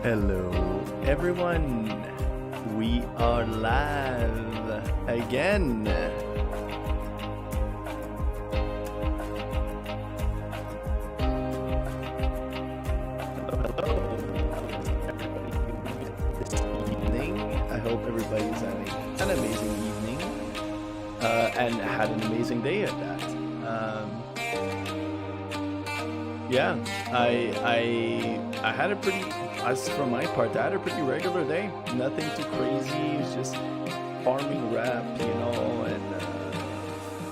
Hello, everyone. We are live again. Hello. This evening. I hope everybody's having an amazing evening and had an amazing day at that. Yeah, I had a pretty, as for my part, I had a pretty regular day. Nothing too crazy. It's just farming rep, and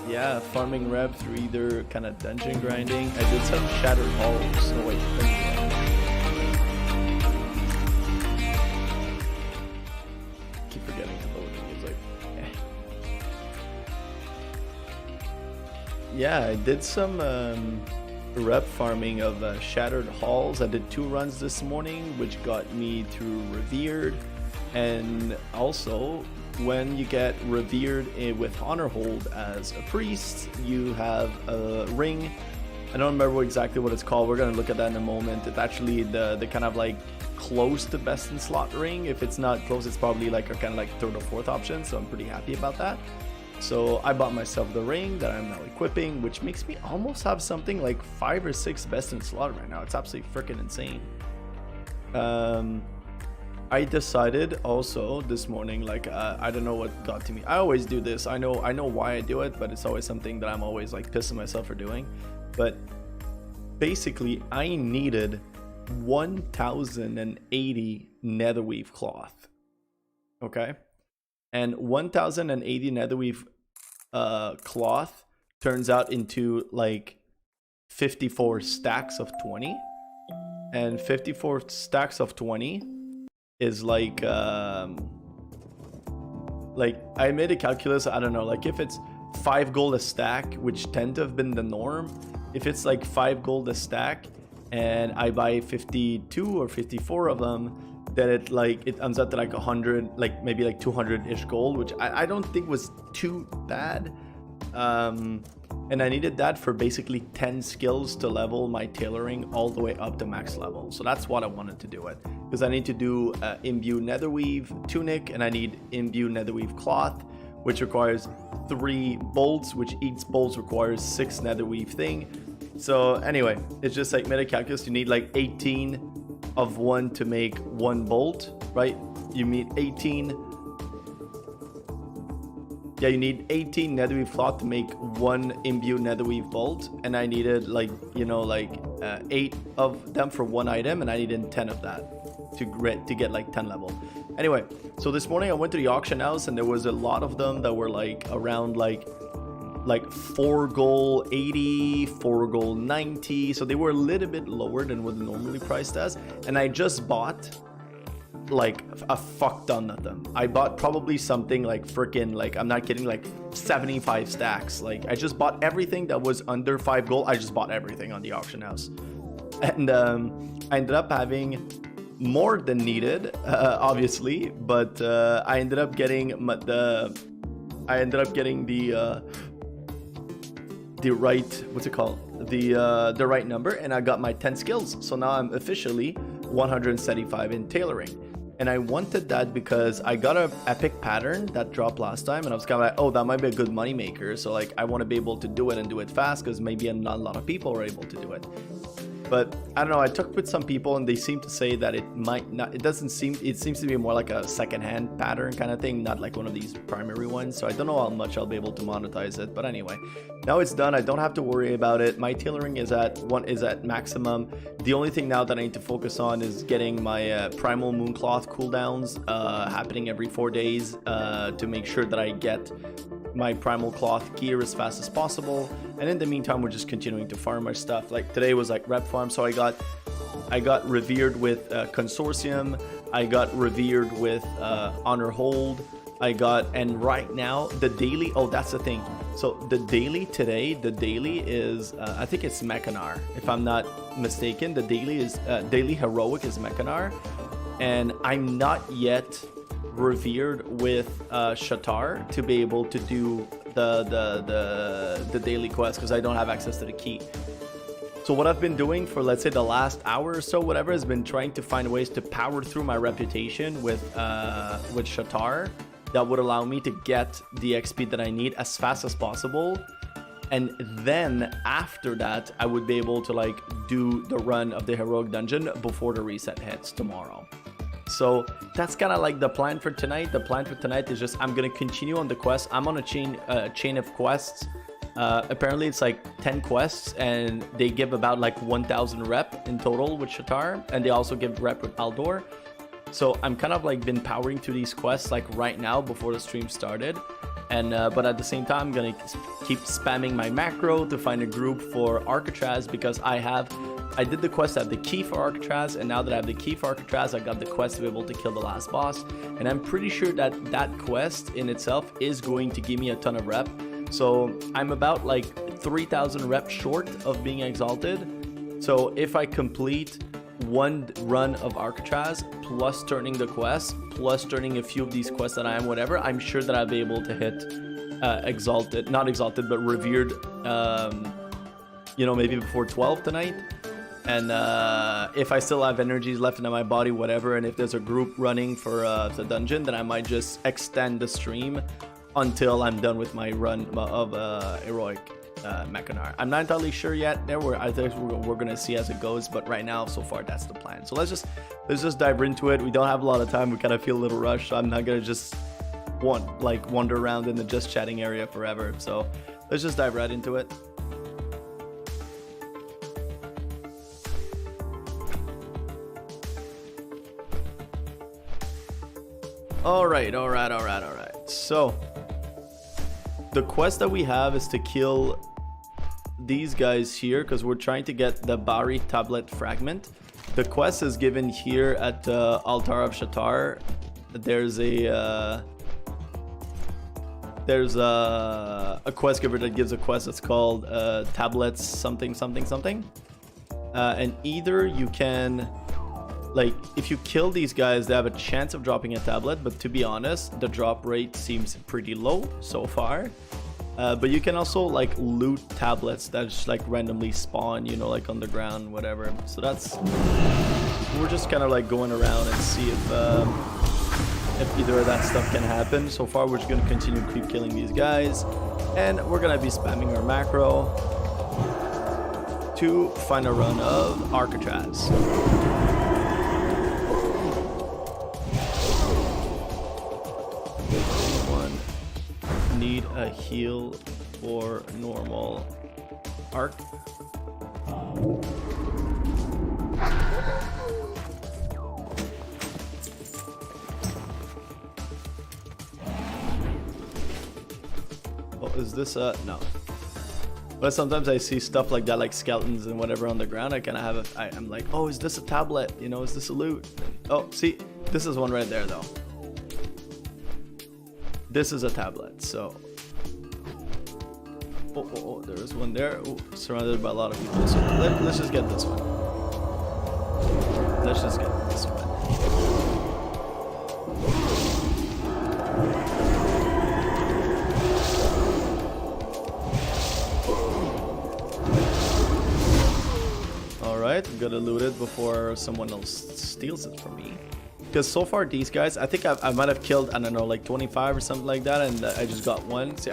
yeah, farming rep through either kind of dungeon grinding. I did some shattered halls. No wait, keep forgetting to load it. It's like, yeah, I did some rep farming of shattered halls. I did 2 runs this morning, which got me through revered. And also, when you get revered with honor hold as a priest, you have a ring. I don't remember exactly what it's called. We're gonna look at that in a moment. It's actually the kind of like close to best in slot ring. If it's not close, it's probably like a kind of like 3rd or 4th option, so I'm pretty happy about that. So I bought myself the ring that I'm now equipping, which makes me almost have something like 5 or 6 best in slot right now. It's absolutely freaking insane. I decided also this morning, like I don't know what got to me. I always do this. I know why I do it, but it's always something that I'm always like pissing myself for doing. But basically, I needed 1,080 netherweave cloth. Okay. And 1,080 netherweave cloth turns out into like 54 stacks of 20, and 54 stacks of 20 is like I made a calculus. I don't know, like if it's 5 gold a stack, which tend to have been the norm, if it's like 5 gold a stack and I buy 52 or 54 of them, that it ends up to like 100, like maybe like 200-ish gold, which I don't think was too bad. And I needed that for basically 10 skills to level my tailoring all the way up to max level. So that's what I wanted to do it, because I need to do imbue netherweave tunic, and I need imbue netherweave cloth, which requires 3 bolts, which each bolt requires 6 netherweave thing. So anyway, it's just like meta calculus. You need like 18 of one to make 1 bolt, right? You need 18. Yeah, you need 18 netherweave cloth to make 1 imbue netherweave bolt, and I needed 8 of them for 1 item, and I needed 10 of that to get like 10 level. Anyway, so this morning I went to the auction house, and there was a lot of them that were like around like 4 gold 80, 4 gold 90, so they were a little bit lower than what normally priced as. And I just bought like a fuck ton of them. I bought probably something like freaking, like, I'm not kidding, like 75 stacks. Like I just bought everything that was under 5 gold. I just bought everything on the auction house, and I ended up having more than needed, obviously, but I ended up getting the right, what's it called, the right number, and I got my 10 skills. So now I'm officially 175 in tailoring, and I wanted that because I got a epic pattern that dropped last time, and I was kind of like, oh, that might be a good money maker. So like I want to be able to do it and do it fast, because maybe not a lot of people are able to do it. But I don't know, I talked with some people and they seem to say that it might not, it seems to be more like a secondhand pattern kind of thing, not like one of these primary ones. So I don't know how much I'll be able to monetize it, but anyway, now it's done. I don't have to worry about it. My tailoring is at maximum. The only thing now that I need to focus on is getting my primal mooncloth cooldowns happening every 4 days to make sure that I get my primal cloth gear as fast as possible. And in the meantime, we're just continuing to farm our stuff. Like today was like rep farm, so I got revered with Consortium, I got revered with honor hold, and right now the daily, oh, that's the thing. So the daily today, the daily is I think it's Mechanar, if I'm not mistaken. The daily is daily heroic is Mechanar, and I'm not yet revered with Shat'ar to be able to do the daily quest, because I don't have access to the key. So what I've been doing for, let's say, the last hour or so, whatever, has been trying to find ways to power through my reputation with Shat'ar that would allow me to get the XP that I need as fast as possible. And then after that, I would be able to like do the run of the heroic dungeon before the reset hits tomorrow. So that's kind of like the plan for tonight. The plan for tonight is just I'm going to continue on the quest. I'm on a chain of quests. Apparently it's like 10 quests and they give about like 1,000 rep in total with Shat'ar, and they also give rep with Aldor. So I'm kind of like been powering through these quests like right now before the stream started. And but at the same time, I'm gonna keep spamming my macro to find a group for Alcatraz, because I did the quest to have the key for Alcatraz, and now that I have the key for Alcatraz, I got the quest to be able to kill the last boss. And I'm pretty sure that that quest in itself is going to give me a ton of rep. So I'm about like 3,000 reps short of being exalted. So if I complete one run of Alcatraz plus turning the quest plus turning a few of these quests that I am whatever, I'm sure that I'll be able to hit exalted, not exalted, but revered, you know, maybe before 12 tonight. And if I still have energies left in my body, whatever, and if there's a group running for the dungeon, then I might just extend the stream until I'm done with my run of heroic Mechanar. I'm not entirely sure yet. I think we're gonna see as it goes, but right now, so far, that's the plan. So let's just dive into it. We don't have a lot of time. We kind of feel a little rushed, so I'm not gonna just wander around in the just chatting area forever. So let's just dive right into it. All right. So the quest that we have is to kill these guys here, because we're trying to get the Bari tablet fragment. The quest is given here at the altar of Shat'ar. There's a quest giver that gives a quest that's called tablets something. And either you can, like, if you kill these guys, they have a chance of dropping a tablet, but to be honest, the drop rate seems pretty low so far. But you can also like loot tablets that just like randomly spawn, you know, like on the ground, whatever. So that's, we're just kind of like going around and see if either of that stuff can happen. So far, we're just gonna continue to keep killing these guys, and we're gonna be spamming our macro to find a run of Alcatraz. Need a heal for normal arc. Oh, is this no? But sometimes I see stuff like that, like skeletons and whatever on the ground. I kind of have I'm like, oh, is this a tablet? You know, is this a loot? Oh, see, this is one right there though. This is a tablet, so... Oh, there is one there. Ooh, surrounded by a lot of people. So let's just get this one. Let's just get this one. Alright, I'm gonna loot it before someone else steals it from me. Because so far these guys, I think I might have killed, I don't know, like 25 or something like that, and I just got one. See,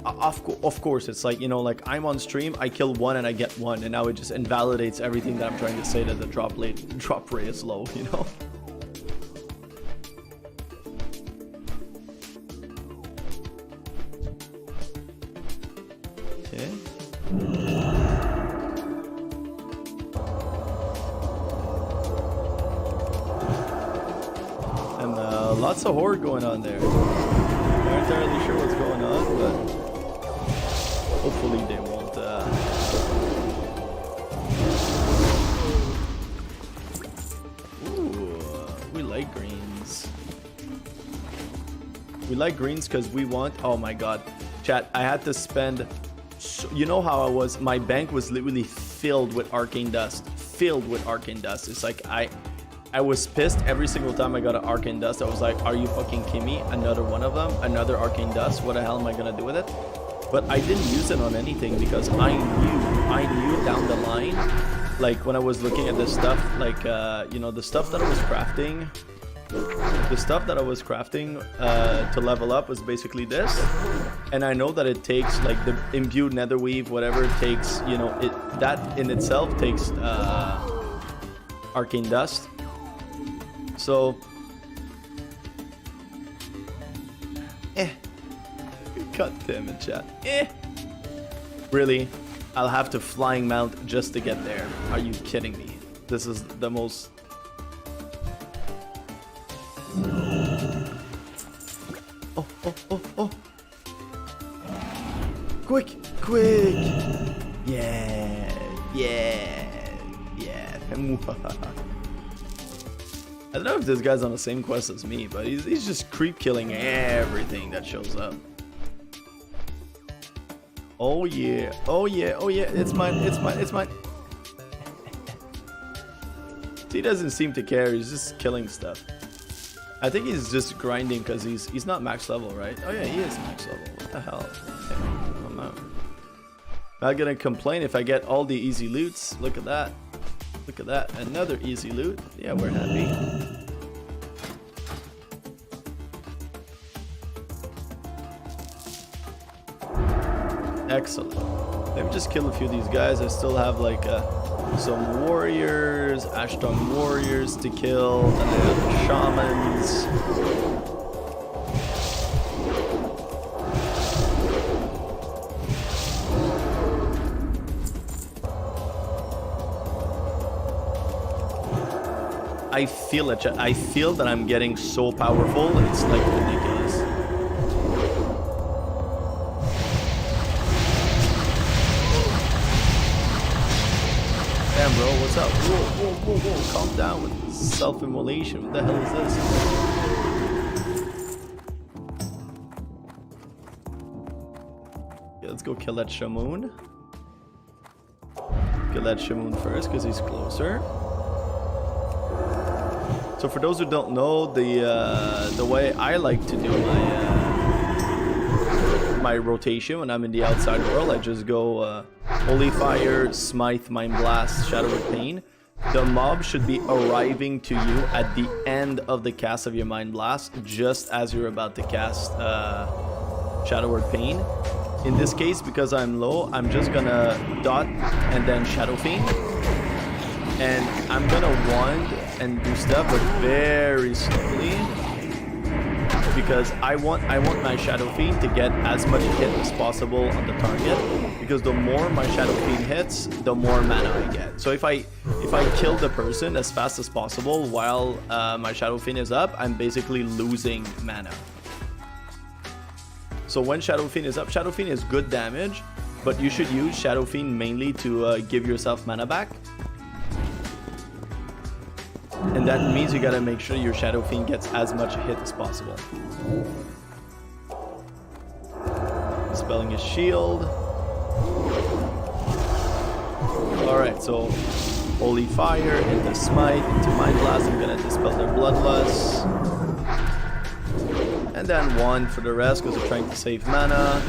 of course, it's like, you know, like I'm on stream, I kill one and I get one, and now it just invalidates everything that I'm trying to say, that the drop rate is low, you know. Okay. Lots of horde going on there. I'm not entirely sure what's going on, but hopefully they won't. Ooh, we like greens. We like greens because we want. Oh my god, chat! I had to spend. You know how I was? My bank was literally filled with arcane dust. It's like I was pissed every single time I got an arcane dust. I was like, are you fucking kidding me? Another one of them, another arcane dust. What the hell am I gonna do with it? but I didn't use it on anything because I knew down the line, like when I was looking at this stuff, like you know, the stuff that I was crafting, to level up was basically this, and I know that it takes like the imbued netherweave, whatever it takes, you know, that in itself takes arcane dust. So god damn it, chat. Really, I'll have to flying mount just to get there. Are you kidding me? This is the most... Oh. Quick. Yeah. I don't know if this guy's on the same quest as me, but he's just creep killing everything that shows up. Oh yeah, it's mine. He doesn't seem to care, he's just killing stuff. I think he's just grinding because he's not max level, right? Oh yeah, he is max level. What the hell? Okay, I'm out. Not gonna complain if I get all the easy loots. Look at that. Another easy loot. Yeah, we're happy. Excellent. Let me just kill a few of these guys. I still have like some warriors, Ashton warriors to kill, and I have the shamans. I feel it. I feel that I'm getting so powerful. It's like ridiculous. Damn, bro, what's up? Whoa. Calm down with self-immolation. What the hell is this? Okay, let's go kill that Shamoon. Kill that Shamoon first because he's closer. So for those who don't know, the way I like to do my rotation when I'm in the outside world, I just go Holy Fire, Smite, Mind Blast, Shat'ar Rep Pain. The mob should be arriving to you at the end of the cast of your Mind Blast, just as you're about to cast Shat'ar Rep Pain. In this case, because I'm low, I'm just gonna dot and then Shadow Fiend. And I'm gonna wand and do stuff, but very slowly, because I want my Shadow Fiend to get as much hit as possible on the target, because the more my Shadow Fiend hits, the more mana I get. So if I kill the person as fast as possible while my Shadow Fiend is up, I'm basically losing mana. So when Shadow Fiend is up, Shadow Fiend is good damage, but you should use Shadow Fiend mainly to give yourself mana back. And that means you gotta make sure your Shadow Fiend gets as much hit as possible. Dispelling his shield. Alright, so Holy Fire into Smite, into Mind Blast. I'm gonna dispel their Bloodlust. And then one for the rest because we're trying to save mana.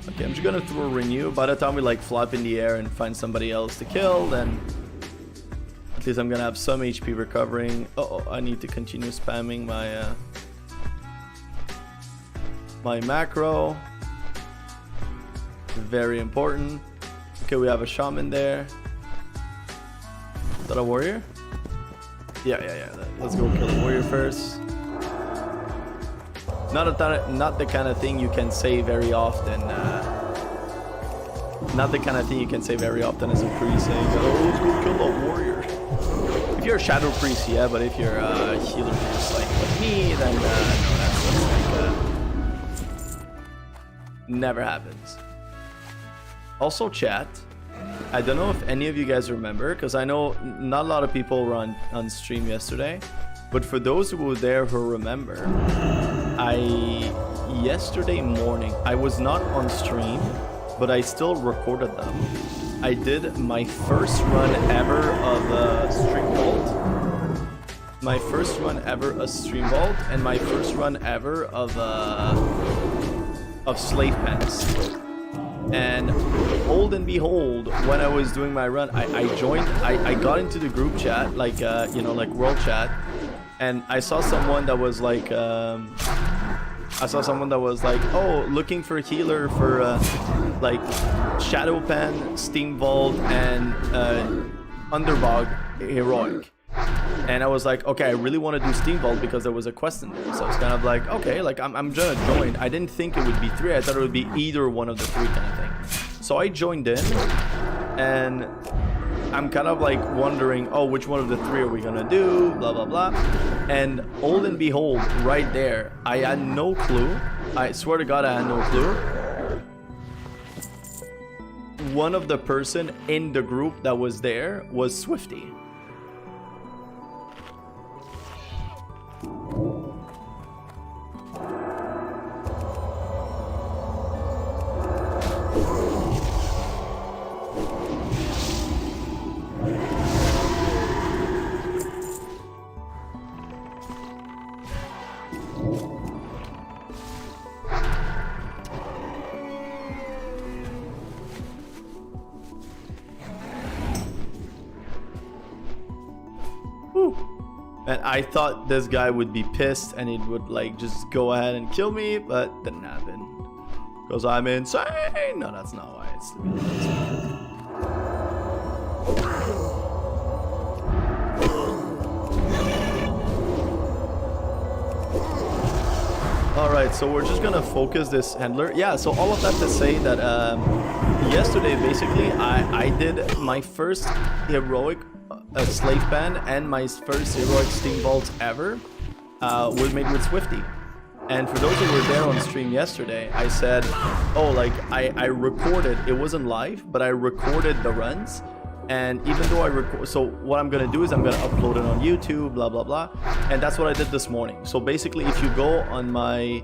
Okay, I'm just gonna throw a renew. By the time we like flop in the air and find somebody else to kill, then at least I'm gonna have some HP recovering. I need to continue spamming my my macro. Very important. Okay, we have a shaman there. Is that a warrior? Yeah. Let's go kill the warrior first. Not the kind of thing you can say very often. Not the kind of thing you can say very often as a priest saying, "Oh, let's go kill a warrior." If you're a shadow priest, yeah, but if you're a healer priest like me, then no, that's like never happens. Also, chat. I don't know if any of you guys remember, because I know not a lot of people were on stream yesterday, but for those who were there who remember, yesterday morning, I was not on stream, but I still recorded them. I did my first run ever of Stream Vault. my first run ever of Stream Vault, and my first run ever of Slave Pens. And behold and behold, when I was doing my run, I joined, I got into the group chat, like, you know, like world chat, and I saw someone that was like, oh, looking for a healer for, like, Shadow Pen, Steam Vault, and Underbog Heroic. And I was like, okay, I really want to do Steam Vault because there was a quest in there. So it's kind of like, okay, like I'm gonna join. I didn't think it would be 3. I thought it would be either one of the 3 kind of thing. So I joined in, and I'm kind of like wondering, oh, which one of the 3 are we gonna do? Blah blah blah. And old and behold, right there, I had no clue. I swear to God, I had no clue. One of the person in the group that was there was Swifty. And I thought this guy would be pissed and he would like just go ahead and kill me, but didn't happen. Because I'm insane! No, that's not why it's Alright, so we're just gonna focus this handler. Yeah, so all of that to say that yesterday basically I did my first heroic Slave Pen and my first heroic Steam Vault ever was made with Swifty. And for those who were there on stream yesterday, I said, oh, like I recorded, it wasn't live, but I recorded the runs. And even though I record, so what I'm gonna do is I'm gonna upload it on YouTube, blah blah blah, and that's what I did this morning. So basically, if you go on my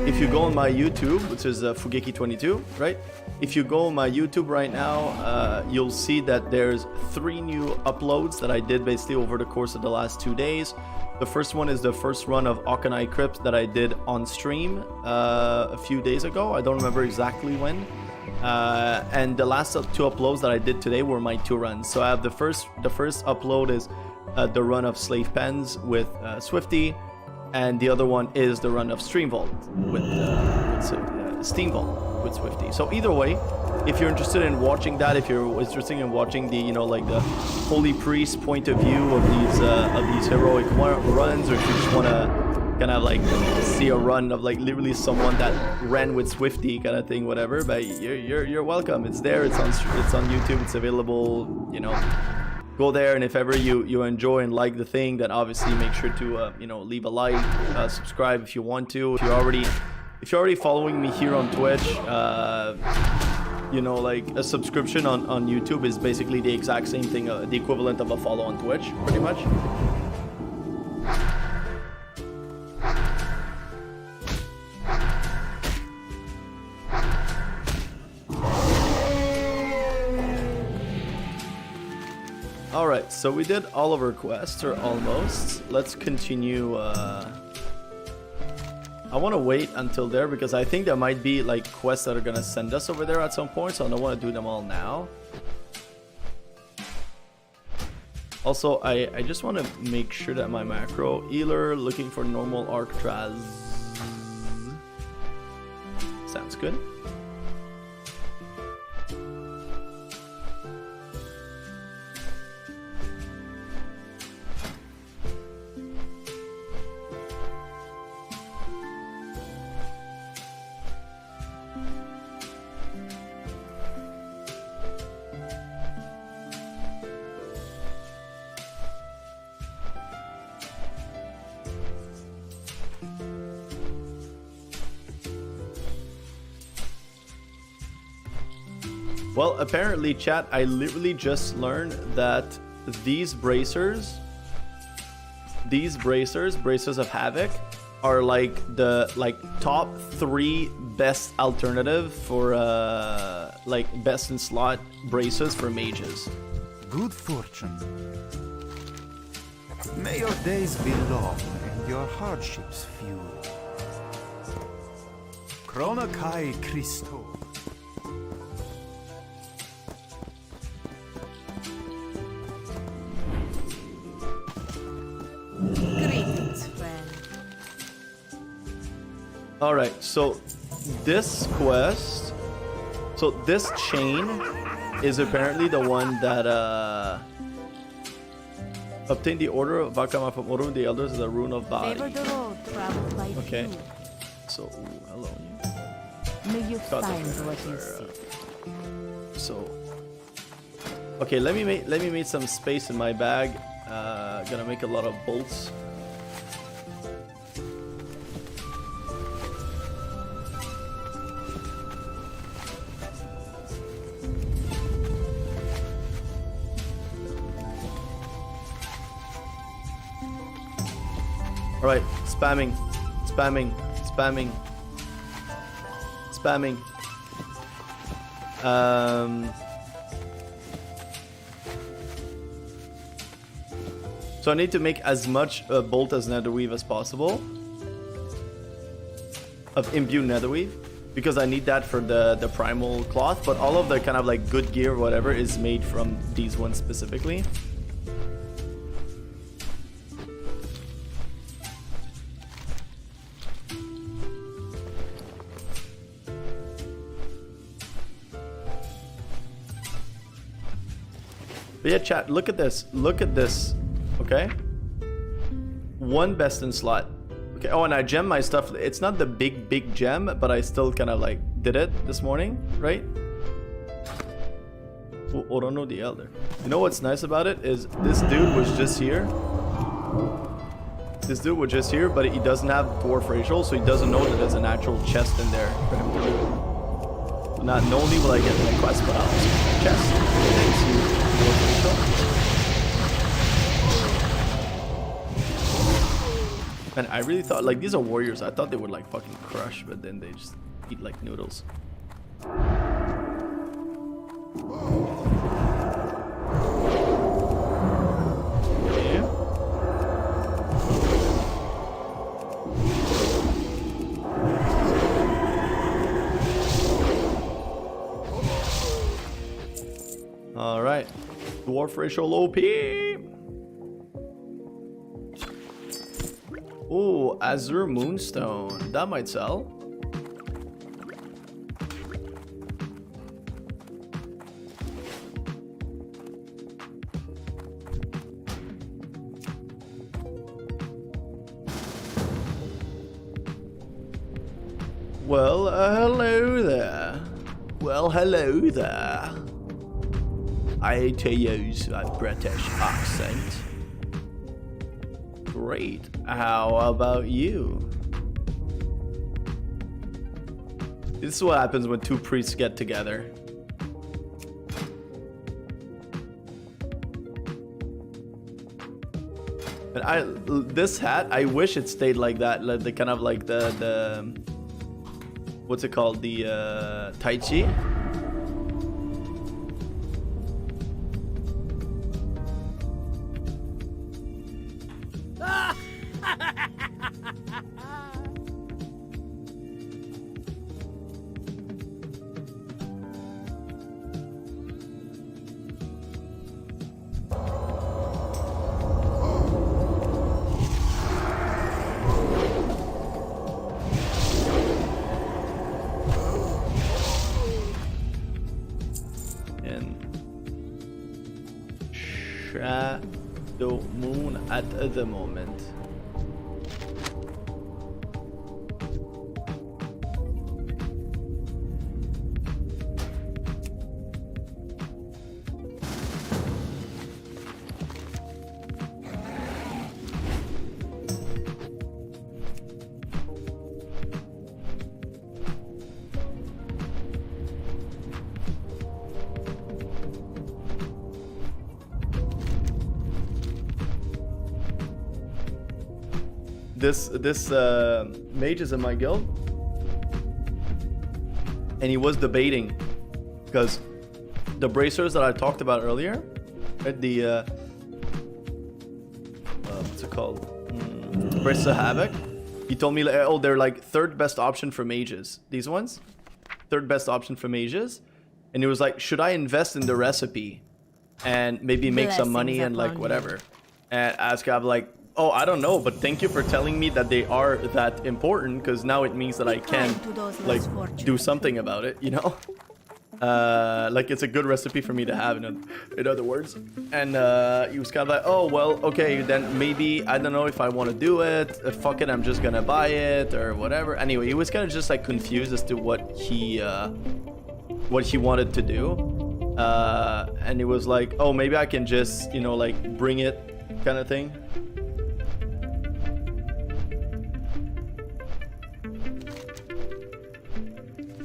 if you go on my YouTube, which is Fugeki22, right? If you go on my YouTube right now, you'll see that there's 3 new uploads that I did basically over the course of the last 2 days. The first one is the first run of Akanai Crypt that I did on stream a few days ago. I don't remember exactly when. And the last 2 uploads that I did today were my 2 runs. So I have the first upload is the run of Slave Pens with Swifty. And the other one is the run of Stream Vault with Steam Vault with Swifty. So either way, if you're interested in watching that, if you're interested in watching the, you know, like the Holy Priest point of view of these heroic runs, or if you just want to kind of like see a run of like literally someone that ran with Swifty kind of thing, whatever, but you're welcome. It's there. It's on YouTube. It's available. You know. Go there, and if ever you enjoy and like the thing, then obviously make sure to you know, leave a like, subscribe if you want to. If you're already following me here on Twitch, you know, like a subscription on YouTube is basically the exact same thing, the equivalent of a follow on Twitch, pretty much. Alright, so we did all of our quests, or almost. Let's continue. I want to wait until there because I think there might be like quests that are going to send us over there at some point, so I don't want to do them all now. Also, I just want to make sure that my macro healer looking for normal Arctraz sounds good. Well, apparently, chat, I literally just learned that these bracers of Havoc, are like the top 3 best alternative for like best in slot braces for mages. Good fortune. May your days be long and your hardships few. Krona Kai Christo. Greetings, friend. Alright, so this quest, so this chain is apparently the one that obtain the order of Vakama from Orun the elders of the rune of Bari. Favor the road traveled by Okay. few. So hello. May you God, find those what you are, seek. So okay, let me make some space in my bag. Gonna make a lot of bolts. All right, spamming. So I need to make as much bolt as netherweave as possible of imbued netherweave because I need that for the primal cloth, but all of the kind of like good gear or whatever is made from these ones specifically. But yeah, chat, look at this. Look at this. Okay? 1 best in slot. Okay, oh, and I gem my stuff. It's not the big gem, but I still kind of like did it this morning, right? Orono the Elder. You know what's nice about it is this dude was just here. This dude was just here, but he doesn't have dwarf racial, so he doesn't know that there's an actual chest in there for him to do. Not only will I get my quest, but I'll also get my chest. Thanks, you dwarf racial. Man, I really thought, like, these are warriors. I thought they would, like, fucking crush, but then they just eat like noodles. Okay. Alright. Dwarf racial OP! Ooh, Azure Moonstone. That might sell. Well, hello there. Well, hello there. I hate to use a British accent. Great. How about you? This is what happens when 2 priests get together. And this hat, I wish it stayed like that. Like the kind of like the what's it called? The Tai Chi. Shadow Moon at the moment. this mage is in my guild, and he was debating because the bracers that I talked about earlier, right, the what's it called? Bracers of Havoc. He told me, oh, they're like third best option for mages. These ones, third best option for mages. And he was like, should I invest in the recipe and maybe make some money and like whatever? And ask Gab like, oh, I don't know, but thank you for telling me that they are that important, because now it means that I can like do something about it, you know? Like it's a good recipe for me to have, in other words. And he was kind of like, oh, well, okay, then maybe, I don't know if I want to do it. Fuck it, I'm just gonna buy it or whatever. Anyway, he was kind of just like confused as to what he wanted to do. And he was like, oh, maybe I can just, you know, like bring it kind of thing.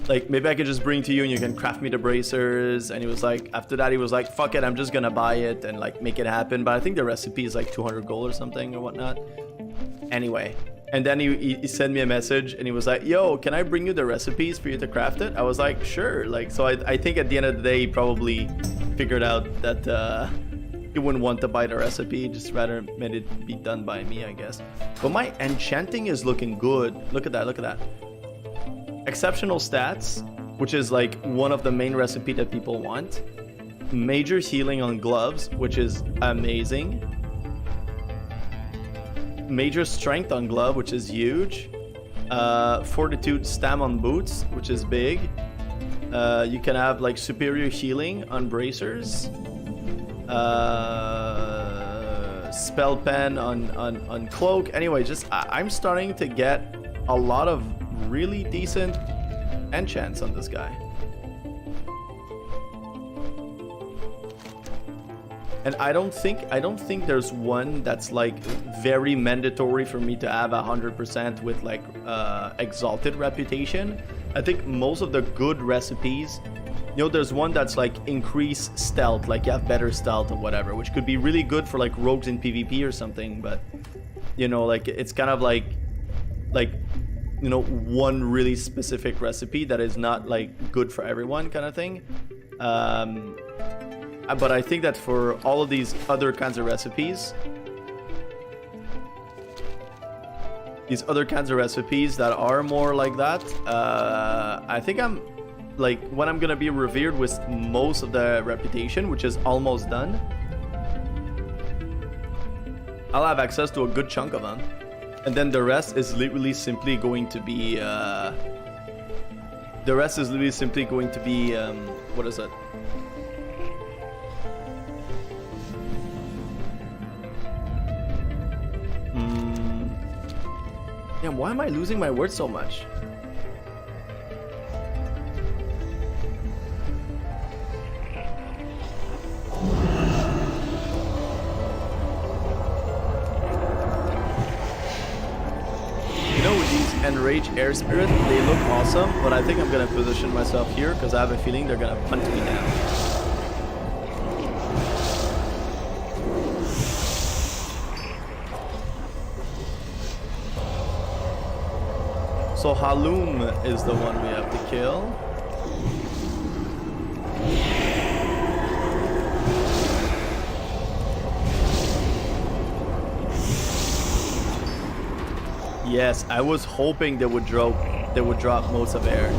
Like, maybe I could just bring to you and you can craft me the bracers. And he was like, after that, he was like, fuck it, I'm just gonna buy it and like make it happen. But I think the recipe is like 200 gold or something or whatnot. Anyway, and then he sent me a message and he was like, yo, can I bring you the recipes for you to craft it? I was like, sure. Like, so I think at the end of the day, he probably figured out that he wouldn't want to buy the recipe, just rather made it be done by me, I guess. But my enchanting is looking good. Look at that, look at that. Exceptional stats, which is like one of the main recipe that people want. Major healing on gloves, which is amazing. Major strength on glove, which is huge. Fortitude stam on boots, which is big. You can have like superior healing on bracers. Spell pen on cloak. Anyway, just I'm starting to get a lot of really decent enchants on this guy. And I don't think there's one that's like very mandatory for me to have 100% with like exalted reputation. I think most of the good recipes, you know, there's one that's like increase stealth, like you have better stealth or whatever, which could be really good for like rogues in PvP or something, but you know, like it's kind of like you know, one really specific recipe that is not like good for everyone kind of thing. But I think that for all of these other kinds of recipes, that are more like that, I think I'm like, when I'm gonna be revered with most of the reputation, which is almost done, I'll have access to a good chunk of them. And then the rest is literally simply going to be what is it? Damn, why am I losing my words so much? Enrage Air Spirit, they look awesome, but I think I'm gonna position myself here because I have a feeling they're gonna punt me down. So Halum is the one we have to kill. Yes, I was hoping they would drop modes of air.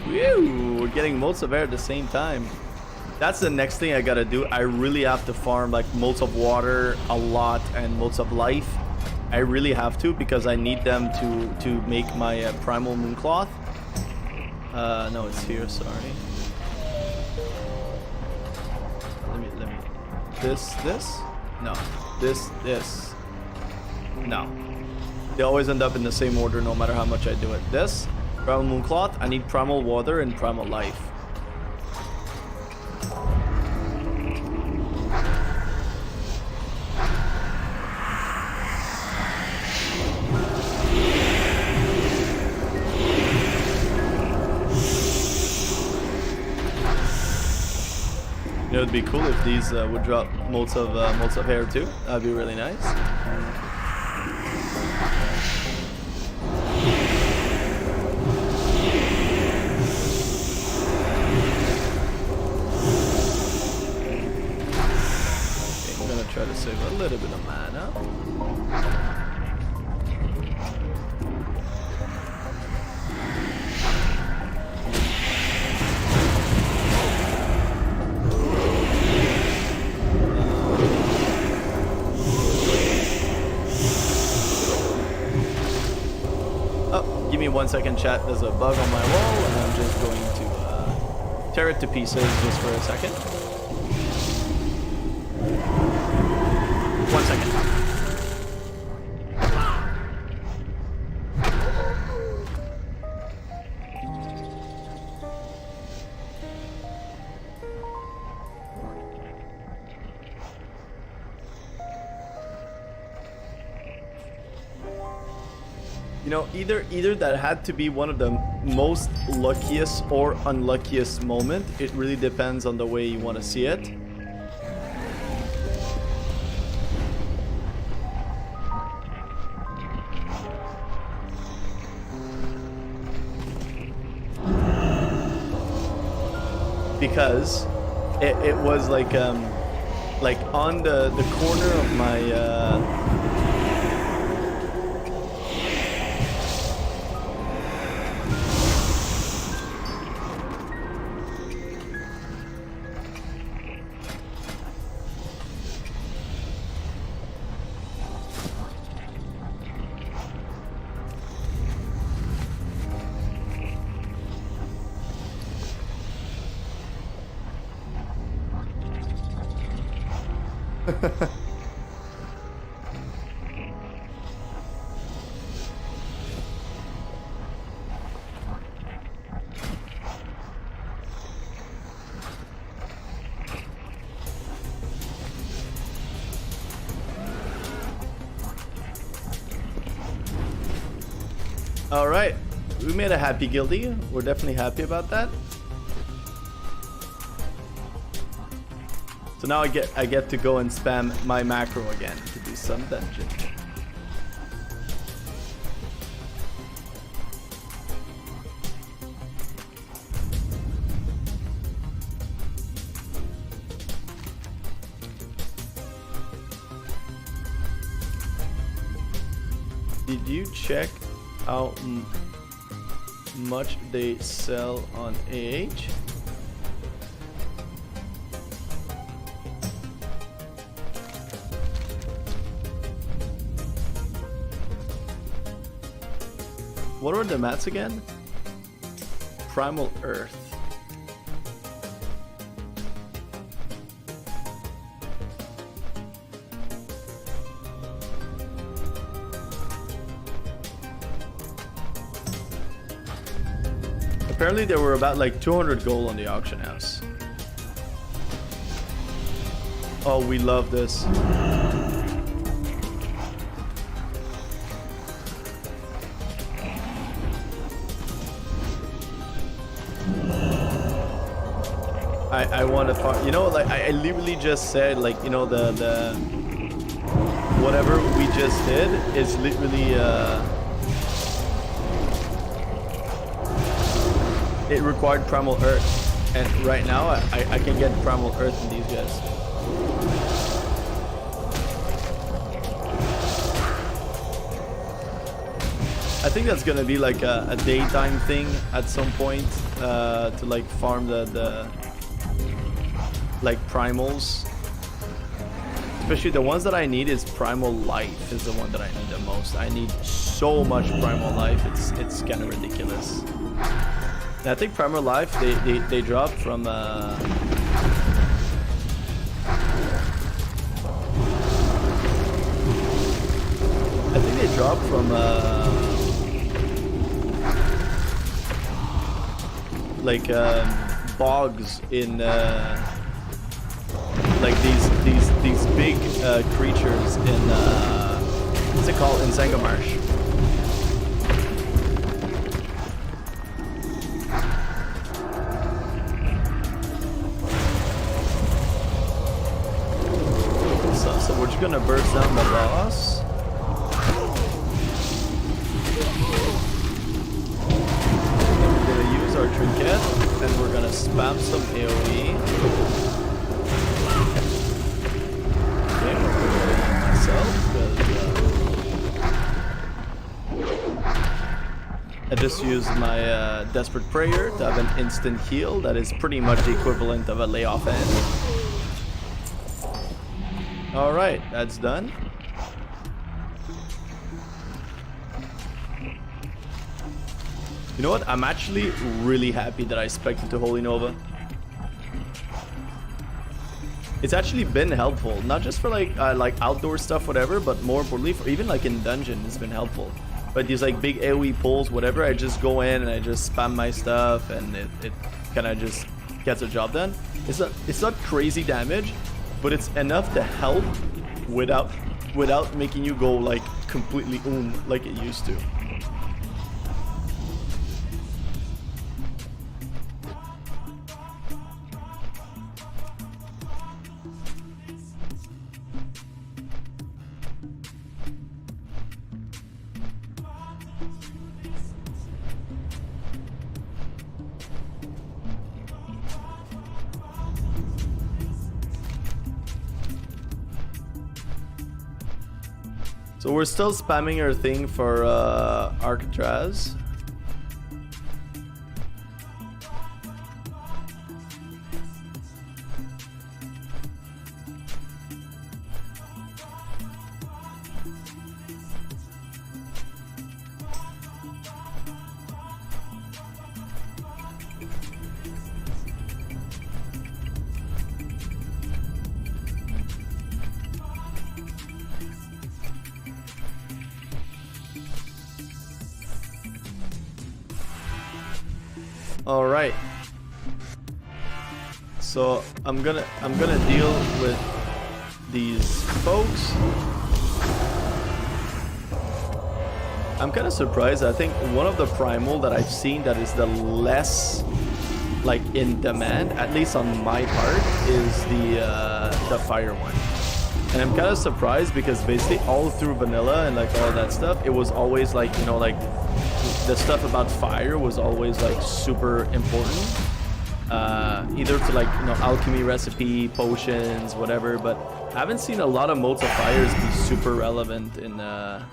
Woo! We're getting modes of air at the same time. That's the next thing I gotta do. I really have to farm like modes of water a lot and modes of life. I really have to, because I need them to make my primal mooncloth. No, it's here. Sorry. Let me. This? No. This. No. They always end up in the same order, no matter how much I do it. This primal mooncloth. I need primal water and primal life. would be cool if these would drop molds of hair too. That'd be really nice. Okay, I'm gonna try to save a little bit of mana. Give me 1 second, chat. There's a bug on my wall, and I'm just going to tear it to pieces just for a second. 1 second. You know, either that had to be one of the most luckiest or unluckiest moment. It really depends on the way you want to see it. Because it was like on the corner of my All right, we made a happy guildie. We're definitely happy about that. So now I get to go and spam my macro again to do some dungeon. Did you check how much they sell on AH? What are the mats again? Primal Earth. Apparently there were about like 200 gold on the auction house. Oh, we love this. I want to talk, you know, like I literally just said, like, you know, the whatever we just did is literally it required Primal Earth, and right now I can get Primal Earth in these guys. I think that's gonna be like a daytime thing at some point to like farm the like primals. Especially the ones that I need is Primal Life is the one that I need the most. I need so much Primal Life, it's kind of ridiculous. And I think Primal Life they dropped from I think they dropped from like bogs in like these big creatures in what's it called, in Sangamarsh. just gonna burst down the boss. And we're gonna use our trinket, and we're gonna spam some AoE. Okay, we're gonna heal myself because I just used my Desperate Prayer to have an instant heal that is pretty much the equivalent of a layoff end. Alright, that's done. You know what? I'm actually really happy that I spec'd into Holy Nova. It's actually been helpful, not just for like outdoor stuff, whatever, but more importantly, for even like in dungeon, it's been helpful. But these like big AoE pulls, whatever, I just go in and I just spam my stuff, and it kind of just gets the job done. It's not crazy damage, but it's enough to help without making you go like completely like it used to. So we're still spamming our thing for Alcatraz. All right. So I'm gonna deal with these folks. I'm kind of surprised. I think one of the primal that I've seen that is the less like in demand, at least on my part, is the fire one. And I'm kind of surprised because basically all through vanilla and like all that stuff, it was always like, you know, like the stuff about fire was always like super important. Either to like, you know, alchemy recipe, potions, whatever, but I haven't seen a lot of modes of fires be super relevant in but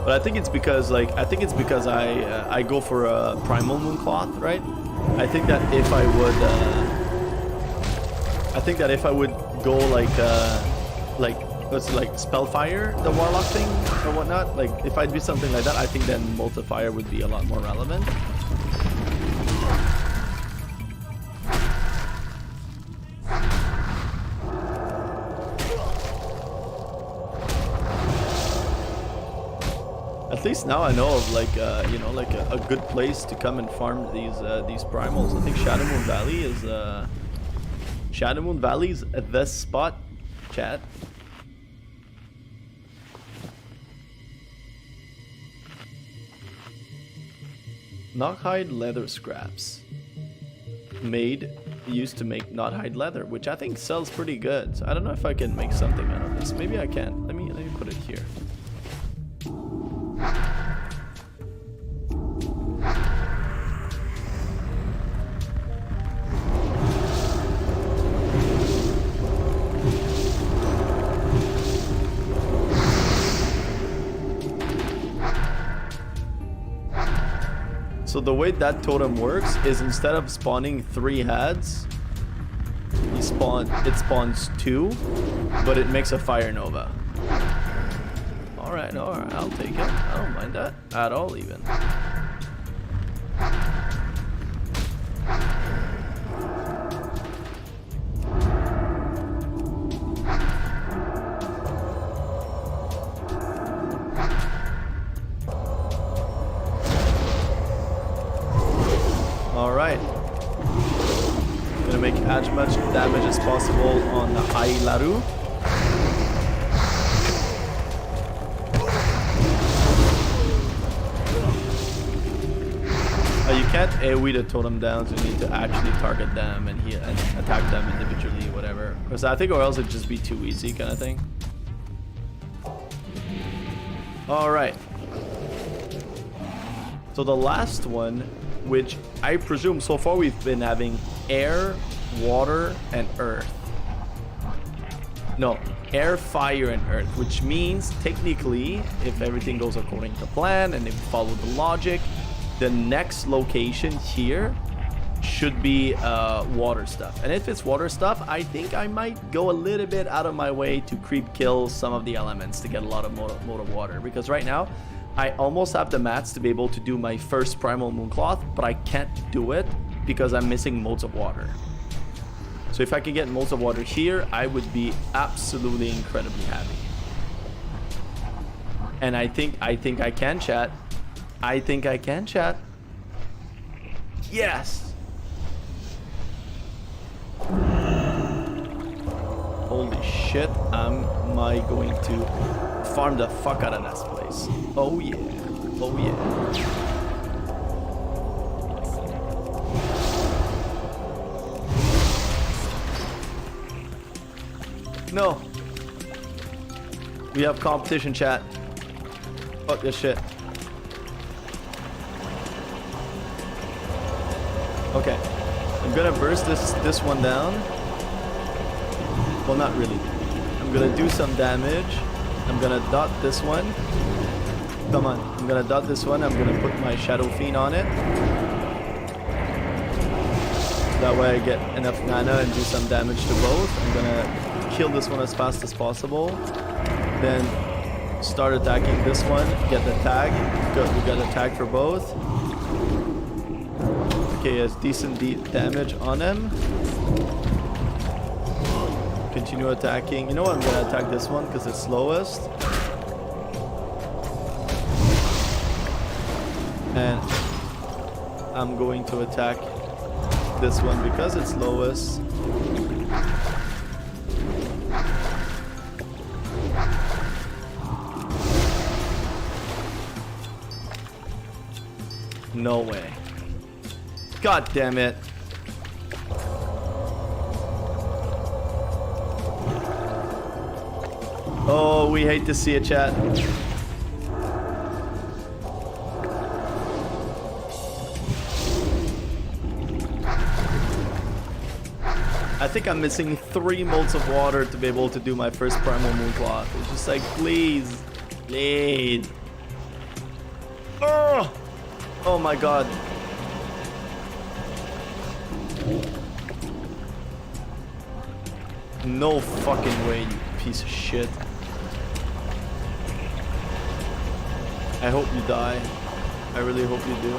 I think it's because like I go for a primal mooncloth, right? I think that if I would go like what's it, like spellfire, the warlock thing or whatnot, like if I do something like that, I think then multiplier would be a lot more relevant. At least now I know of like you know, like a good place to come and farm these primals. I think Shadow Moon Valley is Shadow Moon Valley's the spot, chat. Knothide leather scraps. Used to make knothide leather, which I think sells pretty good. So I don't know if I can make something out of this. Maybe I can. Let me put it here. So the way that totem works is instead of spawning 3 heads, it spawns 2, but it makes a fire nova. Alright, I'll take it. I don't mind that at all even. Alright. Gonna make as much damage as possible on the Ailaru. You can't AoE the totem downs. You need to actually target them and attack them individually, whatever. Because I think, or else it'd just be too easy, kind of thing. All right. So the last one, which I presume so far we've been having air, water, and earth. No, air, fire, and earth, which means technically, if everything goes according to plan and if we follow the logic, the next location here should be water stuff. And if it's water stuff, I think I might go a little bit out of my way to creep kill some of the elements to get a lot of mode of water. Because right now, I almost have the mats to be able to do my first primal mooncloth, but I can't do it because I'm missing modes of water. So if I can get modes of water here, I would be absolutely incredibly happy. And I think I can, chat. I think I can, chat. Yes. Holy shit, am I going to farm the fuck out of this place. Oh yeah. Oh yeah. No. We have competition, chat. Fuck this shit. Okay. I'm gonna burst this one down. Well, not really. I'm gonna do some damage. I'm gonna dot this one. Come on. I'm gonna dot this one. I'm gonna put my Shadow Fiend on it. That way I get enough mana and do some damage to both. I'm gonna kill this one as fast as possible. Then start attacking this one. Get the tag. Good. We got a tag for both. Okay, has decent damage on him. Continue attacking. You know what? I'm gonna attack this one because it's slowest. And I'm going to attack this one because it's slowest. No way. God damn it. Oh, we hate to see it, chat. I think I'm missing 3 moles of water to be able to do my first primal mooncloth. It's just like, please. Please. Oh! Oh my god. No fucking way, you piece of shit. I hope you die. I really hope you do.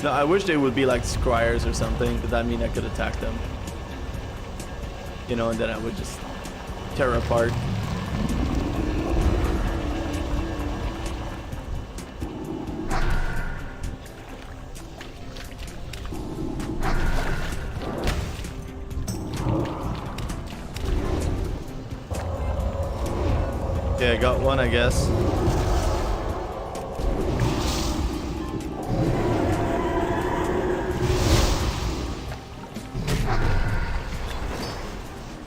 No, I wish they would be like scryers or something, because that mean I could attack them. You know, and then I would just tear apart. Okay, I got one, I guess.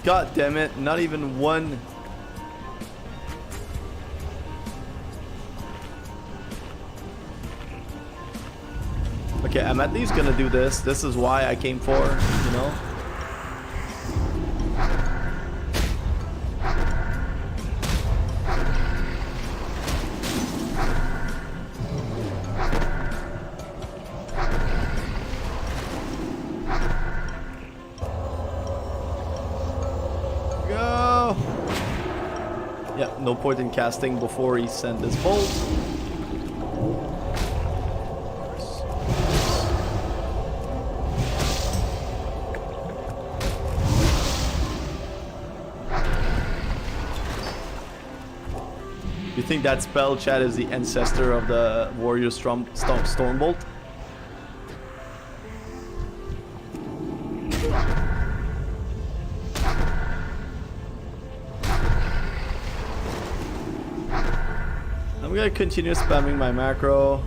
God damn it, not even one. Okay, I'm at least gonna do this. This is why I came for, you know? Yeah, no point in casting before he sent this bolt. You think that spell, chat, is the ancestor of the warrior Stormbolt? I'm gonna continue spamming my macro.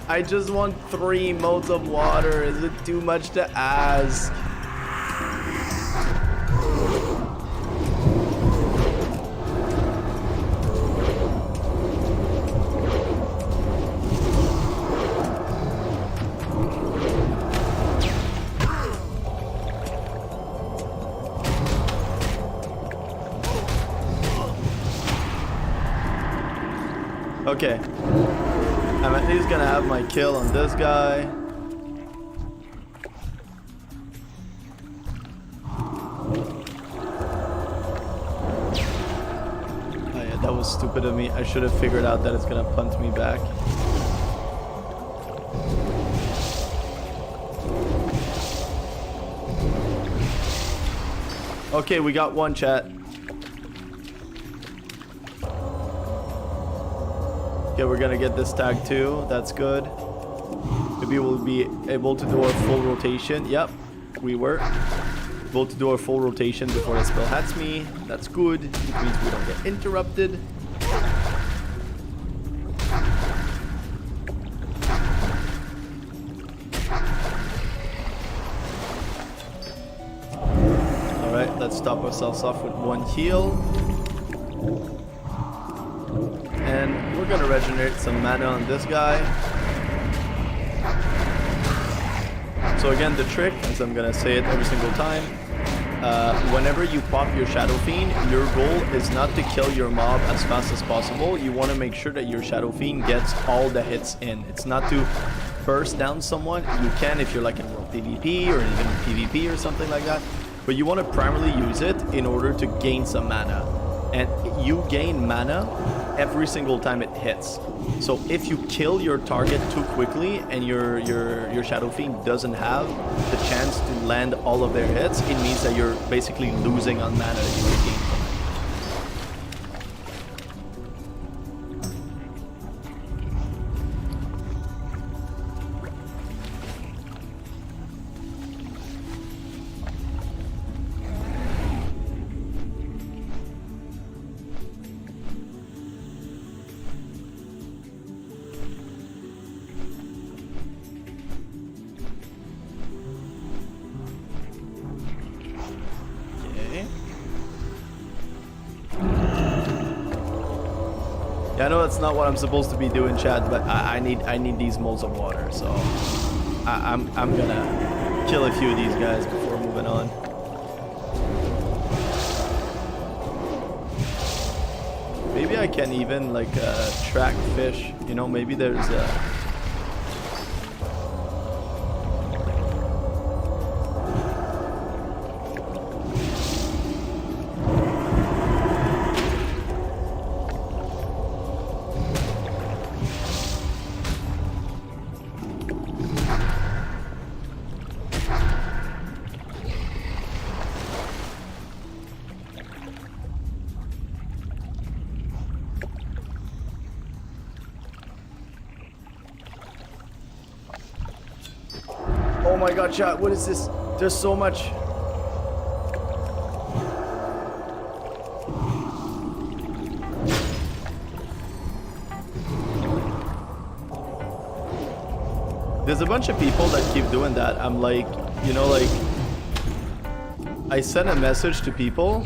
I just want 3 modes of water. Is it too much to ask? Okay. I'm at least gonna have my kill on this guy. Oh yeah, that was stupid of me. I should have figured out that it's gonna punt me back. Okay, we got one, chat. Okay, we're gonna get this tag too. That's good. Maybe we'll be able to do our full rotation. Yep, we were able to do our full rotation before the spell hits me. That's good. It means we don't get interrupted. Alright, let's top ourselves off with 1 heal. And we're gonna regenerate some mana on this guy. So again, the trick, as I'm gonna say it every single time, whenever you pop your Shadow Fiend, your goal is not to kill your mob as fast as possible. You want to make sure that your Shadow Fiend gets all the hits in. It's not to burst down someone. You can if you're like in World PvP or even in PvP or something like that. But you want to primarily use it in order to gain some mana. And you gain mana every single time it hits. So if you kill your target too quickly and your Shadow Fiend doesn't have the chance to land all of their hits, it means that you're basically losing on mana that you gain from it. Yeah, I know that's not what I'm supposed to be doing, chat, but I need these moles of water, so I'm gonna kill a few of these guys before moving on. Maybe I can even like track fish. You know, maybe there's a. Oh my god, chat, what is this? There's so much. There's a bunch of people that keep doing that. I'm like, you know, like, I send a message to people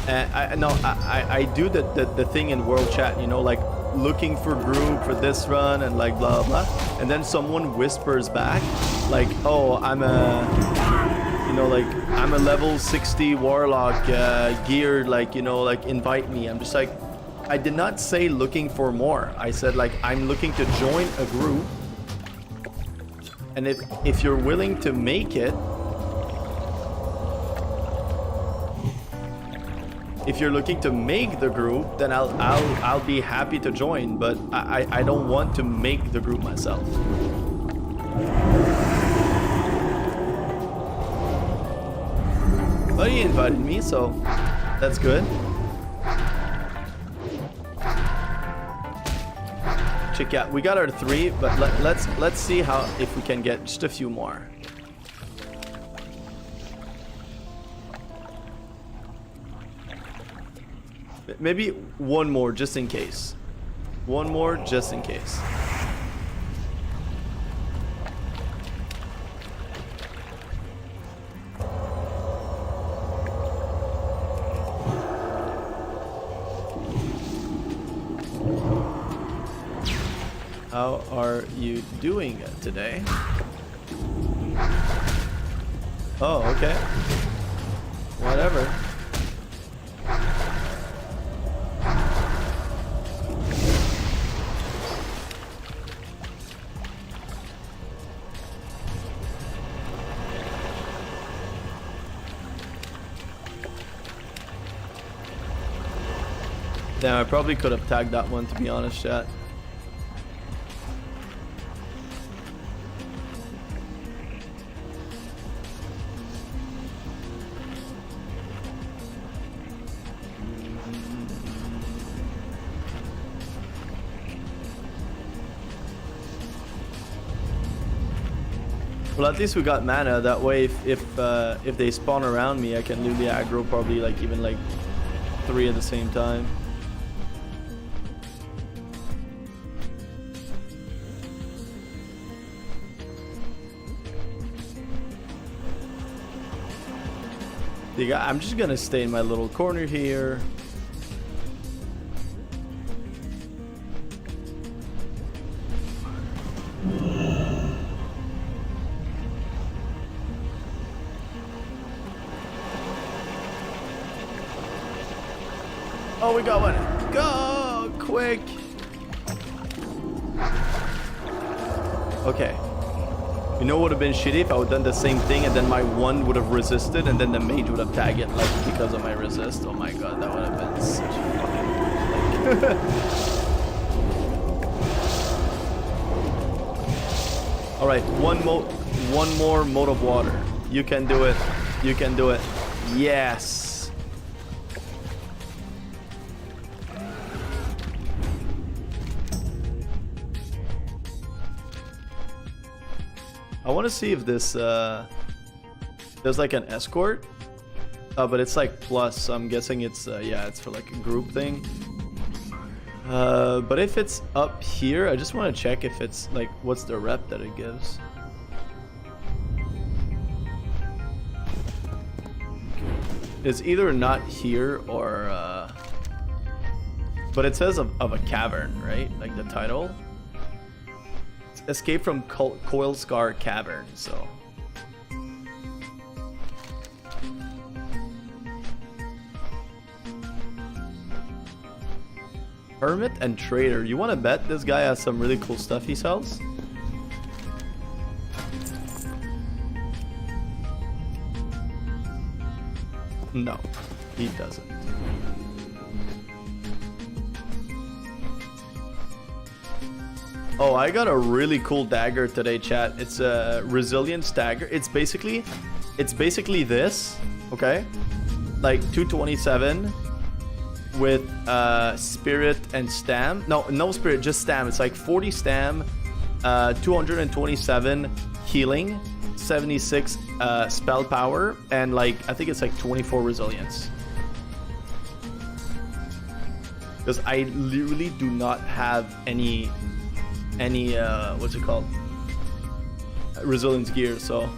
and I do the thing in world chat, you know, like looking for group for this run and like blah blah, and then someone whispers back like, oh, I'm a, you know, like I'm a level 60 warlock geared, like, you know, like invite me. I'm just like, I did not say looking for more. I said like I'm looking to join a group, and if you're willing to make it, if you're looking to make the group, then I'll be happy to join, but I don't want to make the group myself. But he invited me, so that's good. Check out. We got our 3, but let's see how if we can get just a few more. Maybe one more just in case. One more just in case. How are you doing today? Oh, okay. Whatever. Damn, I probably could have tagged that one, to be honest, chat. Well, at least we got mana. That way, if they spawn around me, I can literally aggro probably like even like 3 at the same time. I'm just gonna stay in my little corner here. Oh, we got one. Go quick. Okay. You know what would have been shitty if I would have done the same thing and then my 1 would have resisted and then the mage would have tagged it like because of my resist. Oh my god, that would have been such a fucking All right, one more moat of water. You can do it. You can do it. Yes. I want to see if this there's like an escort, but it's like plus, so I'm guessing it's yeah, it's for like a group thing. But if it's up here, I just want to check if it's like what's the rep that it gives. It's either not here or but it says of a cavern, right? Like the title. Escape from Coil Scar Cavern, so. Hermit and Trader. You want to bet this guy has some really cool stuff he sells? No, he doesn't. Oh, I got a really cool dagger today, chat. It's a resilience dagger. It's basically this, okay? Like 227 with spirit and stam. No spirit, just stam. It's like 40 stam, 227 healing, 76 spell power, and like I think it's like 24 resilience. Because I literally do not have any what's it called, resilience gear, so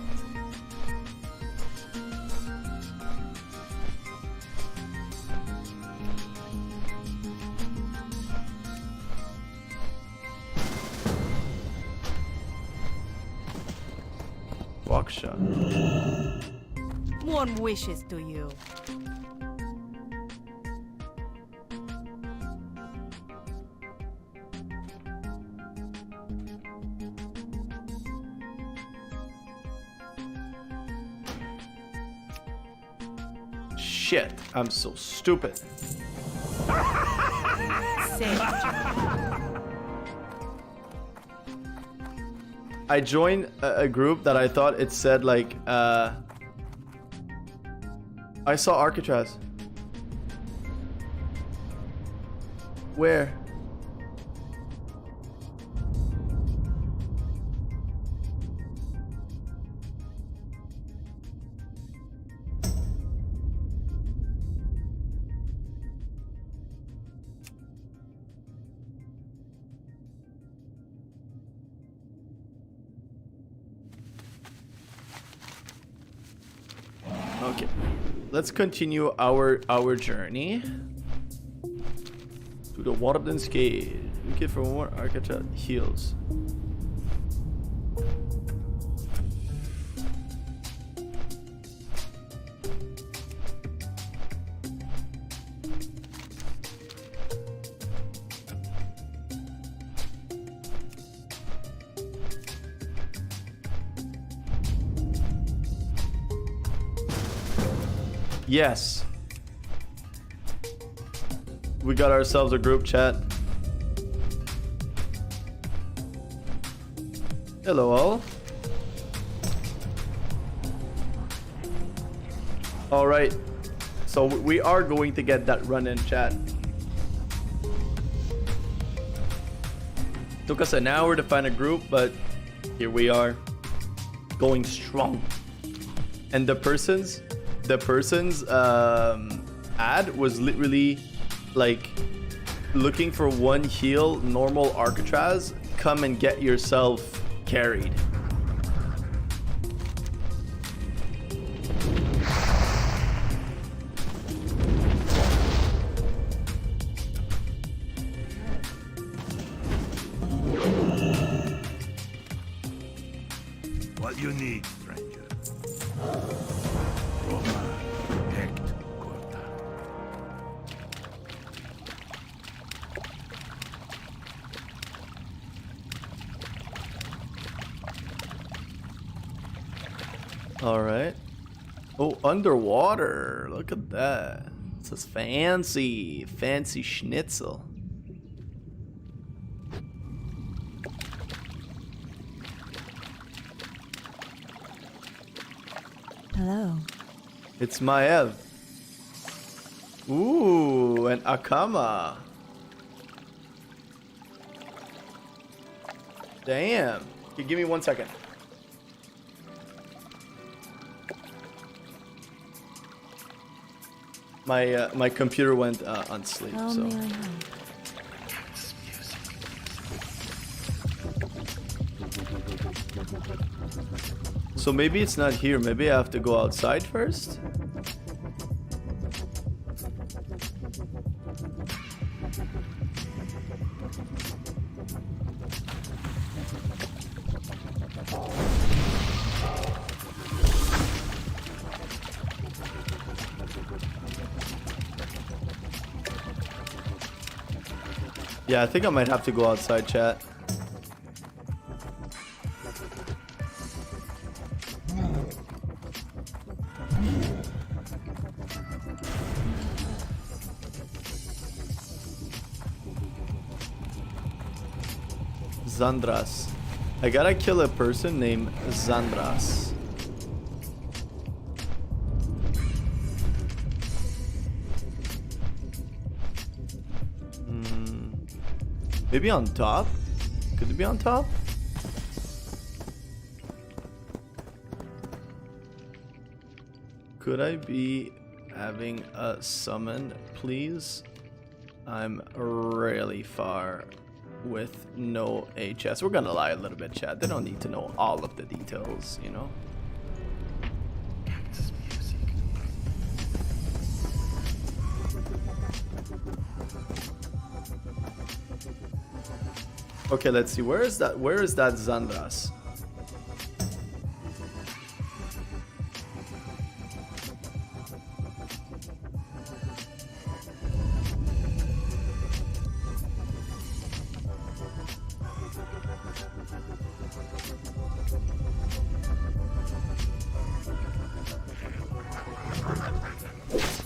walk shot. One wishes to you. Shit, I'm so stupid. I joined a group that I thought it said like I I saw Alcatraz. Where? Okay, let's continue our journey to the Warden's Cave. Looking for more Arcata heals. Yes. We got ourselves a group chat. Hello all. All right. So we are going to get that run in chat. Took us an hour to find a group, but here we are, going strong. And the person's ad was literally like looking for one heal, normal Alcatraz, come and get yourself carried. What you need, stranger? All right. Oh, underwater. Look at that. This is fancy schnitzel. Hello. It's Maev. Ooh, and Akama. Damn. Okay, give me 1 second. My computer went on sleep, How so. may I help? So maybe it's not here. Maybe I have to go outside first. Yeah, I think I might have to go outside, chat. Zandras. I gotta kill a person named Zandras. Maybe on top? Could it be on top? Could I be having a summon, please? I'm really far with no HS. We're gonna lie a little bit, chat. They don't need to know all of the details, you know? Okay, let's see. Where is that Zandras?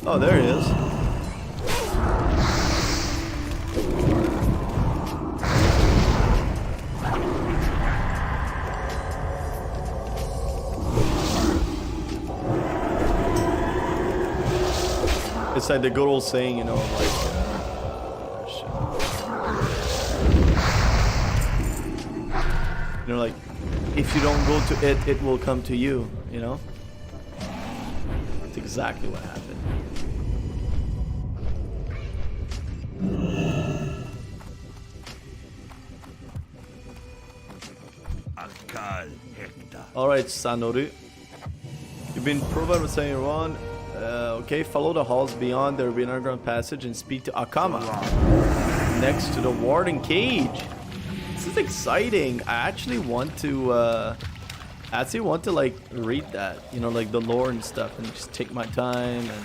Oh, there he is. It's like the good old saying, you know, like, you know, like, if you don't go to it, it will come to you, you know? That's exactly what happened. Alright, Sanoru. You've been proven with saying you're on. Okay, follow the halls beyond. There will be an underground passage and speak to Akama. Next to the warden cage. This is exciting. I actually want to like read that, you know, like the lore and stuff, and just take my time and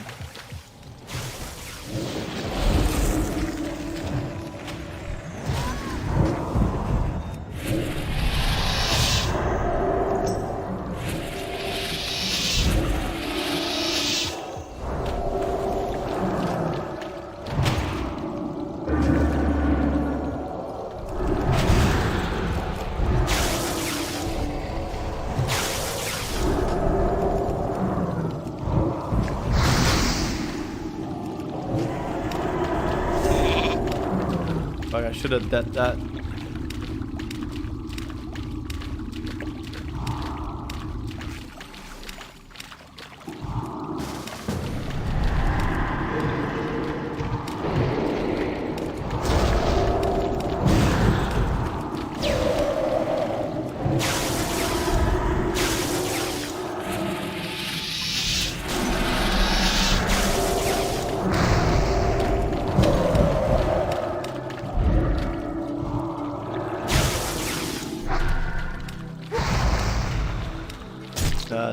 I should have done that.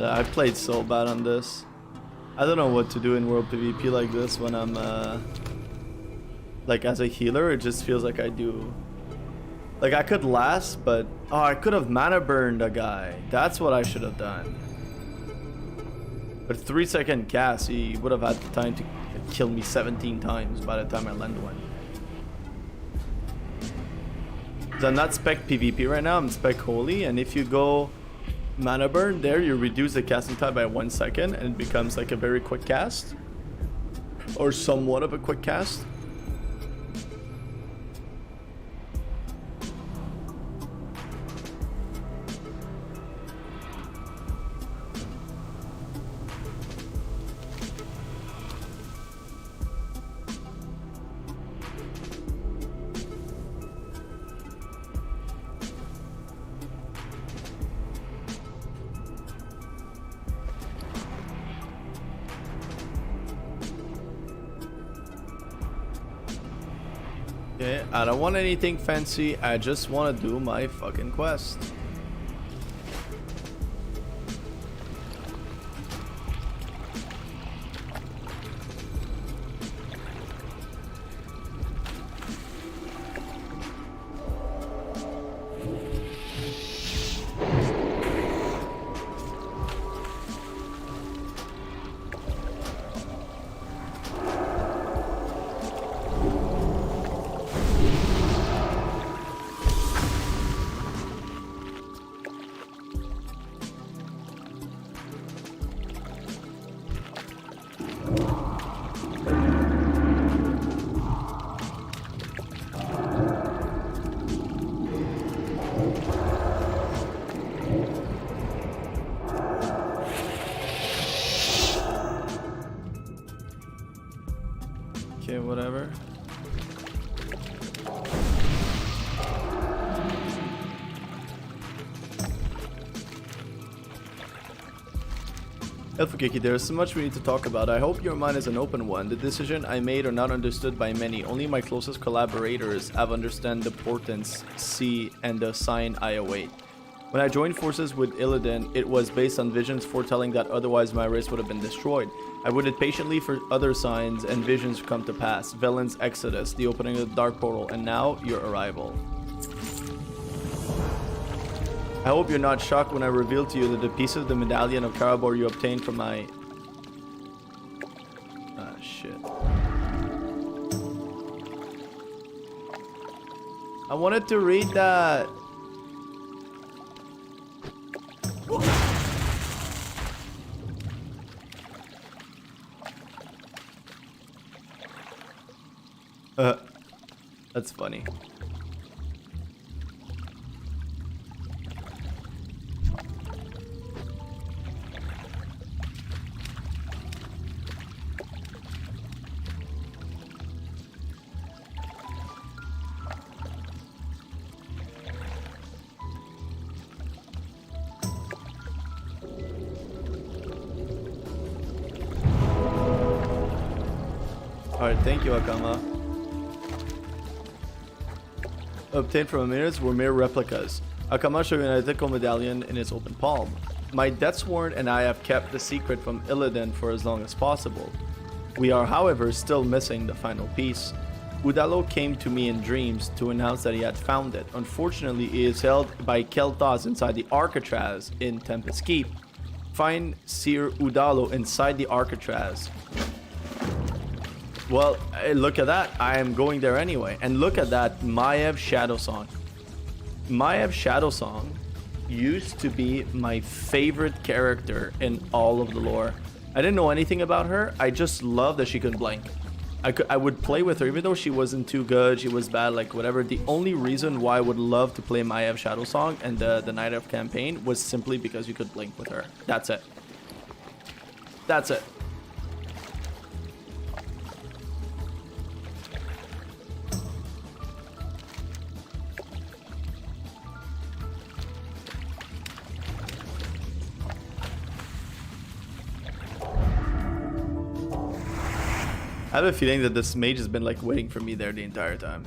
I played so bad on this. I don't know what to do in world PvP like this when I'm like as a healer. It just feels like I do. Like I could last, but oh, I could have mana burned a guy. That's what I should have done. But 3-second cast, he would have had the time to kill me 17 times by the time I land one. So I'm not spec PvP right now. I'm spec holy, and if you go mana burn there, you reduce the casting time by 1 second and it becomes like a very quick cast, or somewhat of a quick cast. Okay, I don't want anything fancy. I just want to do my fucking quest. Okay, whatever. Elfukiki, there is so much we need to talk about. I hope your mind is an open one. The decision I made are not understood by many. Only my closest collaborators have understand the portents, see, and the sign I await. When I joined forces with Illidan, it was based on visions foretelling that otherwise my race would have been destroyed. I waited patiently for other signs and visions to come to pass. Velen's exodus, the opening of the Dark Portal, and now your arrival. I hope you're not shocked when I reveal to you that the piece of the medallion of Karabor you obtained from my... Ah, shit. I wanted to read that. That's funny. Alright, thank you, Akama. Obtained from Emirs were mere replicas. Akama showed an identical medallion in its open palm. My Deathsworn and I have kept the secret from Illidan for as long as possible. We are, however, still missing the final piece. Udalo came to me in dreams to announce that he had found it. Unfortunately, it is held by Kel'Thas inside the Arcatraz in Tempest Keep. Find Sir Udalo inside the Arcatraz. Well, look at that. I am going there anyway. And look at that Maiev Shadow Song. Maiev Shadow Song used to be my favorite character in all of the lore. I didn't know anything about her. I just loved that she could blink. I would play with her even though she wasn't too good. She was bad, like whatever. The only reason why I would love to play Maiev Shadow Song and the Night Elf campaign was simply because you could blink with her. That's it. That's it. I have a feeling that this mage has been like waiting for me there the entire time.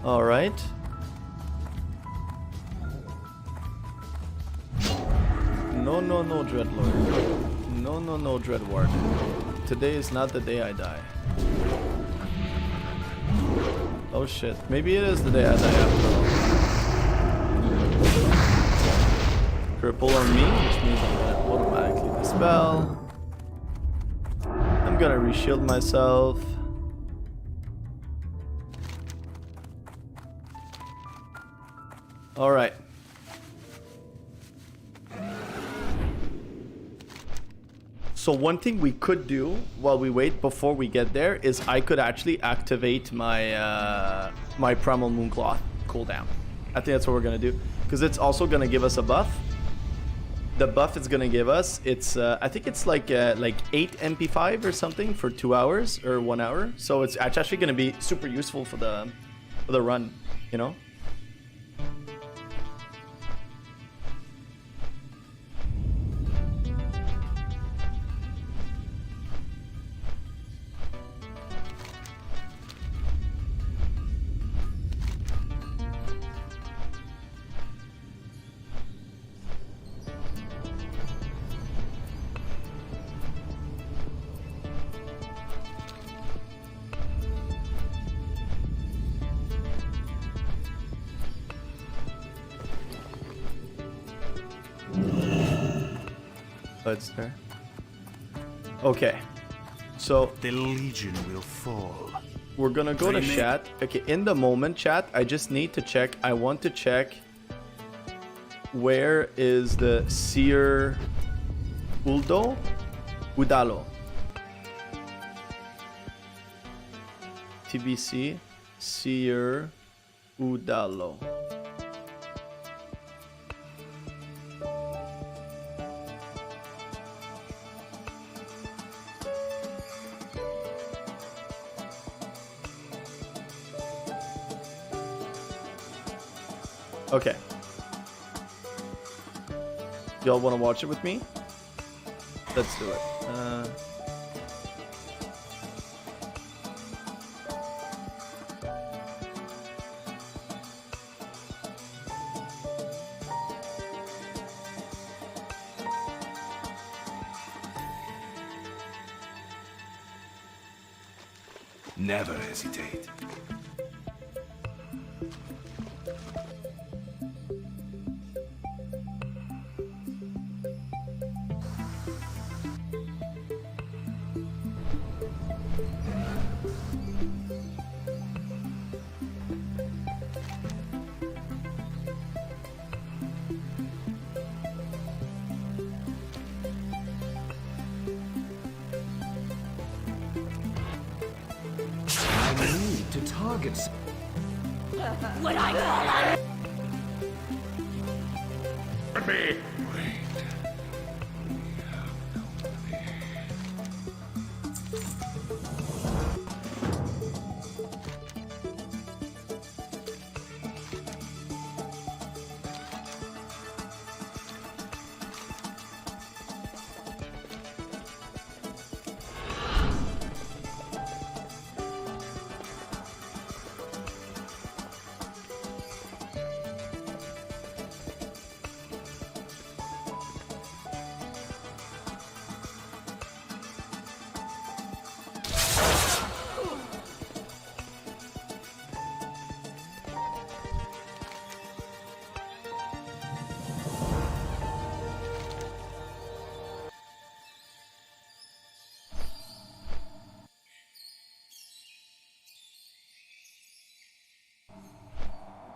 All right. No, Dreadlord. No, Dreadward. Today is not the day I die. Oh shit. Maybe it is the day I die after all. Cripple on me, which means I'm gonna automatically dispel. I'm gonna reshield myself. Alright. So one thing we could do while we wait before we get there is I could actually activate my my Primal Mooncloth cooldown. I think that's what we're gonna do because it's also gonna give us a buff. The buff it's gonna give us, it's I think it's like 8 MP5 or something for 2 hours or 1 hour. So it's actually gonna be super useful for the run, you know. There. Okay, so the Legion will fall. We're gonna go to chat. Okay, in the moment, chat, I just need to check. I want to check where is the Sir Udalo. TBC Sir Udalo. Okay. Y'all want to watch it with me? Let's do it. Never hesitate. targets. What I call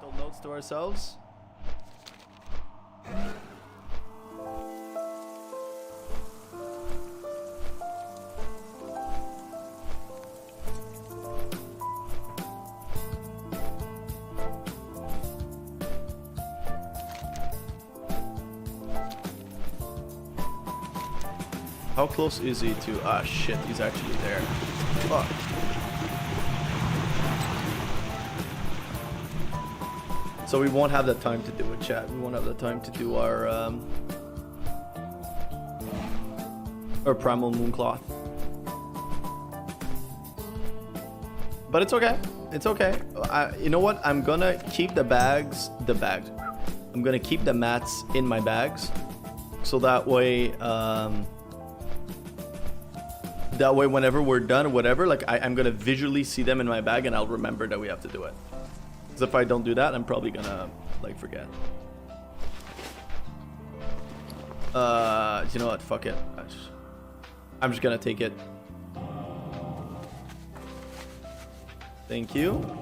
Mental notes to ourselves. How close is he to... Ah, shit, he's actually there. Fuck. So we won't have the time to do it, chat. We won't have the time to do our Primal Mooncloth. But it's okay. It's okay. You know what? I'm gonna keep the bags. I'm gonna keep the mats in my bags. So that way... that way, whenever we're done or whatever, like I'm gonna visually see them in my bag and I'll remember that we have to do it. Because if I don't do that, I'm probably gonna like forget. You know what? Fuck it. I'm just gonna take it. Thank you.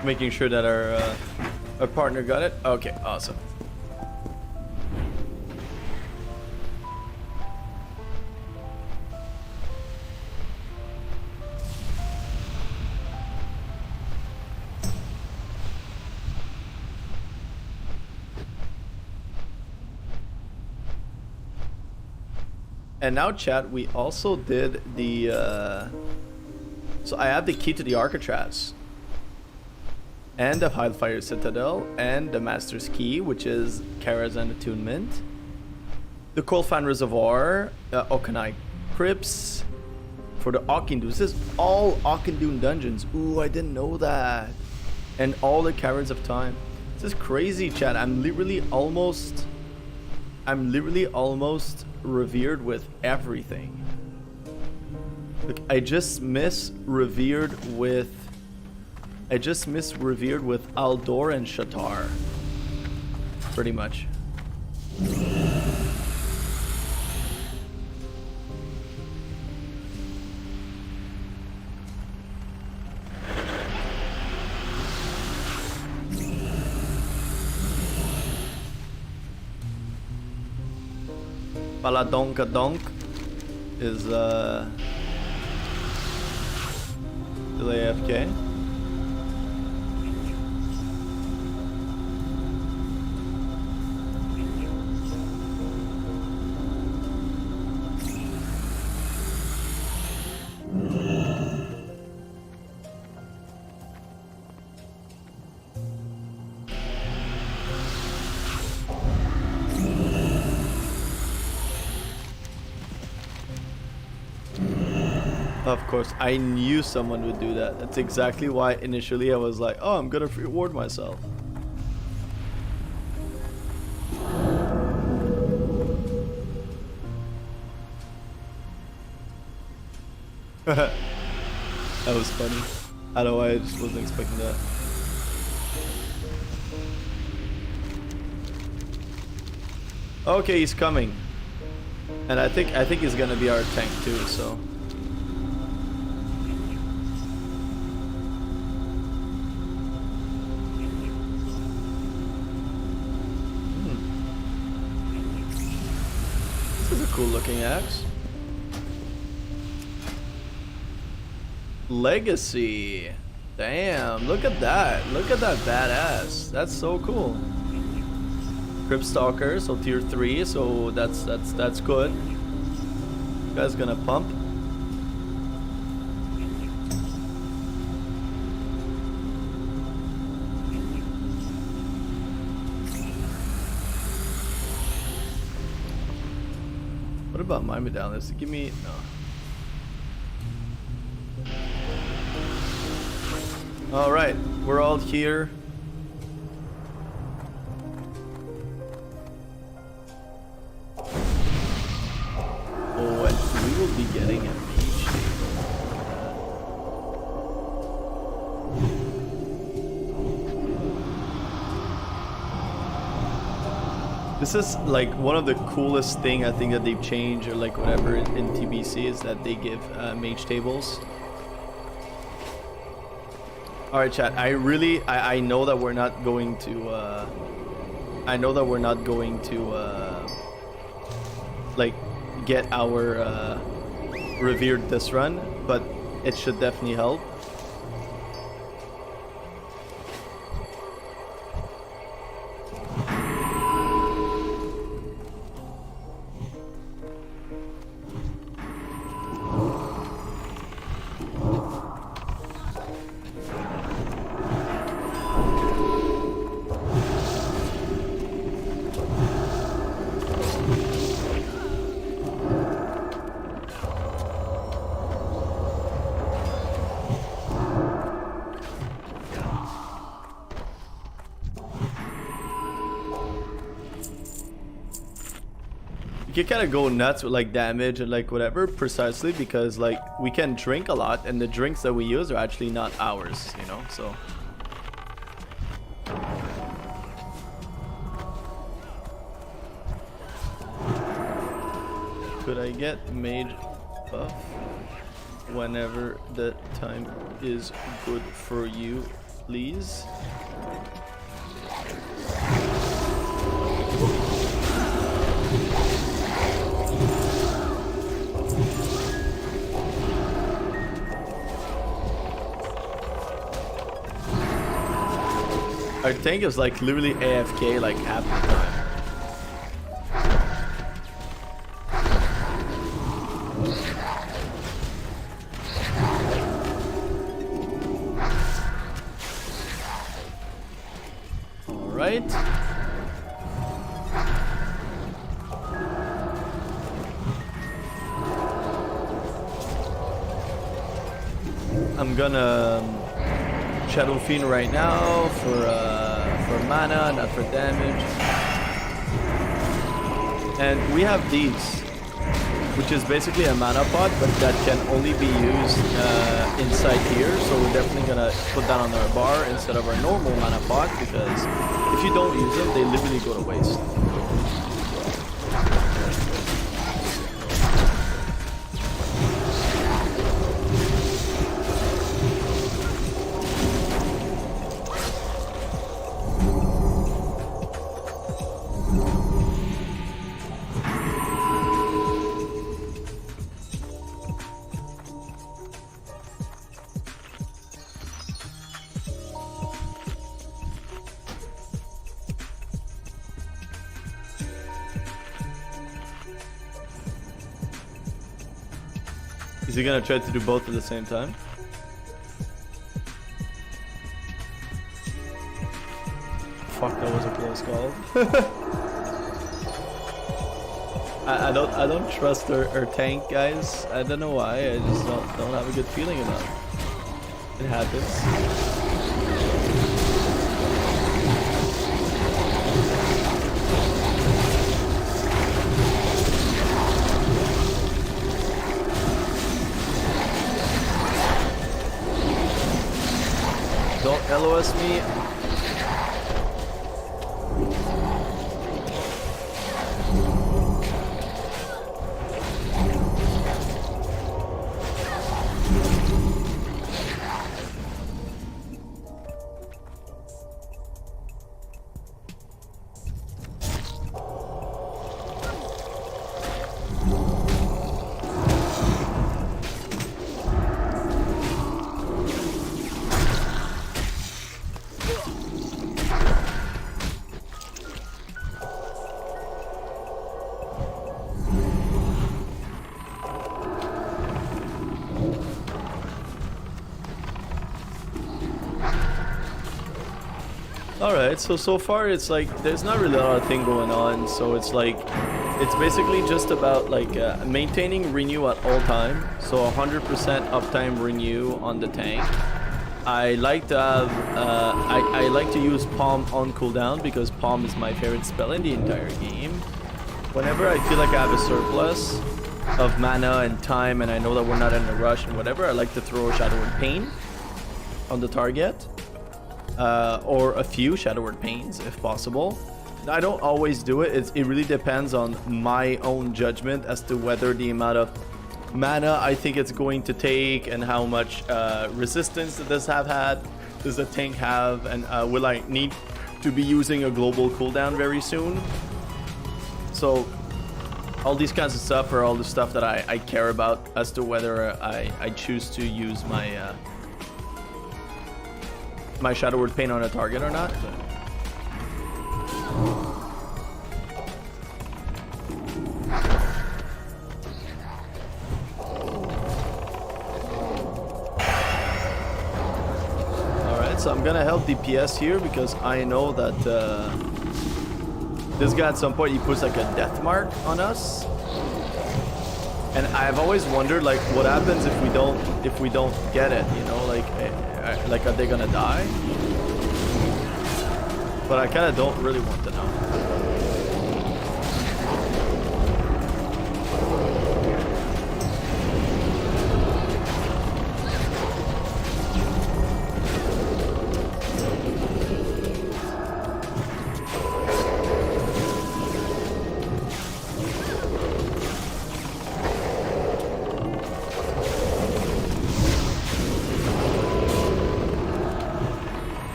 Making sure that our partner got it. Okay, awesome. And now, chat, we also did the so I have the key to the Arcatraz and the Hellfire Citadel, and the Master's Key, which is Kara's and Attunement, the Coalfan Reservoir, Okanai Crypts, for the Auchindoon. This is all Auchindoon dungeons. Ooh, I didn't know that. And all the Caverns of Time. This is crazy, chat. I'm literally almost revered with everything. Look, I just miss revered with Aldor and Shat'ar. Pretty much. Paladonka Donk is still AFK. Of course, I knew someone would do that. That's exactly why initially I was like, oh, I'm gonna reward myself. That was funny. I don't know why I just wasn't expecting that. Okay, he's coming. And I think he's gonna be our tank too, so. This is a cool looking axe. Legacy. Damn, look at that. Look at that badass. That's so cool. Crypt Stalker, so tier 3, so that's good. You guys gonna pump. What about my medallions? Give me no. All right, we're all here. Oh, and we will be getting a mage table. This is like one of the coolest thing I think that they've changed or like whatever in TBC is that they give mage tables. All right, chat. I know that we're not going to. Like get our revered this run, but it should definitely help. You can kind of go nuts with like damage and like whatever precisely because like we can drink a lot and the drinks that we use are actually not ours, you know, so. Could I get mage buff whenever the time is good for you, please? Our tank is like literally AFK like half the time. All right. I'm gonna Shadow Fiend right now for mana, not for damage. And we have these, which is basically a mana pot, but that can only be used inside here. So we're definitely gonna put that on our bar instead of our normal mana pot, because if you don't use them, they literally go to waste. Is he gonna try to do both at the same time? Fuck, that was a close call. I don't trust our tank, guys. I don't know why. I just don't have a good feeling about it. It happens. LOS me. Alright, so far it's like there's not really a lot of thing going on, so it's like it's basically just about like maintaining renew at all time, so 100% uptime renew on the tank. I like to have I like to use Palm on cooldown because Palm is my favorite spell in the entire game. Whenever I feel like I have a surplus of mana and time and I know that we're not in a rush and whatever, I like to throw Shadow Word Pain on the target. Or a few Shadow Word Pains if possible. I don't always do it. It really depends on my own judgment as to whether the amount of mana I think it's going to take and how much resistance does the tank have, and will I need to be using a global cooldown very soon. So all these kinds of stuff are all the stuff that I care about as to whether I choose to use my my Shadow Word Pain on a target or not. Alright, so I'm gonna help DPS here because I know that this guy at some point he puts like a death mark on us. And I've always wondered like what happens if we don't get it, you know, like are they gonna die? But I kind of don't really want to know.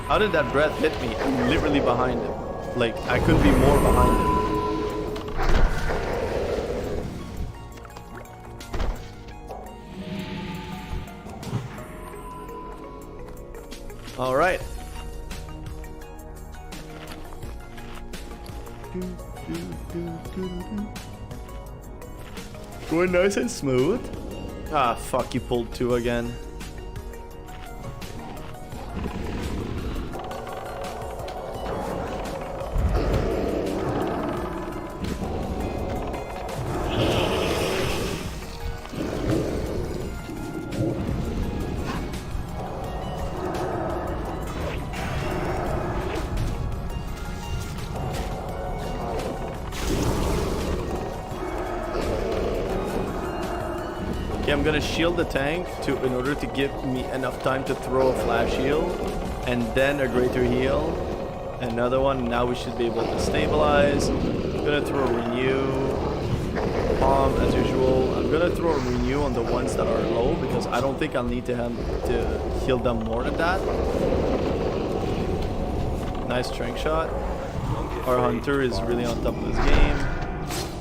How did that breath hit me? I'm literally behind him. Like, I couldn't be more behind him. All right. Going nice and smooth. Ah, fuck, you pulled two again. I'm gonna shield the tank in order to give me enough time to throw a flash heal and then a greater heal. Another one. Now we should be able to stabilize. I'm gonna throw a renew. Palm as usual. I'm gonna throw a renew on the ones that are low because I don't think I'll need to heal them more than that. Nice strength shot. Our hunter is really on top of this game.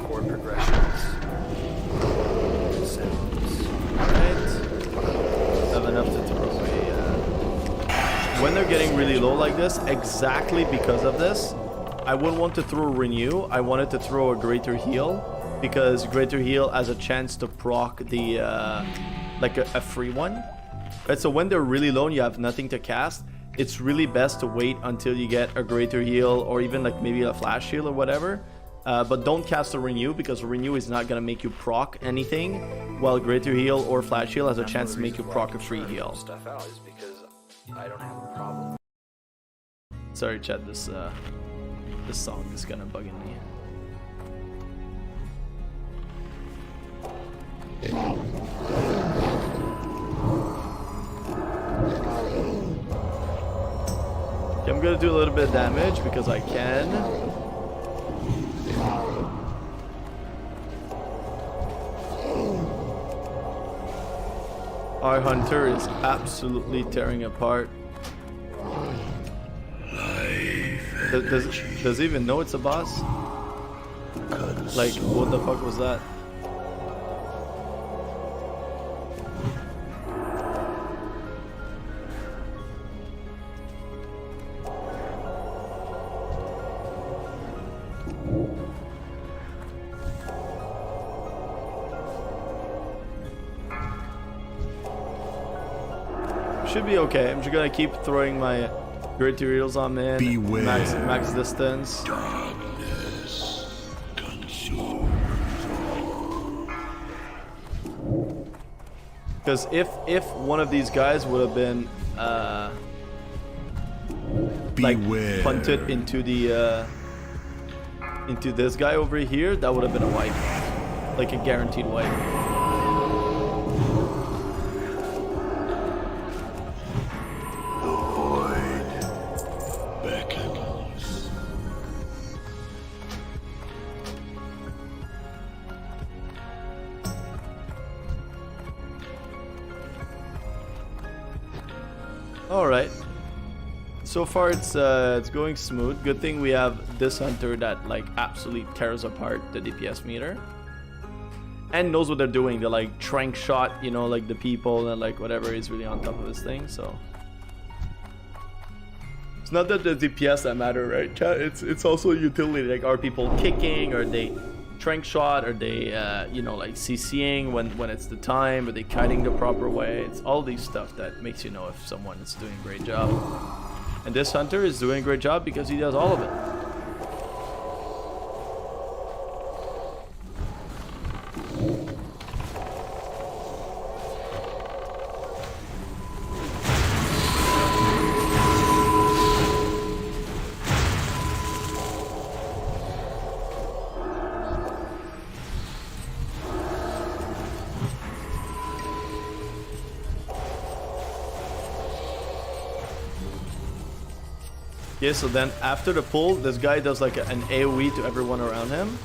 Chord progressions. Enough to throw away. When they're getting really low like this, exactly because of this, I wouldn't want to throw a renew. I wanted to throw a greater heal because greater heal has a chance to proc the like a free one. Right, so when they're really low and you have nothing to cast, it's really best to wait until you get a greater heal or even like maybe a flash heal or whatever. But don't cast a renew because renew is not gonna make you proc anything, while greater heal or flash heal has a chance to make you proc a free heal. Stuff out is because I don't have a problem. Sorry, Chad. This song is kind of bugging me. Okay. Okay, I'm gonna do a little bit of damage because I can. Our hunter is absolutely tearing apart. Does he even know it's a boss? Like, what the fuck was that? Should be okay. I'm just gonna keep throwing my great materials on in. Beware. Max distance. Because if one of these guys would have been like punted into the into this guy over here, that would have been a wipe, like a guaranteed wipe. All right. So far it's going smooth. Good thing we have this hunter that like absolutely tears apart the DPS meter and knows what they're doing. They're like trank shot, you know, like the people and like whatever is really on top of this thing. So it's not that the DPS that matter, right, chat? It's also utility. Like, are people kicking? Are they trank shot? Are they you know, like CCing when it's the time? Are they kiting the proper way? It's all these stuff that makes you know if someone is doing a great job. And this hunter is doing a great job because he does all of it. Yeah, so then after the pull, this guy does like an AoE to everyone around him.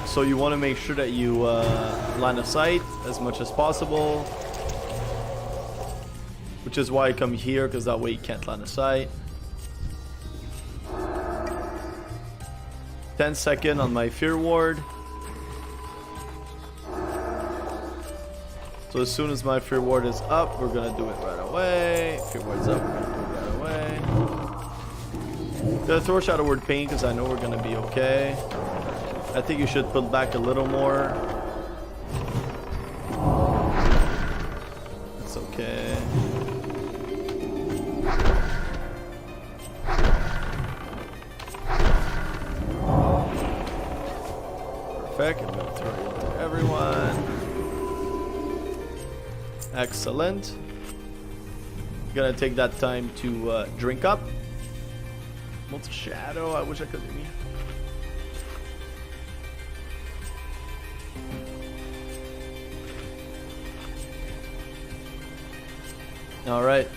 So you want to make sure that you line of sight as much as possible. Which is why I come here, because that way you can't line of sight. 10 seconds on my fear ward. So as soon as my fear ward is up, we're gonna do it right away. Fear ward's up, we're gonna do it right away. Gonna throw Shat'ar Rep Pain because I know we're gonna be okay. I think you should put back a little more. It's okay. Perfect. I'm gonna throw it to everyone. Excellent. Gonna take that time to drink up. Multi shadow. I wish I could do me. All right.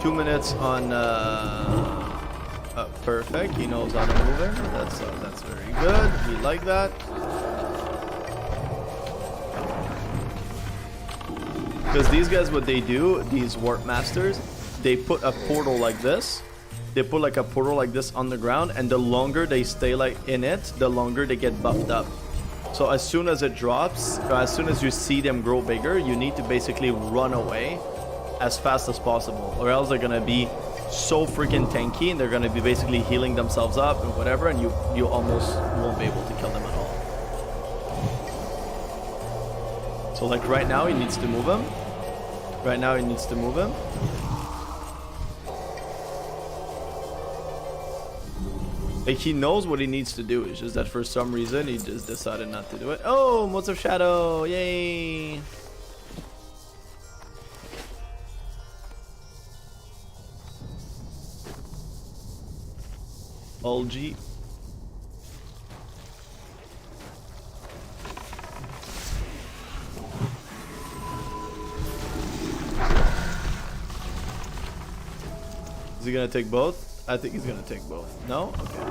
Two minutes on. Perfect. He knows how to move him. That's very good. We like that. Because these guys, what they do, these warp masters, they put a portal like this. They put like a portal like this on the ground, and the longer they stay like in it, the longer they get buffed up. So as soon as it drops, or as soon as you see them grow bigger, you need to basically run away as fast as possible, or else they're gonna be so freaking tanky, and they're gonna be basically healing themselves up and whatever, and you almost won't be able to kill them at all. So like right now, he needs to move him. Right now, he needs to move him. Like, he knows what he needs to do. It's just that for some reason, he just decided not to do it. Oh, Motes of Shadow. Yay. Algae. he gonna take both? I think he's gonna take both. No? Okay.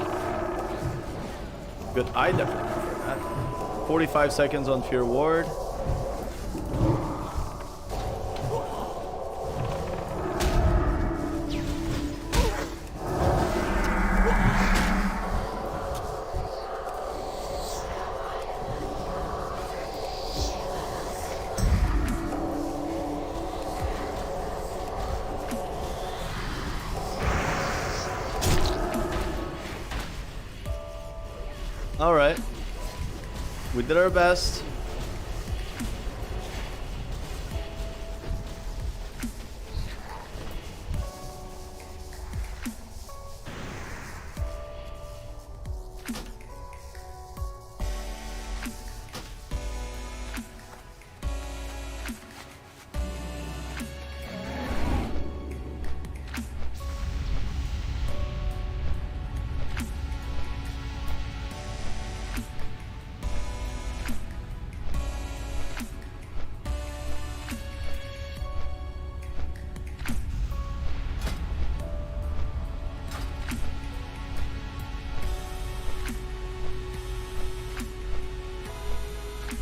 Good. I definitely prefer that. 45 seconds on Fear Ward. All right, we did our best.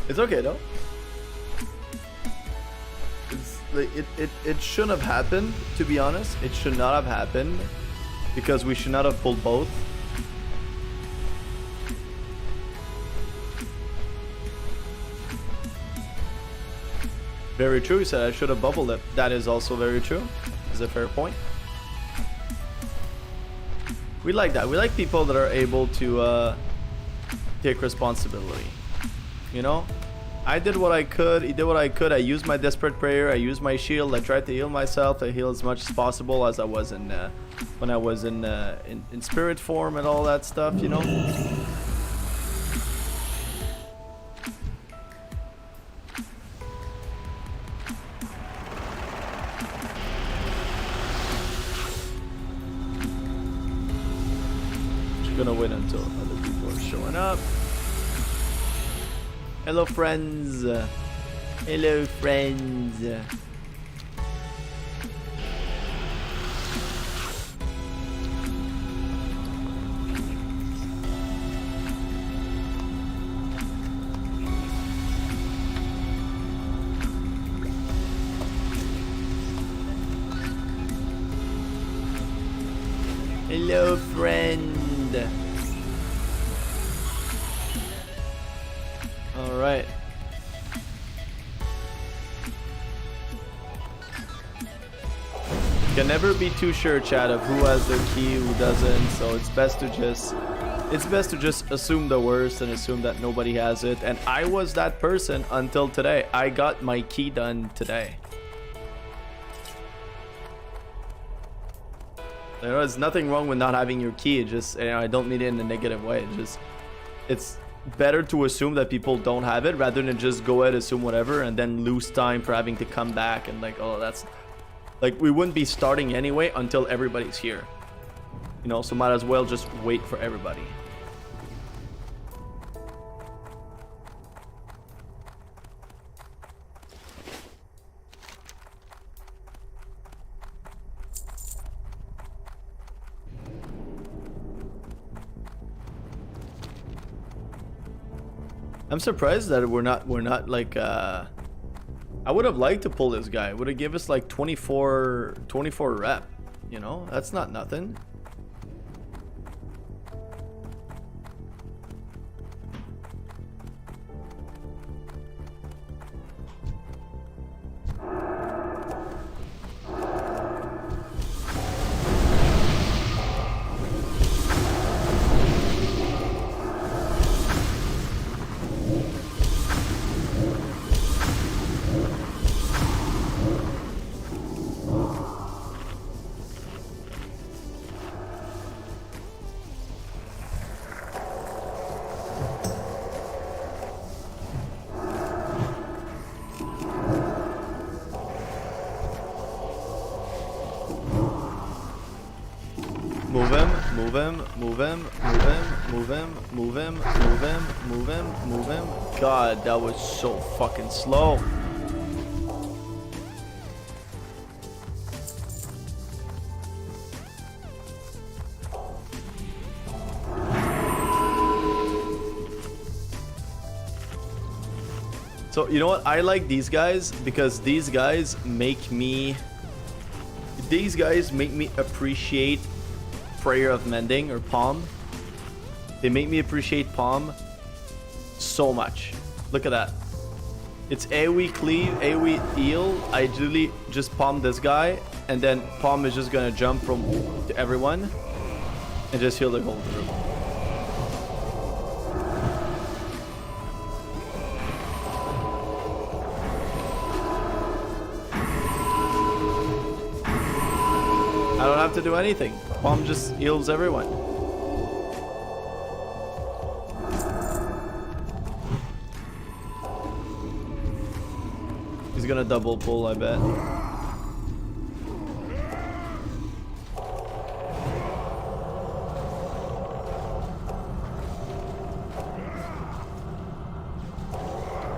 It's okay though. It's like it shouldn't have happened, to be honest. It should not have happened because we should not have pulled both. Very true. He said I should have bubbled it. That is also very true. Is a fair point. We like that. We like people that are able to take responsibility. You know, I did what I could. He did what I could. I used my desperate prayer. I used my shield. I tried to heal myself. I heal as much as possible as I was in when I was in spirit form and all that stuff. You know. Just gonna wait until other people are showing up. Hello friends. Hello friends. Hello friend. All right. Can never be too sure, chat, of who has their key, who doesn't. So it's best to just assume the worst and assume that nobody has it. And I was that person until today. I got my key done today. There's nothing wrong with not having your key. It just, I don't mean it in a negative way. It's better to assume that people don't have it rather than just go ahead, assume whatever, and then lose time for having to come back and like, oh, that's like, we wouldn't be starting anyway until everybody's here, you know, so might as well just wait for everybody. I'm surprised that we're not like I would have liked to pull this guy. Would have give us like 24 rep, you know? That's not nothing. Move him, move him, move him, move him, move him, move him, move him, move him, move him. God, that was so fucking slow. So you know what? I like these guys because these guys make me appreciate Prayer of Mending or Palm. They make me appreciate Palm so much. Look at that. It's AoE cleave, AoE heal. I literally just palm this guy, and then Palm is just gonna jump from to everyone and just heal the whole group. I don't have to do anything. Palm just heals everyone. He's gonna double pull, I bet.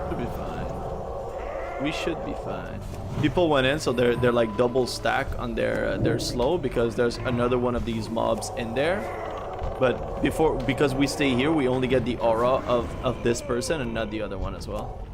Should be fine. We should be fine. People went in, so they're like double stack on their slow because there's another one of these mobs in there. But because we stay here, we only get the aura of this person and not the other one as well.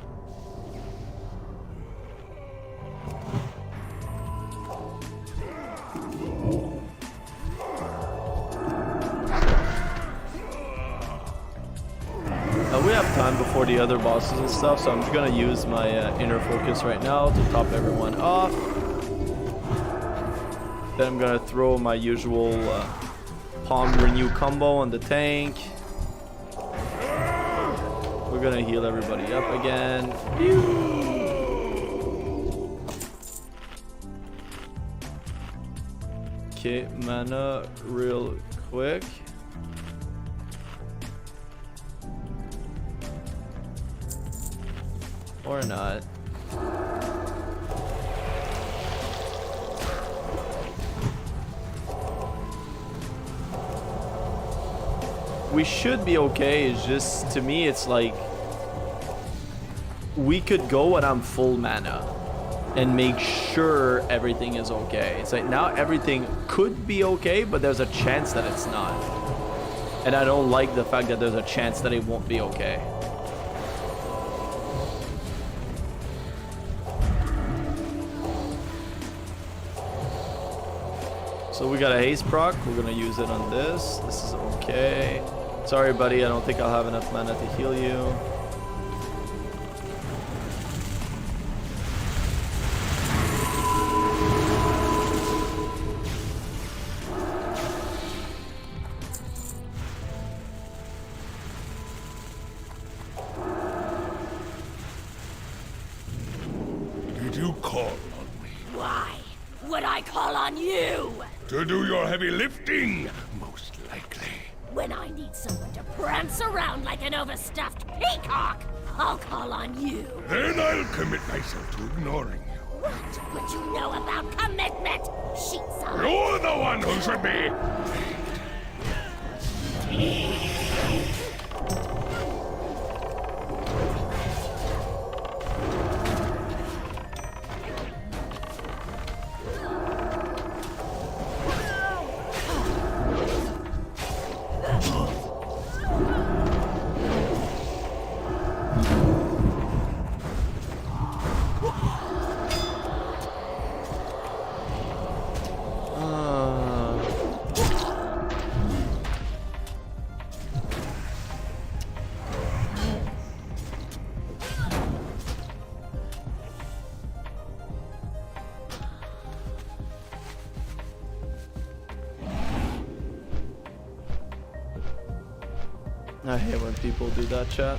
We have time before the other bosses and stuff, so I'm just gonna use my inner focus right now to top everyone off. Then I'm gonna throw my usual Palm Renew combo on the tank. We're gonna heal everybody up again. Okay, mana real quick. Or not. We should be okay. It's just, to me, it's like we could go when I'm full mana and make sure everything is okay. It's like now everything could be okay, but there's a chance that it's not. And I don't like the fact that there's a chance that it won't be okay. So we got a haste proc. We're gonna use it on this. This is okay. Sorry, buddy. I don't think I'll have enough mana to heal you. Did you call on me? Why would I call on you? To do your heavy lifting, most likely. When I need someone to prance around like an overstuffed peacock, I'll call on you. Then I'll commit myself to ignoring you. What would you know about commitment, sheepside? You're the one who should be... I hate when people do that, chat.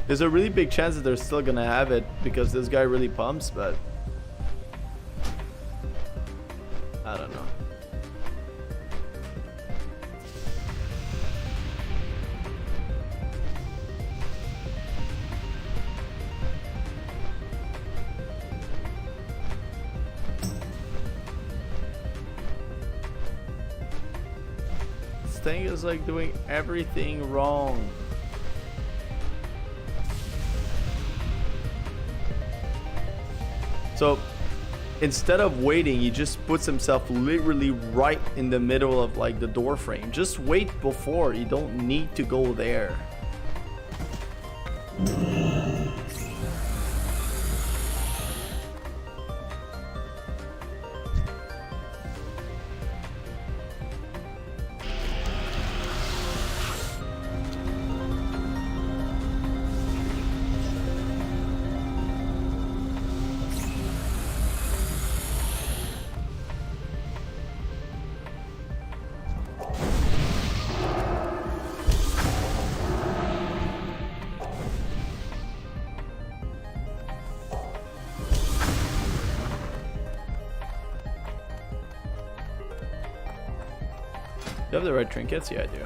There's a really big chance that they're still gonna have it because this guy really pumps, but I don't know. This thing is like doing everything wrong. So instead of waiting, he just puts himself literally right in the middle of like the door frame. Just wait before. You don't need to go there. Do you have the right trinkets? Yeah, I do.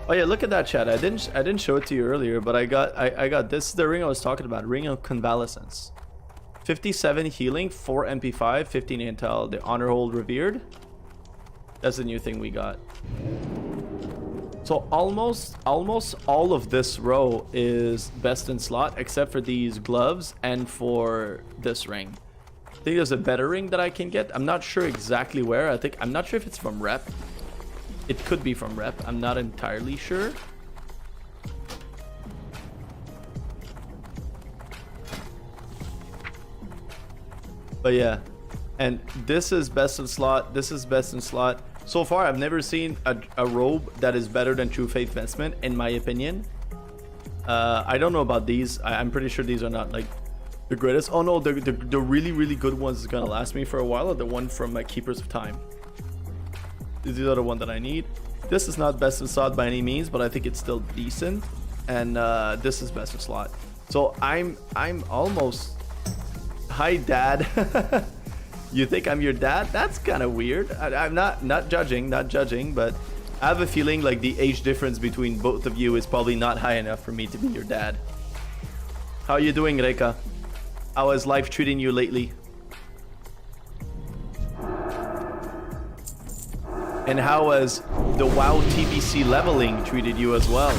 Oh yeah, look at that, chat. I didn't show it to you earlier, but I got this is the ring I was talking about, Ring of Convalescence. 57 healing, 4 MP5, 15 intel, the honor hold revered. That's the new thing we got. So almost all of this row is best in slot except for these gloves and for this ring. I think there's a better ring that I can get. I'm not sure exactly where. I'm not sure if it's from Rep. It could be from Rep. I'm not entirely sure. But yeah. And this is best in slot. This is best in slot. So far, I've never seen a robe that is better than True Faith Vestment, in my opinion. I don't know about these. I'm pretty sure these are not like the greatest. Oh no, the really, really good ones is gonna last me for a while. Are the one from Keepers of Time. These are the one that I need. This is not best in slot by any means, but I think it's still decent. And this is best in slot. So I'm almost. Hi, Dad. You think I'm your dad? That's kind of weird. I'm not judging, but I have a feeling like the age difference between both of you is probably not high enough for me to be your dad. How are you doing, Reka? How is life treating you lately? And how has the WoW TBC leveling treated you as well?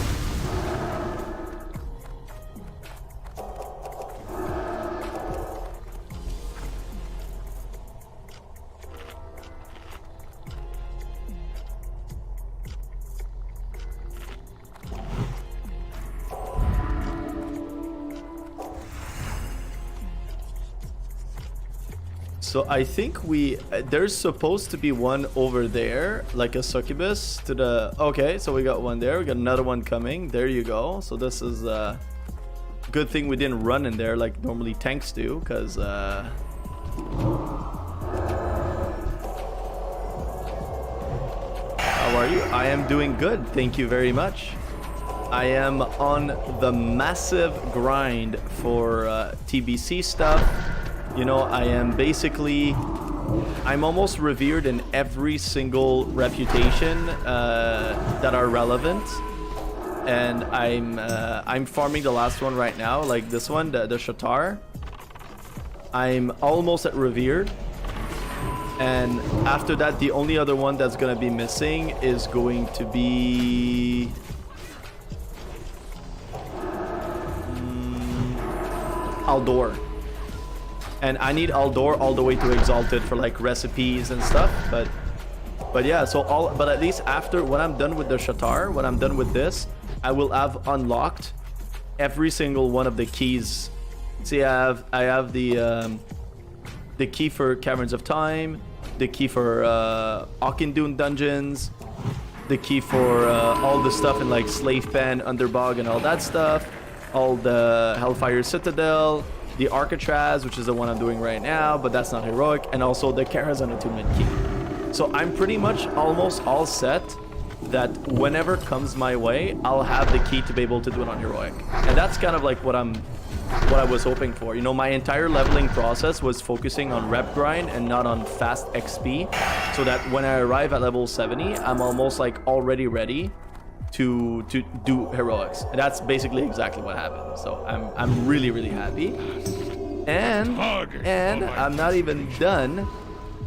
So I think there's supposed to be one over there, like a succubus to the, okay, so we got one there, we got another one coming, there you go. So this is a good thing we didn't run in there like normally tanks do, because how are you? I am doing good, thank you very much. I am on the massive grind for TBC stuff. You know, I am basically, I'm almost revered in every single reputation that are relevant, and I'm farming the last one right now, like this one, the Shat'ar. I'm almost at revered, and after that, the only other one that's gonna be missing is going to be Aldor. And I need Aldor all the way to Exalted for like recipes and stuff, but yeah, so but at least after, when I'm done with the Shat'ar, when I'm done with this, I will have unlocked every single one of the keys. See, I have the key for Caverns of Time, the key for Auchindoun dungeons, the key for all the stuff in like Slave Pen, Underbog, and all that stuff, all the Hellfire Citadel, the Arcatraz, which is the one I'm doing right now, but that's not heroic, and also the Karazhan Attunement key. So I'm pretty much almost all set that whenever comes my way, I'll have the key to be able to do it on heroic. And that's kind of like what I was hoping for. You know, my entire leveling process was focusing on rep grind and not on fast XP, so that when I arrive at level 70, I'm almost like already ready to do heroics. And that's basically exactly what happened. So I'm really, really happy. And I'm not even done.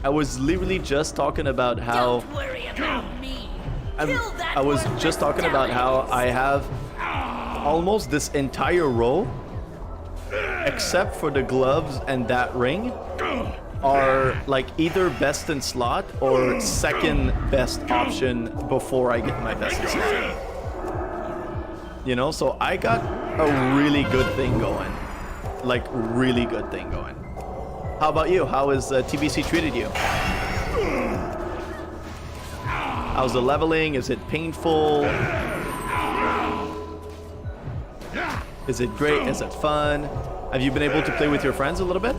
I was literally just talking about how Don't worry about me. I was just talking about how I have almost this entire row except for the gloves and that ring, are like either best in slot or second best option before I get my best in slot. You know, so I got a really good thing going. Like, really good thing going. How about you? How has TBC treated you? How's the leveling? Is it painful? Is it great? Is it fun? Have you been able to play with your friends a little bit?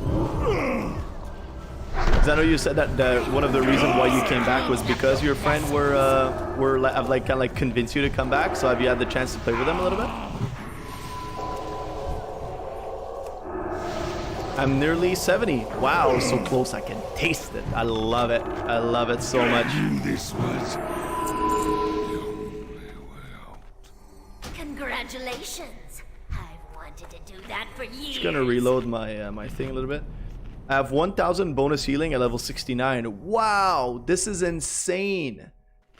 Because I know you said that one of the reasons why you came back was because your friend were like kind of like convinced you to come back. So have you had the chance to play with them a little bit? I'm nearly 70. Wow, so close. I can taste it. I love it. I love it so much. This was Congratulations. I've wanted to do that for years. Just gonna reload my my thing a little bit. I have 1,000 bonus healing at level 69. Wow, this is insane.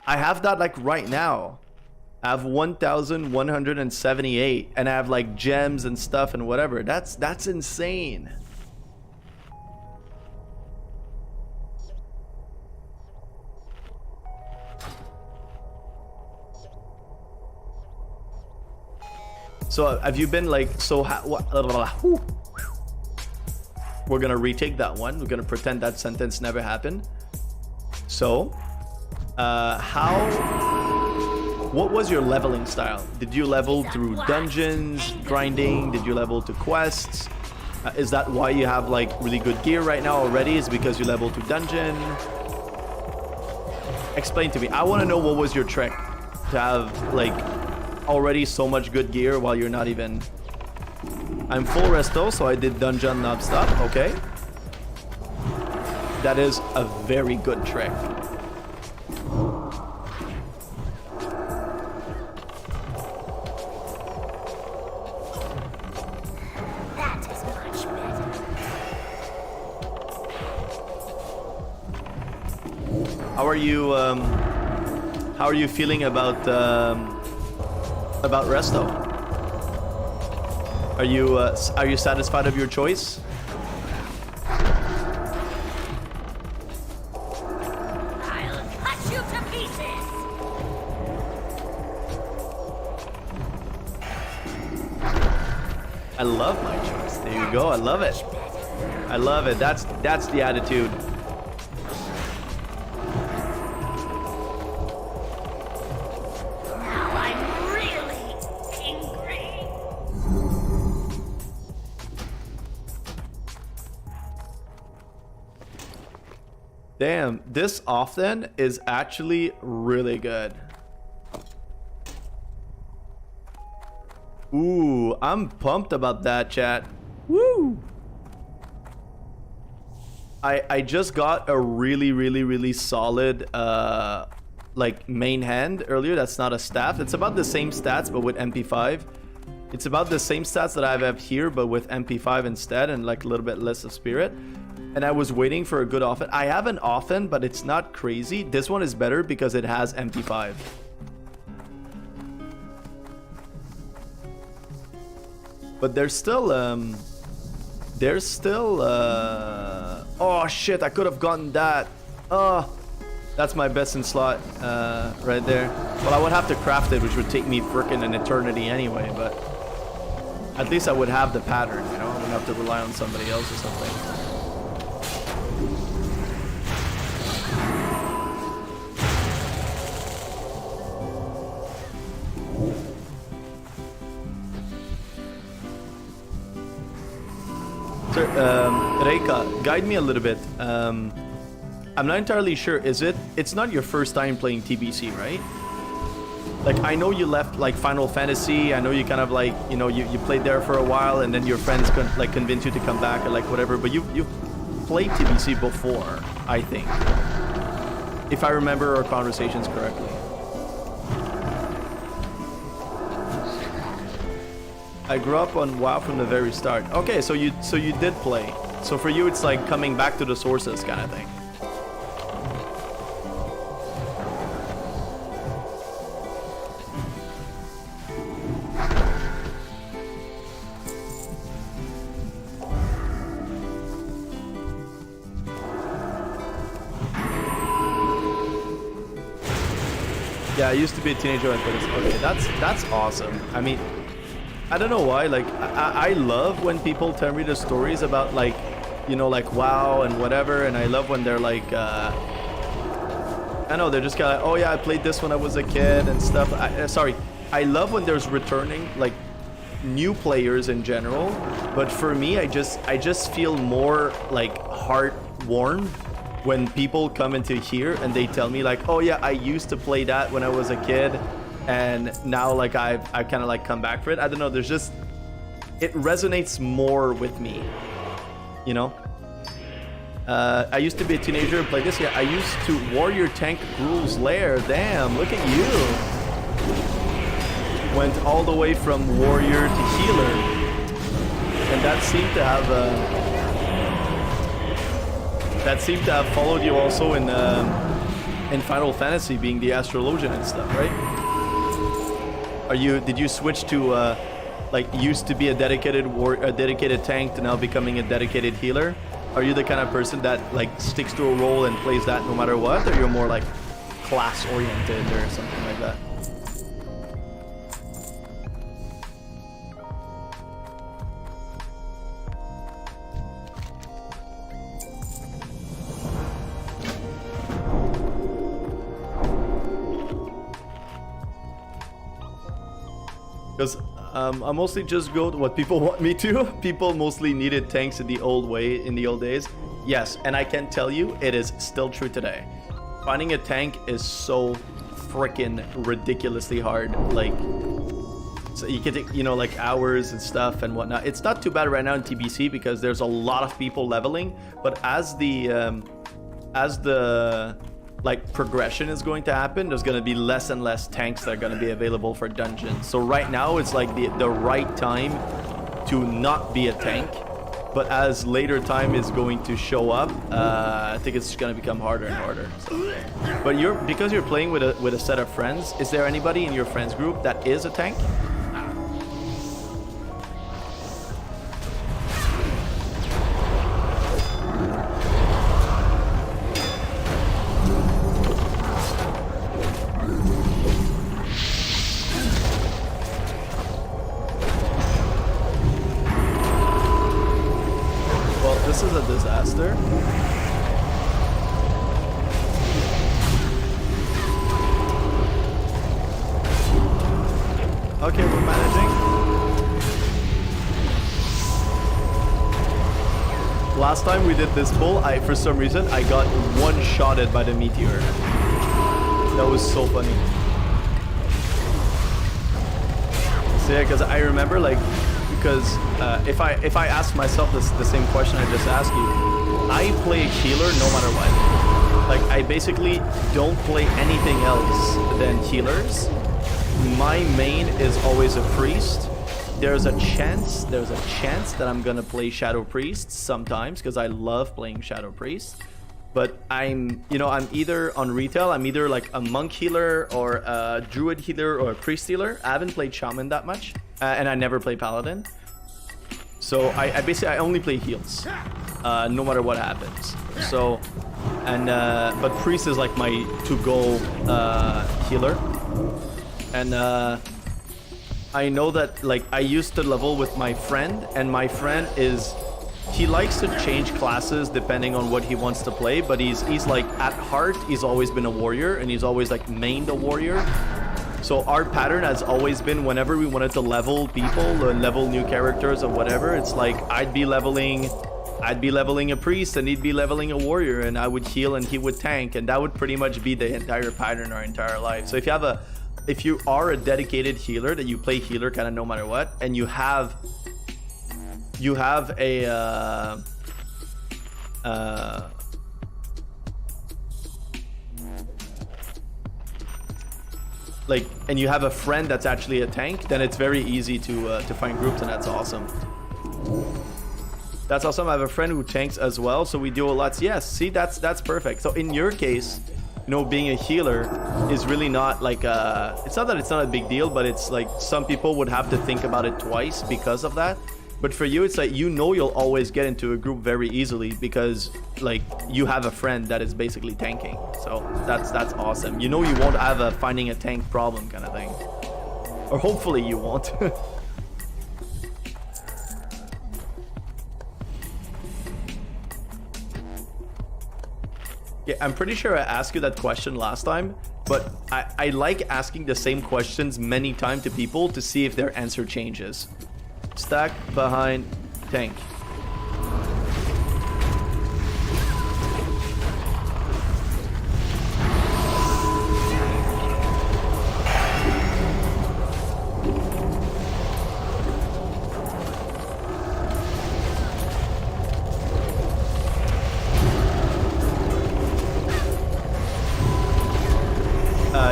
I have that like right now. I have 1,178, and I have like gems and stuff and whatever. That's insane. So have you been like we're gonna retake that one. We're gonna pretend that sentence never happened. So what was your leveling style? Did you level through dungeons, grinding? Did you level to quests? Is that why you have like really good gear right now already? Is because you level to dungeon? Explain to me. I want to know what was your trick to have like already so much good gear while you're not even... I'm full resto, so I did dungeon non-stop. Okay. That is a very good trick. That is much better. How are you feeling about resto? Are you satisfied of your choice? I'll cut you to pieces. I love my choice. There you go. I love it. I love it. That's the attitude. Now I'm really angry. Damn, this often is actually really good. Ooh, I'm pumped about that, chat. Woo! I just got a really solid like main hand earlier. That's not a staff. It's about the same stats but with MP5. It's about the same stats that I have here but with MP5 instead, and like a little bit less of spirit. And I was waiting for a good offense. I have an offense, but it's not crazy. This one is better because it has MP5. But there's still oh shit, I could have gotten that. Oh, that's my best in slot right there. Well, I would have to craft it, which would take me frickin' an eternity anyway, but at least I would have the pattern, you know? I wouldn't have to rely on somebody else or something. Reika, guide me a little bit. I'm not entirely sure. It's not your first time playing TBC, right? Like, I know you left like Final Fantasy. I know you kind of like, you know, you played there for a while, and then your friends like convince you to come back or like whatever. But you've played TBC before, I think, if I remember our conversations correctly. I grew up on WoW from the very start. Okay, so you did play. So for you, it's like coming back to the sources kind of thing. Yeah, I used to be a teenager when I played this. Okay, that's awesome. I mean, I don't know why. Like, I love when people tell me the stories about, like, you know, like WoW and whatever. And I love when they're like, I know they're just kind of, oh yeah, I played this when I was a kid and stuff. Sorry, I love when there's returning, like, new players in general. But for me, I just feel more like heart warmed when people come into here and they tell me like, oh yeah, I used to play that when I was a kid, and now like I kind of like come back for it. I don't know, there's just, it resonates more with me, you know. I used to be a teenager and play this. Yeah, I used to warrior tank Gruul's Lair. Damn, look at you. Went all the way from warrior to healer, and that seemed to have followed you also in Final Fantasy, being the astrologian and stuff, right? Did you switch to like, used to be a dedicated tank to now becoming a dedicated healer? Are you the kind of person that like sticks to a role and plays that no matter what, or you're more like class oriented or something like that? Because I mostly just go to what people want me to. People mostly needed tanks in the old days. Yes, and I can tell you, it is still true today. Finding a tank is so freaking ridiculously hard. Like, so you can take, you know, like hours and stuff and whatnot. It's not too bad right now in TBC because there's a lot of people leveling. But as the like progression is going to happen, there's going to be less and less tanks that are going to be available for dungeons. So right now it's like the right time to not be a tank, but as later time is going to show up, I think it's going to become harder and harder. So. But because you're playing with a set of friends, is there anybody in your friends group that is a tank? This is a disaster. Okay, we're managing. Last time we did this pull, for some reason, I got one-shotted by the meteor. That was so funny. So yeah, because I remember, like, because if I ask myself the same question I just asked you, I play healer no matter what. Like, I basically don't play anything else than healers. My main is always a priest. There's a chance that I'm gonna play Shadow Priest sometimes because I love playing Shadow Priest. But I'm either on retail, I'm either like a monk healer or a druid healer or a priest healer. I haven't played shaman that much, and I never play paladin. So I basically only play heals, no matter what happens. So, but priest is like my to-go healer, and I know that, like, I used to level with my friend, and my friend he likes to change classes depending on what he wants to play, but he's like, at heart, he's always been a warrior, and he's always like mained a warrior. So our pattern has always been, whenever we wanted to level people or level new characters or whatever, it's like I'd be leveling a priest and he'd be leveling a warrior, and I would heal and he would tank, and that would pretty much be the entire pattern our entire life. So if you are a dedicated healer, that you play healer kind of no matter what, and you have a and you have a friend that's actually a tank, then it's very easy to find groups, and that's awesome. That's awesome. I have a friend who tanks as well, so we do a lot. Yes, see, that's perfect. So in your case, you know, being a healer is really not like it's not that it's not a big deal, but it's like some people would have to think about it twice because of that. But for you, it's like, you know, you'll always get into a group very easily because like you have a friend that is basically tanking. So that's awesome. You know, you won't have a finding a tank problem kind of thing, or hopefully you won't. Yeah, I'm pretty sure I asked you that question last time, but I like asking the same questions many times to people to see if their answer changes. Stack behind tank.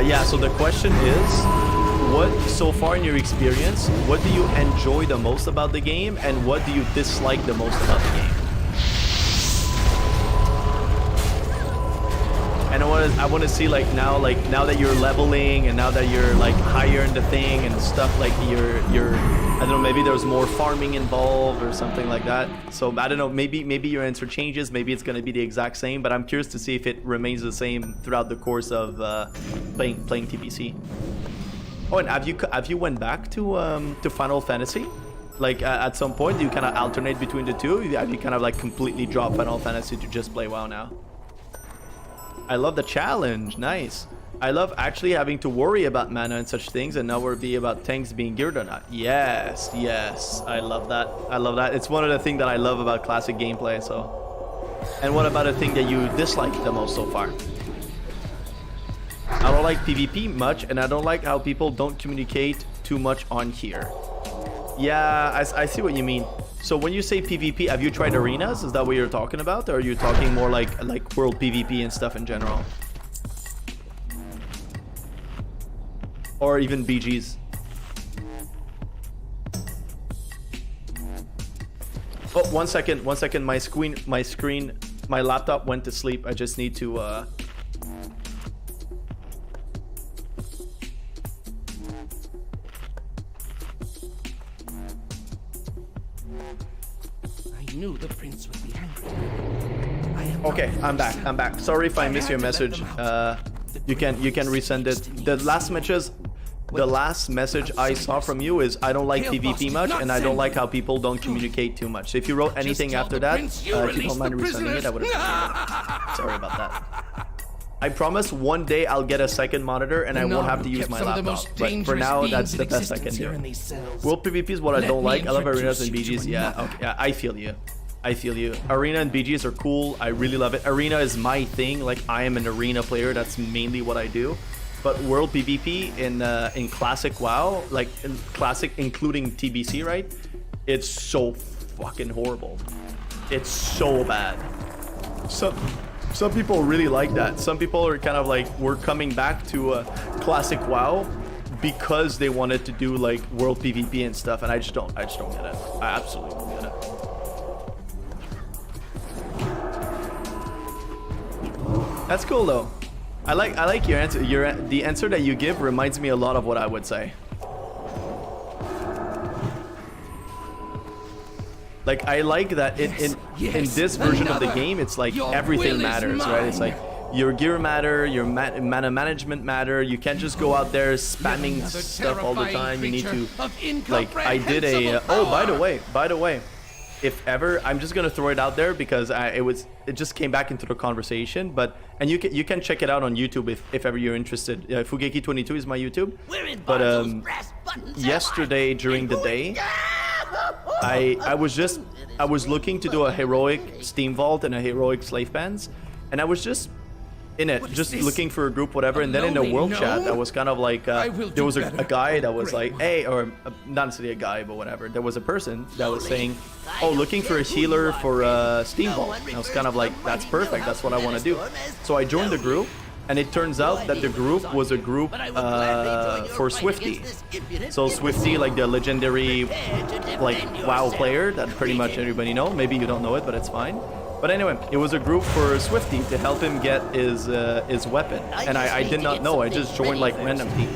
Yeah, so the question is, what, so far in your experience, what do you enjoy the most about the game, and what do you dislike the most about the game? And I want to see like now that you're leveling and now that you're like higher in the thing and stuff, like you're I don't know, maybe there's more farming involved or something like that. So I don't know, maybe your answer changes, maybe it's going to be the exact same, but I'm curious to see if it remains the same throughout the course of playing TBC. Oh, and have you went back to Final Fantasy? Like at some point, do you kind of alternate between the two? Have you kind of like completely dropped Final Fantasy to just play WoW now? I love the challenge. Nice. I love actually having to worry about mana and such things, and now we'll be about tanks being geared or not. Yes, yes. I love that. I love that. It's one of the things that I love about classic gameplay. So, and what about a thing that you dislike the most so far? I don't like PvP much, and I don't like how people don't communicate too much on here. Yeah, I see what you mean. So when you say PvP, have you tried arenas? Is that what you're talking about? Or are you talking more like world PvP and stuff in general? Or even BGs? Oh, 1 second, 1 second. My laptop went to sleep. I just need to knew the prince would be angry. Okay, I'm back. Sorry if I missed your message. You can resend it. The last message I saw from you is, I don't like PvP much, and I don't like how people don't communicate too much. So if you wrote anything after that, if you don't mind resending it, I would appreciate it. Sorry about that. I promise one day I'll get a second monitor and I won't have to use my laptop. But for now, that's the best I can do. World PvP is what I don't like. I love arenas and BGs. Yeah, okay, yeah, I feel you. I feel you. Arena and BGs are cool. I really love it. Arena is my thing. Like, I am an arena player. That's mainly what I do. But World PvP in classic WoW, like in classic including TBC, right? It's so fucking horrible. It's so bad. Some people really like that. Some people are kind of like, we're coming back to classic WoW because they wanted to do like world PvP and stuff, and I just don't get it. I absolutely don't get it. That's cool though. I like your answer. The answer that you give reminds me a lot of what I would say. Like, I like that in this version of the game, it's like everything matters, right? It's like your gear matter, your mana management matter. You can't just go out there spamming stuff all the time. You need to, like, I did a, oh, by the way, if ever, I'm just gonna throw it out there because it just came back into the conversation, but, and you can check it out on YouTube if ever you're interested. Fugeki22 is my YouTube. But yesterday during the day, I was looking to do a heroic Steam Vault and a heroic Slave Pans, and I was just in it, just looking for a group, whatever, and then in the world chat, that was kind of like, there was a guy that was like, hey, or not necessarily a guy, but whatever, there was a person that was saying, oh, looking for a healer for Steam Vault. And I was kind of like, that's perfect, that's what I want to do. So I joined the group, and it turns out that the group was a group for Swifty. So Swifty, like the legendary like WoW player that pretty much everybody know. Maybe you don't know it, but it's fine. But anyway, it was a group for Swifty to help him get his weapon. And I did not know. I just joined like randomly.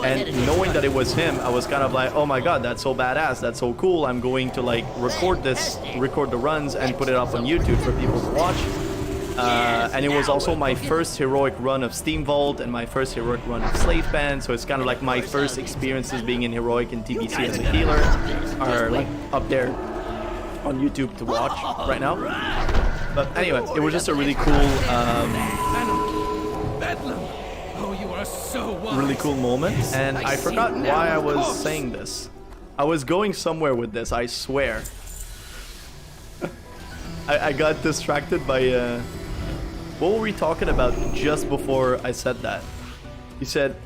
And knowing that it was him, I was kind of like, oh my god, that's so badass. That's so cool. I'm going to like record the runs and put it up on YouTube for people to watch. And it was also my first heroic run of Steam Vault and my first heroic run of Slave Pen. So it's kind of like my first experiences being in heroic and TBC as a healer are like up there on YouTube to watch right now. But anyway, it was just a really cool really cool moment, and I forgot why I was saying this. I was going somewhere with this, I swear. I got distracted by what were we talking about just before I said that? You said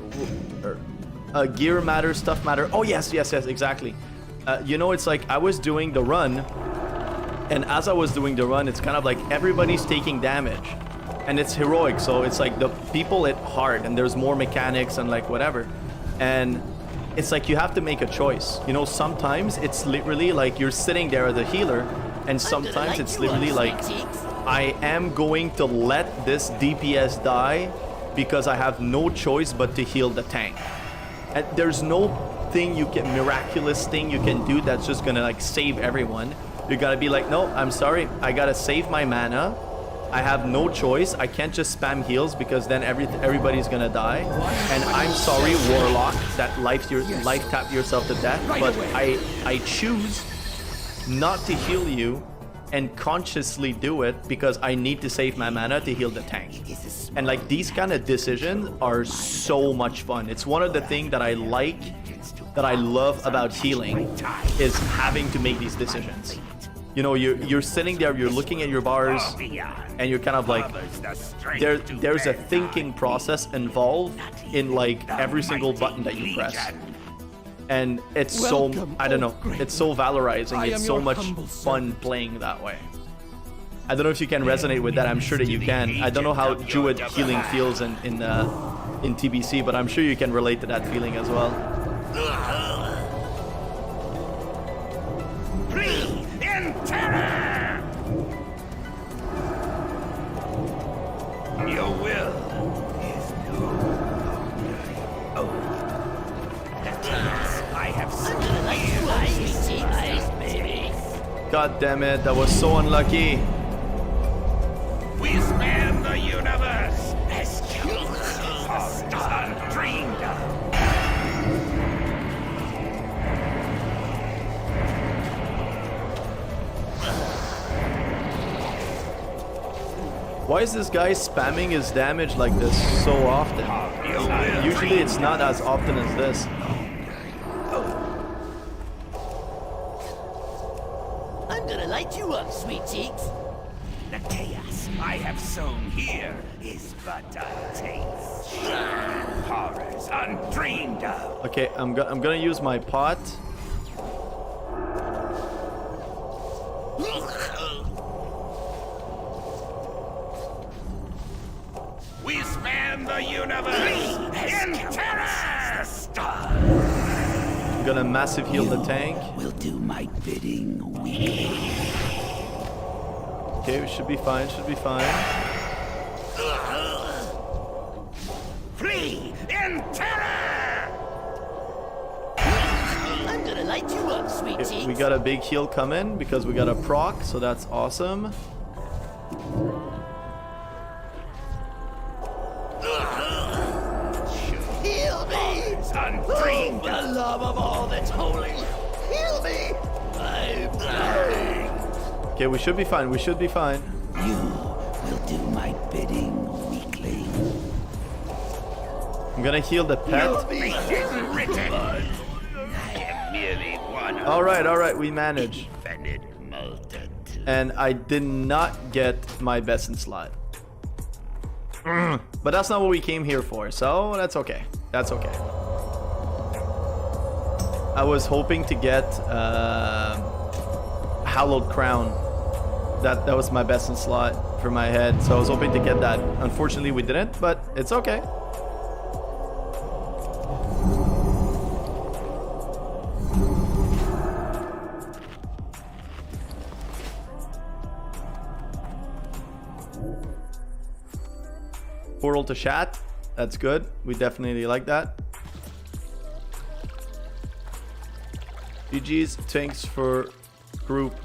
gear matters, stuff matter. Oh yes, exactly. You know, it's like I was doing the run, and as I was doing the run, it's kind of like everybody's taking damage. And it's heroic, so it's like the people hit hard, and there's more mechanics and like whatever. And it's like you have to make a choice. You know, sometimes it's literally like you're sitting there as a healer, and sometimes it's literally like I am going to let this DPS die because I have no choice but to heal the tank. And there's no miraculous thing you can do that's just gonna like save everyone. You gotta be like, no, I'm sorry, I gotta save my mana. I have no choice. I can't just spam heals because then everybody's gonna die. And I'm sorry, Warlock, that life tap yourself to death, but I choose not to heal you and consciously do it because I need to save my mana to heal the tank. And like these kind of decisions are so much fun. It's one of the things that I like, that I love about healing, is having to make these decisions. You know, you're sitting there, you're looking at your bars, and you're kind of like, there's a thinking process involved in like every single button that you press. And it's so, I don't know, it's so valorizing, it's so much fun playing that way. I don't know if you can resonate with that, I'm sure that you can. I don't know how Druid healing feels in TBC, but I'm sure you can relate to that feeling as well. In terror! Your will is no I have God damn it, that was so unlucky. We span the universe as horrors undreamed of. Why is this guy spamming his damage like this so often? Usually it's not as often as this. I'm gonna light you up, sweet cheeks. The chaos I have sown here is but a taste. Horrors undreamed of. Okay, I'm gonna use my pot. We span the universe in terror! I'm gonna massive heal the tank. Will do my bidding weakly. Okay, we should be fine, should be fine. Flee in terror! I'm gonna light you up, sweet Okay, cheeks. we got a big heal coming because we got a proc, so that's awesome. Heal me! Undreamed For the love of all that's holy, heal me! I beg. Okay, we should be fine, we should be fine. You will do my bidding weakly. I'm gonna heal the pet. written. I am merely one of Alright, we managed. offended multitude. And I did not get my best in slot. But that's not what we came here for, so that's okay. That's okay. I was hoping to get Hallowed Crown. That was my best in slot for my head, so I was hoping to get that. Unfortunately, we didn't, but it's okay. Portal to Shat. That's good. We definitely like that. GG's. Thanks for group.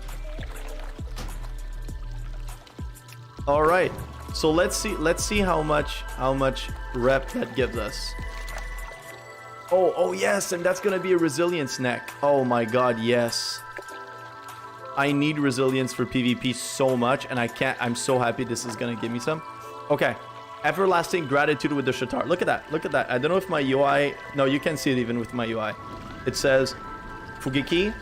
All right. So let's see how much rep that gives us. Oh yes, and that's gonna be a resilience neck. Oh my god, yes. I need resilience for PvP so much, and I'm so happy this is gonna give me some. Okay. Everlasting gratitude with the Shat'ar. Look at that. Look at that. I don't know if my UI... No, you can see it even with my UI. It says, Fugiki,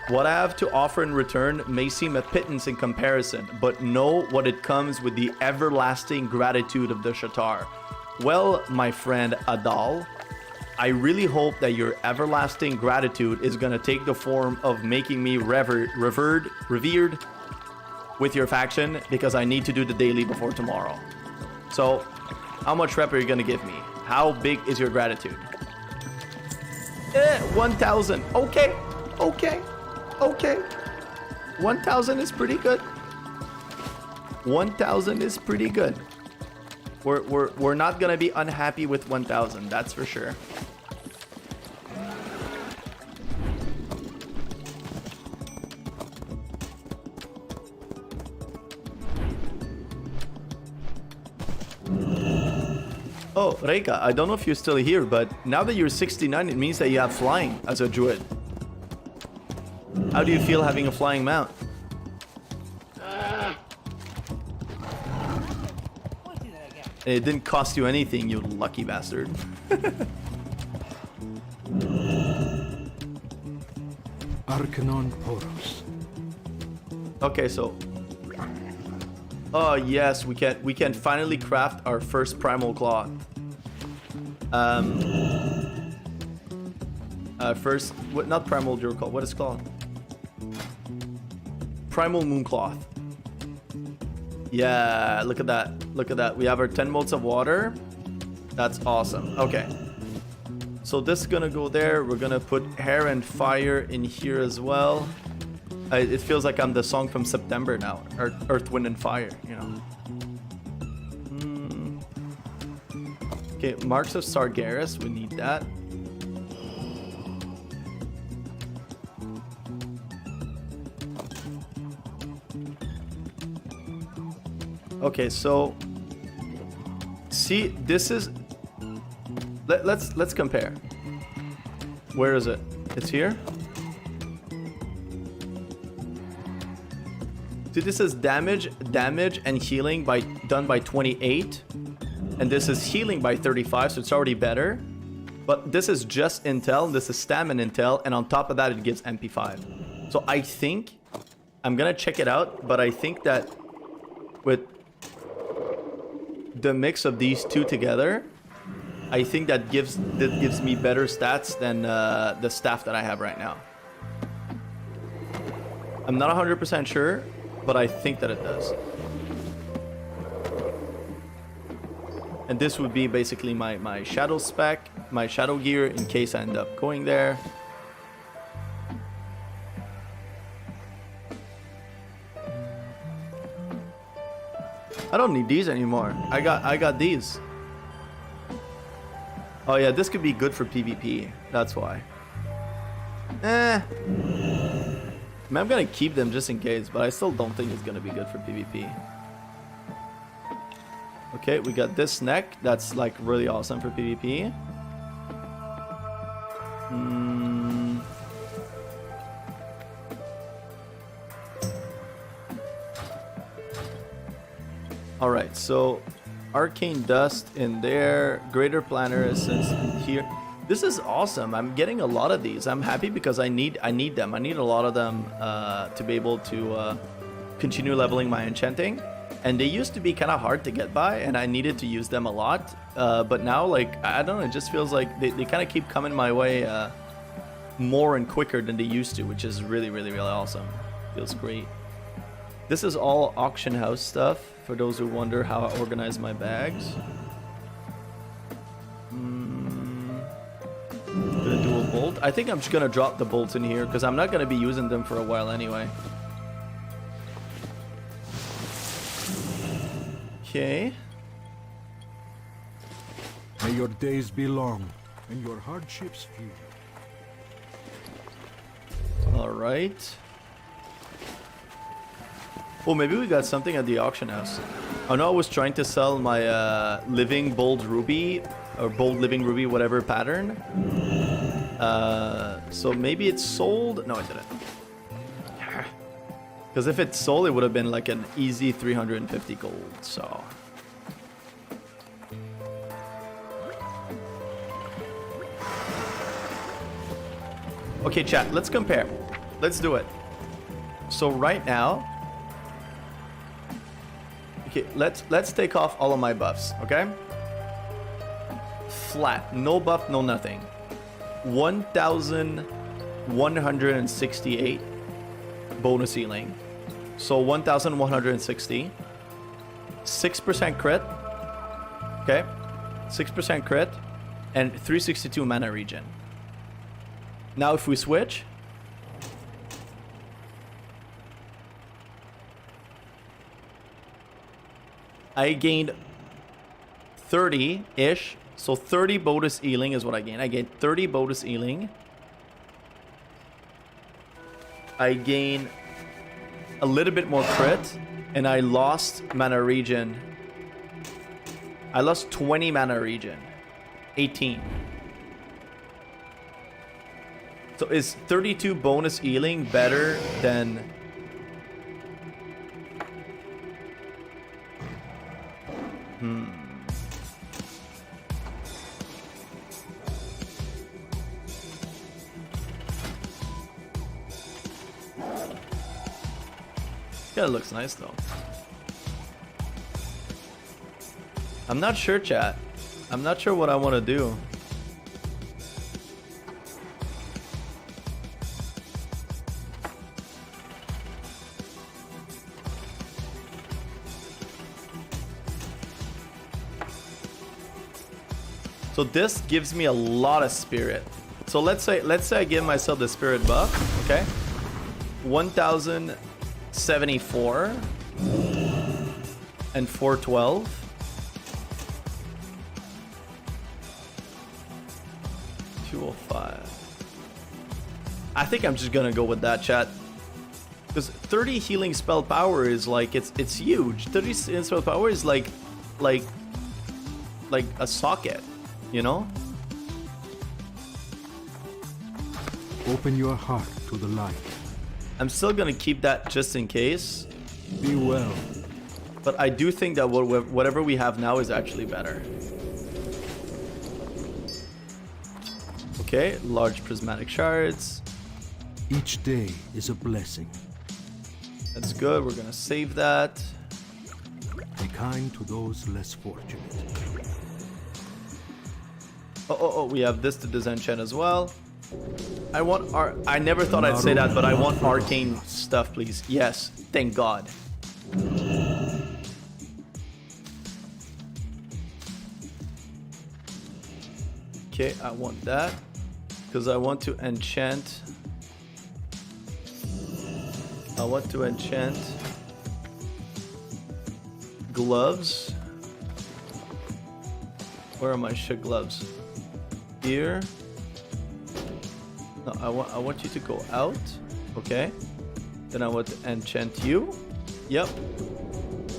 what I have to offer in return may seem a pittance in comparison, but know what it comes with the everlasting gratitude of the Shat'ar. Well, my friend Adal, I really hope that your everlasting gratitude is going to take the form of making me revered with your faction, because I need to do the daily before tomorrow. So, how much rep are you going to give me? How big is your gratitude? 1,000. Okay. 1,000 is pretty good. 1,000 is pretty good. We're not going to be unhappy with 1,000, that's for sure. Oh, Reika, I don't know if you're still here, but now that you're 69, it means that you have flying as a druid. How do you feel having a flying mount? It didn't cost you anything, you lucky bastard. Arcanon Poros. Okay, so... Oh yes, we can finally craft our first primal claw. First, what? Not primal Duraclaw. What is it called? Primal Mooncloth. Yeah, look at that. Look at that. We have our 10 motes of water. That's awesome. Okay. So this is gonna go there. We're gonna put hair and fire in here as well. It feels like I'm the song from September now. Earth, Wind, and Fire, you know. Okay, Marks of Sargeras. We need that. Okay, so... See, this is... Let's compare. Where is it? It's here? See, this is damage and healing done by 28. And this is healing by 35, so it's already better. But this is just intel, this is stamina intel, and on top of that it gives MP5. So I think, I'm gonna check it out, but I think that with the mix of these two together, I think that gives me better stats than the staff that I have right now. I'm not 100% sure, but I think that it does. And this would be basically my shadow spec, my shadow gear in case I end up going there. I don't need these anymore. I got these. Oh yeah, this could be good for PvP. That's why. I mean, I'm gonna keep them just in case, but I still don't think it's gonna be good for PvP. Okay, we got this neck. That's like really awesome for PvP. Alright, so Arcane Dust in there, Greater Planner Essence in here. This is awesome. I'm getting a lot of these. I'm happy because I need them. I need a lot of them to be able to continue leveling my enchanting. And they used to be kind of hard to get by, and I needed to use them a lot. But now, like, I don't know, it just feels like they kind of keep coming my way more and quicker than they used to, which is really, really, really awesome. Feels great. This is all auction house stuff, for those who wonder how I organize my bags. Gonna do a bolt. I think I'm just gonna drop the bolts in here, because I'm not gonna be using them for a while anyway. Okay. May your days be long and your hardships few. All right. Oh, maybe we got something at the auction house. I know I was trying to sell my living bold ruby or bold living ruby, whatever pattern. So maybe it's sold. No, it didn't. Because if it's sold, it would have been like an easy 350 gold. So. Okay, chat. Let's compare. Let's do it. So right now. Okay, let's take off all of my buffs, okay? Flat, no buff, no nothing. 1,168 bonus healing. So 1,160. 6% crit. Okay? 6% crit. And 362 mana regen. Now if we switch. I gained 30-ish. So 30 bonus healing is what I gained. I gained 30 bonus healing. I gained a little bit more crit. And I lost mana regen. I lost 20 mana regen. 18. So is 32 bonus healing better than... Yeah, it looks nice though. I'm not sure, chat. I'm not sure what I want to do. So this gives me a lot of spirit. So let's say I give myself the spirit buff, okay? 1,074 and 412. I think I'm just gonna go with that, chat. Because 30 healing spell power is like it's huge. 30 healing spell power is like a socket, you know? Open your heart to the light. I'm still gonna keep that just in case. Be well. But I do think that whatever we have now is actually better. Okay, large prismatic shards. Each day is a blessing. That's good. We're gonna save that. Be kind to those less fortunate. Oh, we have this to disenchant as well. I never thought I'd say that, but I want arcane stuff, please. Yes, thank God. Okay, I want that because I want to enchant. I want to enchant gloves. Where are my shit gloves? Here. No, I want you to go out. Okay. Then I want to enchant you. Yep.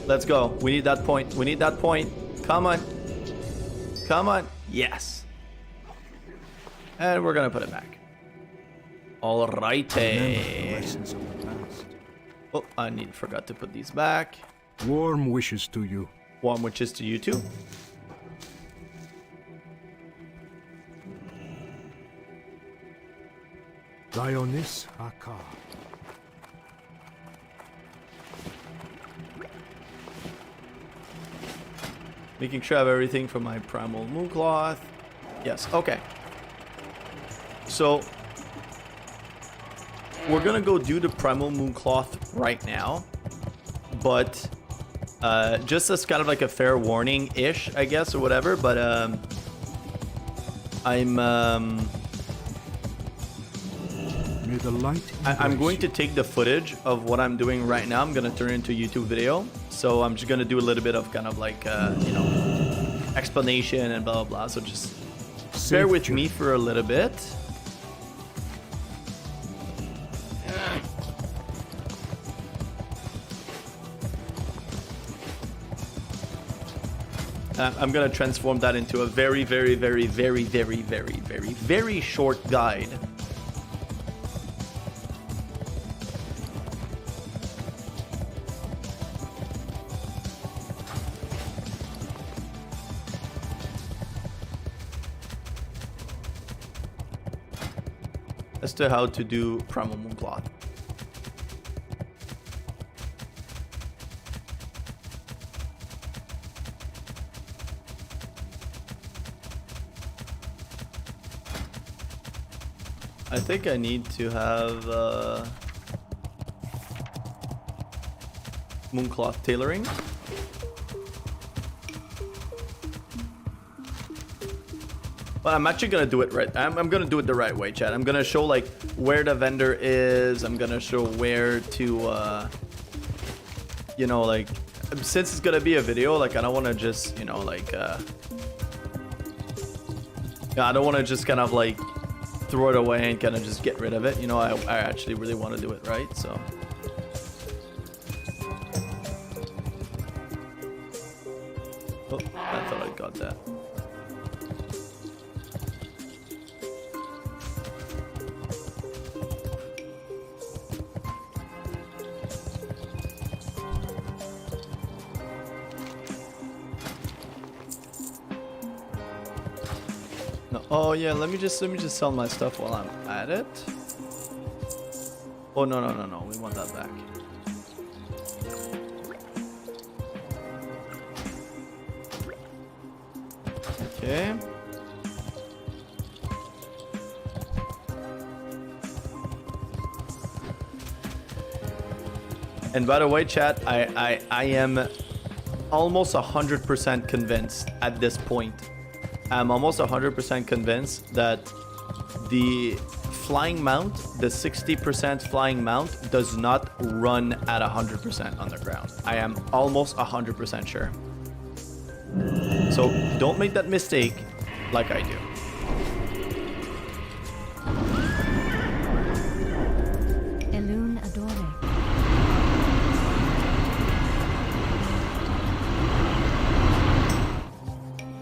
Let's go. We need that point. We need that point. Come on. Come on. Yes. And we're gonna put it back. Alrighty. Lessons of the past. Oh, forgot to put these back. Warm wishes to you. Warm wishes to you too. Dionys Akka. Making sure I have everything for my primal mooncloth. Yes, okay. So we're gonna go do the primal mooncloth right now, but just as kind of like a fair warning-ish, I guess, or whatever. But May the light I'm going to embrace take the footage of what I'm doing right now. I'm gonna turn it into a YouTube video. So I'm just gonna do a little bit of kind of like, you know, explanation and blah blah blah. So just bear with me for a little bit. I'm gonna transform that into a very, very, very, very, very, very, very, very short guide. As to how to do Primal Mooncloth. I think I need to have Mooncloth tailoring. But I'm actually gonna do it right. I'm gonna do it the right way, chat. I'm gonna show like where the vendor is. I'm gonna show where to, you know, like since it's gonna be a video, like I don't want to just, you know, like, I don't want to just kind of like throw it away and kind of just get rid of it. You know, I actually really want to do it right, so. Oh, I thought I got that. Oh yeah, let me just sell my stuff while I'm at it. Oh no, we want that back. Okay. And by the way, chat, I am almost 100% convinced at this point. I'm almost 100% convinced that the flying mount, the 60% flying mount, does not run at 100% on the ground. I am almost 100% sure. So don't make that mistake like I do. Elune Adore.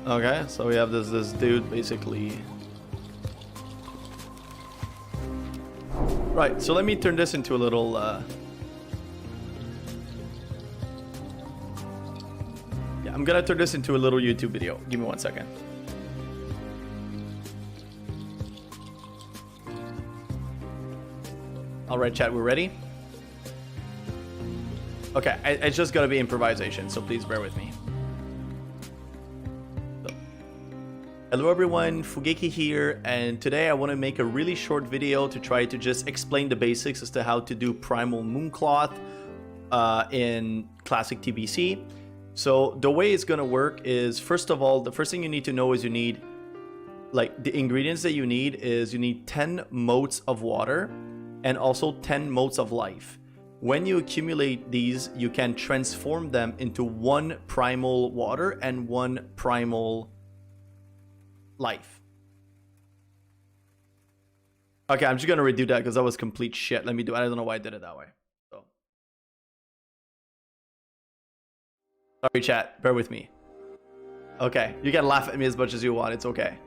Okay, so we have this dude basically. Right, so let me turn this into a little yeah, I'm gonna turn this into a little YouTube video. Give me 1 second. All right, chat, we're ready. Okay, it's just gonna be improvisation, so please bear with me. Hello everyone, Fugeki here, and today I want to make a really short video to try to just explain the basics as to how to do Primal Mooncloth in Classic TBC. So the way it's going to work is, first of all, the first thing you need to know is you need, like, the ingredients that you need is you need 10 motes of water and also 10 motes of life. When you accumulate these, you can transform them into 1 primal water and 1 primal life. Okay, I'm just gonna redo that because that was complete shit. Let me do it. I don't know why I did it that way. So sorry, chat. Bear with me. Okay, you can laugh at me as much as you want. It's okay.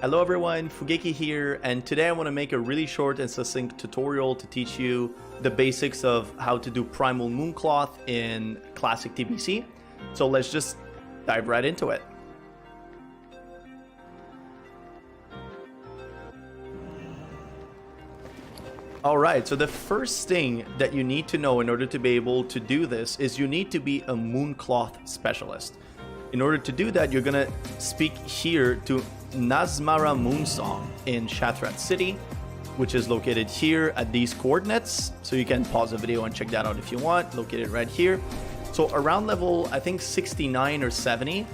Hello everyone, Fugeki here, and today I want to make a really short and succinct tutorial to teach you the basics of how to do Primal Mooncloth in Classic TBC. So let's just dive right into it. Alright, so the first thing that you need to know in order to be able to do this is you need to be a Mooncloth specialist. In order to do that, you're gonna speak here to Nazmara Moonsong in Shat'ar City, which is located here at these coordinates. So you can pause the video and check that out if you want, located right here. So around level, I think 69 or 70,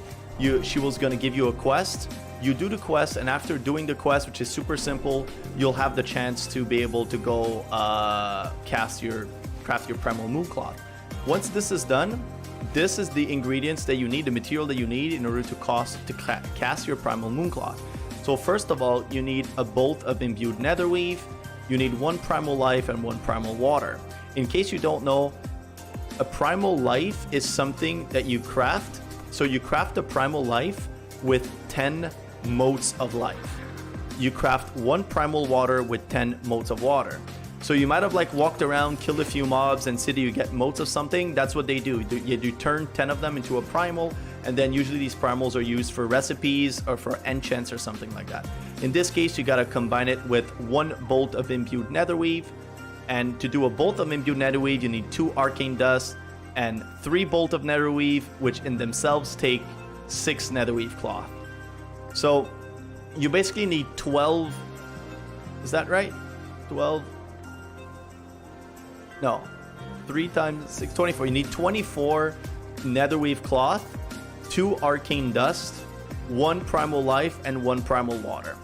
she was going to give you a quest. You do the quest, and after doing the quest, which is super simple, you'll have the chance to be able to go craft your Primal Mooncloth. Once this is done, this is the ingredients that you need, the material that you need in order to cast your primal mooncloth. So first of all, you need a bolt of imbued netherweave, you need 1 primal life and 1 primal water. In case you don't know, a primal life is something that you craft. So you craft a primal life with 10 motes of life. You craft 1 primal water with 10 motes of water. So you might have like walked around, killed a few mobs, and said you get motes of something. That's what they do. You turn 10 of them into a primal, and then usually these primals are used for recipes or for enchants or something like that. In this case, you gotta combine it with 1 bolt of imbued netherweave. And to do a bolt of imbued netherweave, you need 2 arcane dust and 3 bolt of netherweave, which in themselves take 6 netherweave cloth. So you basically need 12. Is that right? 12. No, 3 times 6, 24. You need 24 netherweave cloth, 2 arcane dust, 1 primal life, and 1 primal water.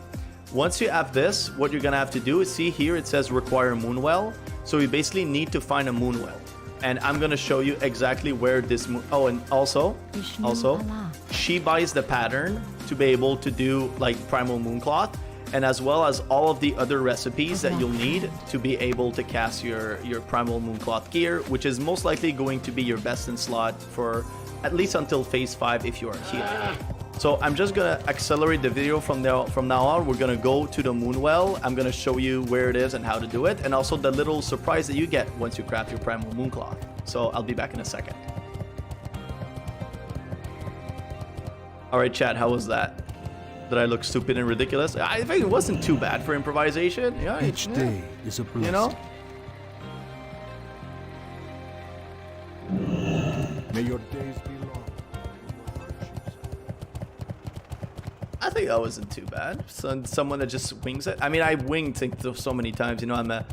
Once you have this, what you're gonna have to do is, see here it says require moonwell. So you basically need to find a moonwell, and I'm gonna show you exactly where this oh, and also she buys the pattern to be able to do like primal mooncloth, and as well as all of the other recipes that you'll need to be able to cast your primal mooncloth gear, which is most likely going to be your best in slot for at least until phase 5 if you are here. So I'm just gonna accelerate the video from now on. We're gonna go to the moonwell. I'm gonna show you where it is and how to do it, and also the little surprise that you get once you craft your primal mooncloth. So I'll be back in a second. All right, chat, how was that? Did I look stupid and ridiculous? I think it wasn't too bad for improvisation. Yeah, Each day is a blessing. you know. May your days be long. I think that wasn't too bad. Someone that just wings it. I mean, I winged things so many times. You know,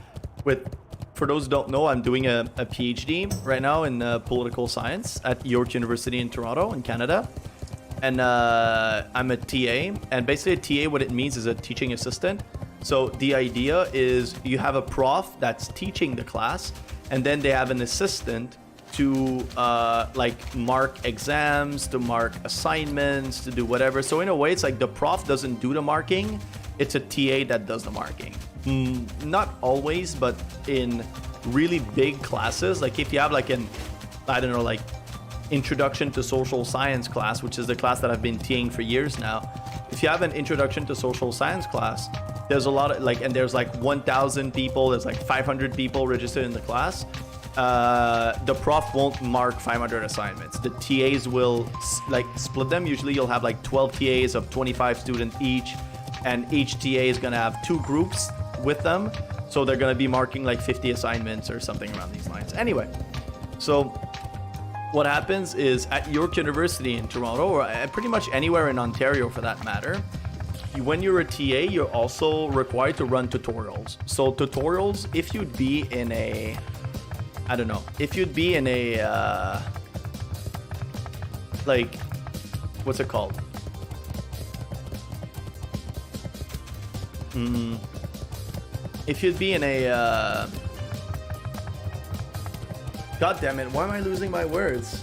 for those who don't know, I'm doing a PhD right now in political science at York University in Toronto, in Canada. And I'm a TA, and basically a TA, what it means is a teaching assistant. So the idea is you have a prof that's teaching the class, and then they have an assistant to like mark exams, to mark assignments, to do whatever. So in a way, it's like the prof doesn't do the marking, it's a TA that does the marking. Not always, but in really big classes, like if you have like an, I don't know, like Introduction to Social Science class, which is the class that I've been TAing for years now. If you have an Introduction to Social Science class, there's a lot of like, and there's like 1,000 people, there's like 500 people registered in the class. The prof won't mark 500 assignments. The TAs will like split them. Usually you'll have like 12 TAs of 25 students each, and each TA is gonna have 2 groups with them. So they're gonna be marking like 50 assignments or something around these lines. Anyway, so what happens is at York University in Toronto, or pretty much anywhere in Ontario for that matter, when you're a TA, you're also required to run tutorials. So tutorials, if you'd be in a, I don't know, if you'd be in a, like, what's it called? If you'd be in a, God damn it, why am I losing my words?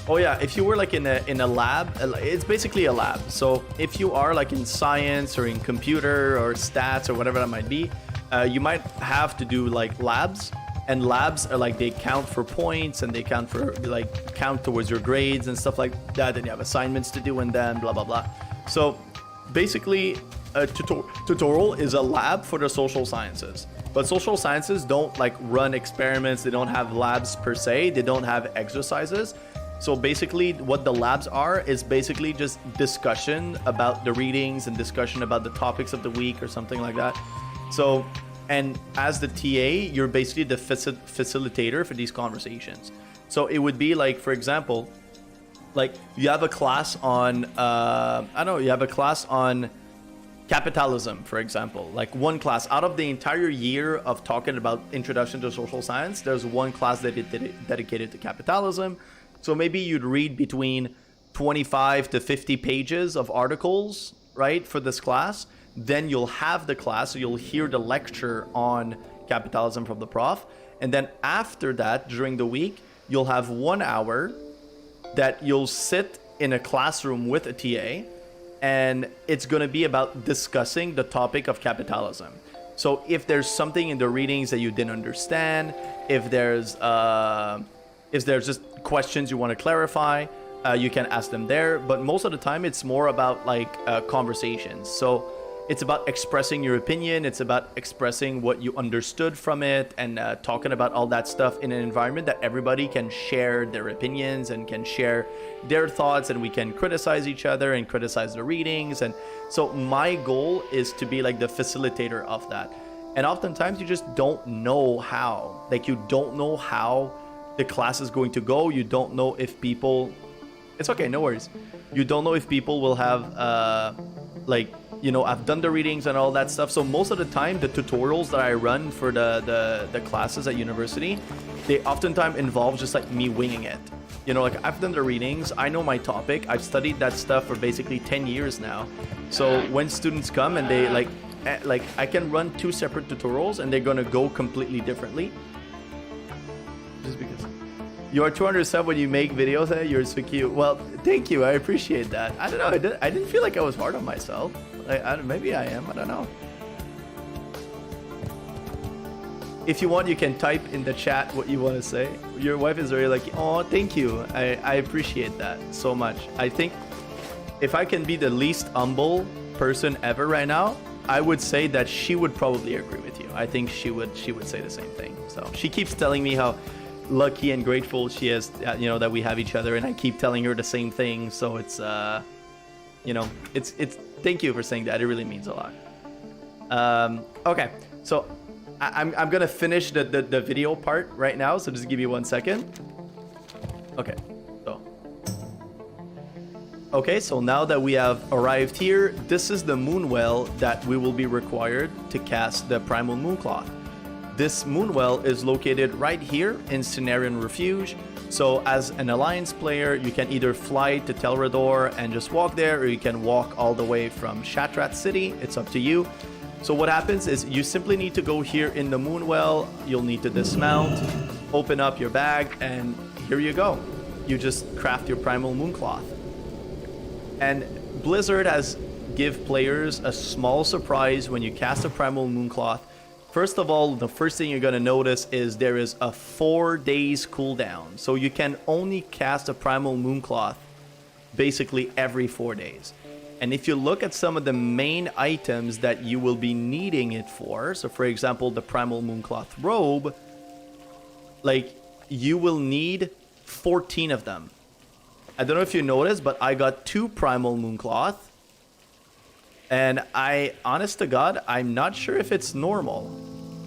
Oh yeah, if you were like in a lab, it's basically a lab. So if you are like in science or in computer or stats or whatever that might be, you might have to do like labs, and labs are like, they count for points and they count for like count towards your grades and stuff like that. And you have assignments to do and then blah, blah, blah. So basically a tutorial is a lab for the social sciences. But social sciences don't like run experiments. They don't have labs per se. They don't have exercises. So basically what the labs are is basically just discussion about the readings and discussion about the topics of the week or something like that. So, and as the TA, you're basically the facilitator for these conversations. So it would be like, for example, like you have a class on, I don't know, you have a class on capitalism, for example, like one class out of the entire year of talking about Introduction to Social Science, there's one class that is dedicated to capitalism. So maybe you'd read between 25 to 50 pages of articles, right, for this class. Then you'll have the class, so you'll hear the lecture on capitalism from the prof. And then after that, during the week, you'll have 1 hour that you'll sit in a classroom with a TA, and it's going to be about discussing the topic of capitalism. So if there's something in the readings that you didn't understand, if there's just questions you want to clarify, you can ask them there. But most of the time, it's more about like conversations. So it's about expressing your opinion. It's about expressing what you understood from it, and talking about all that stuff in an environment that everybody can share their opinions and can share their thoughts, and we can criticize each other and criticize the readings. And so my goal is to be like the facilitator of that. And oftentimes you just don't know how. Like, you don't know how the class is going to go. You don't know if people... It's okay, no worries. You don't know if people will have like, you know, I've done the readings and all that stuff. So most of the time, the tutorials that I run for the classes at university, they oftentimes involve just like me winging it. You know, like, I've done the readings, I know my topic, I've studied that stuff for basically 10 years now. So when students come and they like I can run 2 separate tutorials and they're gonna go completely differently. Just because. You are 200 sub when you make videos, eh? You're so cute. Well, thank you. I appreciate that. I don't know. I didn't feel like I was hard on myself. Maybe I am. I don't know. If you want, you can type in the chat what you want to say. Your wife is very lucky. Oh, thank you. I appreciate that so much. I think if I can be the least humble person ever right now, I would say that she would probably agree with you. I think she would say the same thing. So she keeps telling me how lucky and grateful she is, you know, that we have each other, and I keep telling her the same thing. So it's you know, it's thank you for saying that. It really means a lot. Okay, so I'm gonna finish the video part right now, so just give me 1 second. Okay, so now that we have arrived here, this is the moon well that we will be required to cast the primal mooncloth. This moonwell is located right here in Cenarian Refuge. So as an Alliance player, you can either fly to Telrador and just walk there, or you can walk all the way from Shat'ar City. It's up to you. So what happens is you simply need to go here in the moonwell. You'll need to dismount, open up your bag, and here you go. You just craft your primal mooncloth. And Blizzard has give players a small surprise when you cast a primal mooncloth. First of all, the first thing you're going to notice is there is a 4 days cooldown. So you can only cast a primal mooncloth basically every 4 days. And if you look at some of the main items that you will be needing it for, so for example, the primal mooncloth robe, like, you will need 14 of them. I don't know if you noticed, but I got 2 primal mooncloth. And honest to God, I'm not sure if it's normal.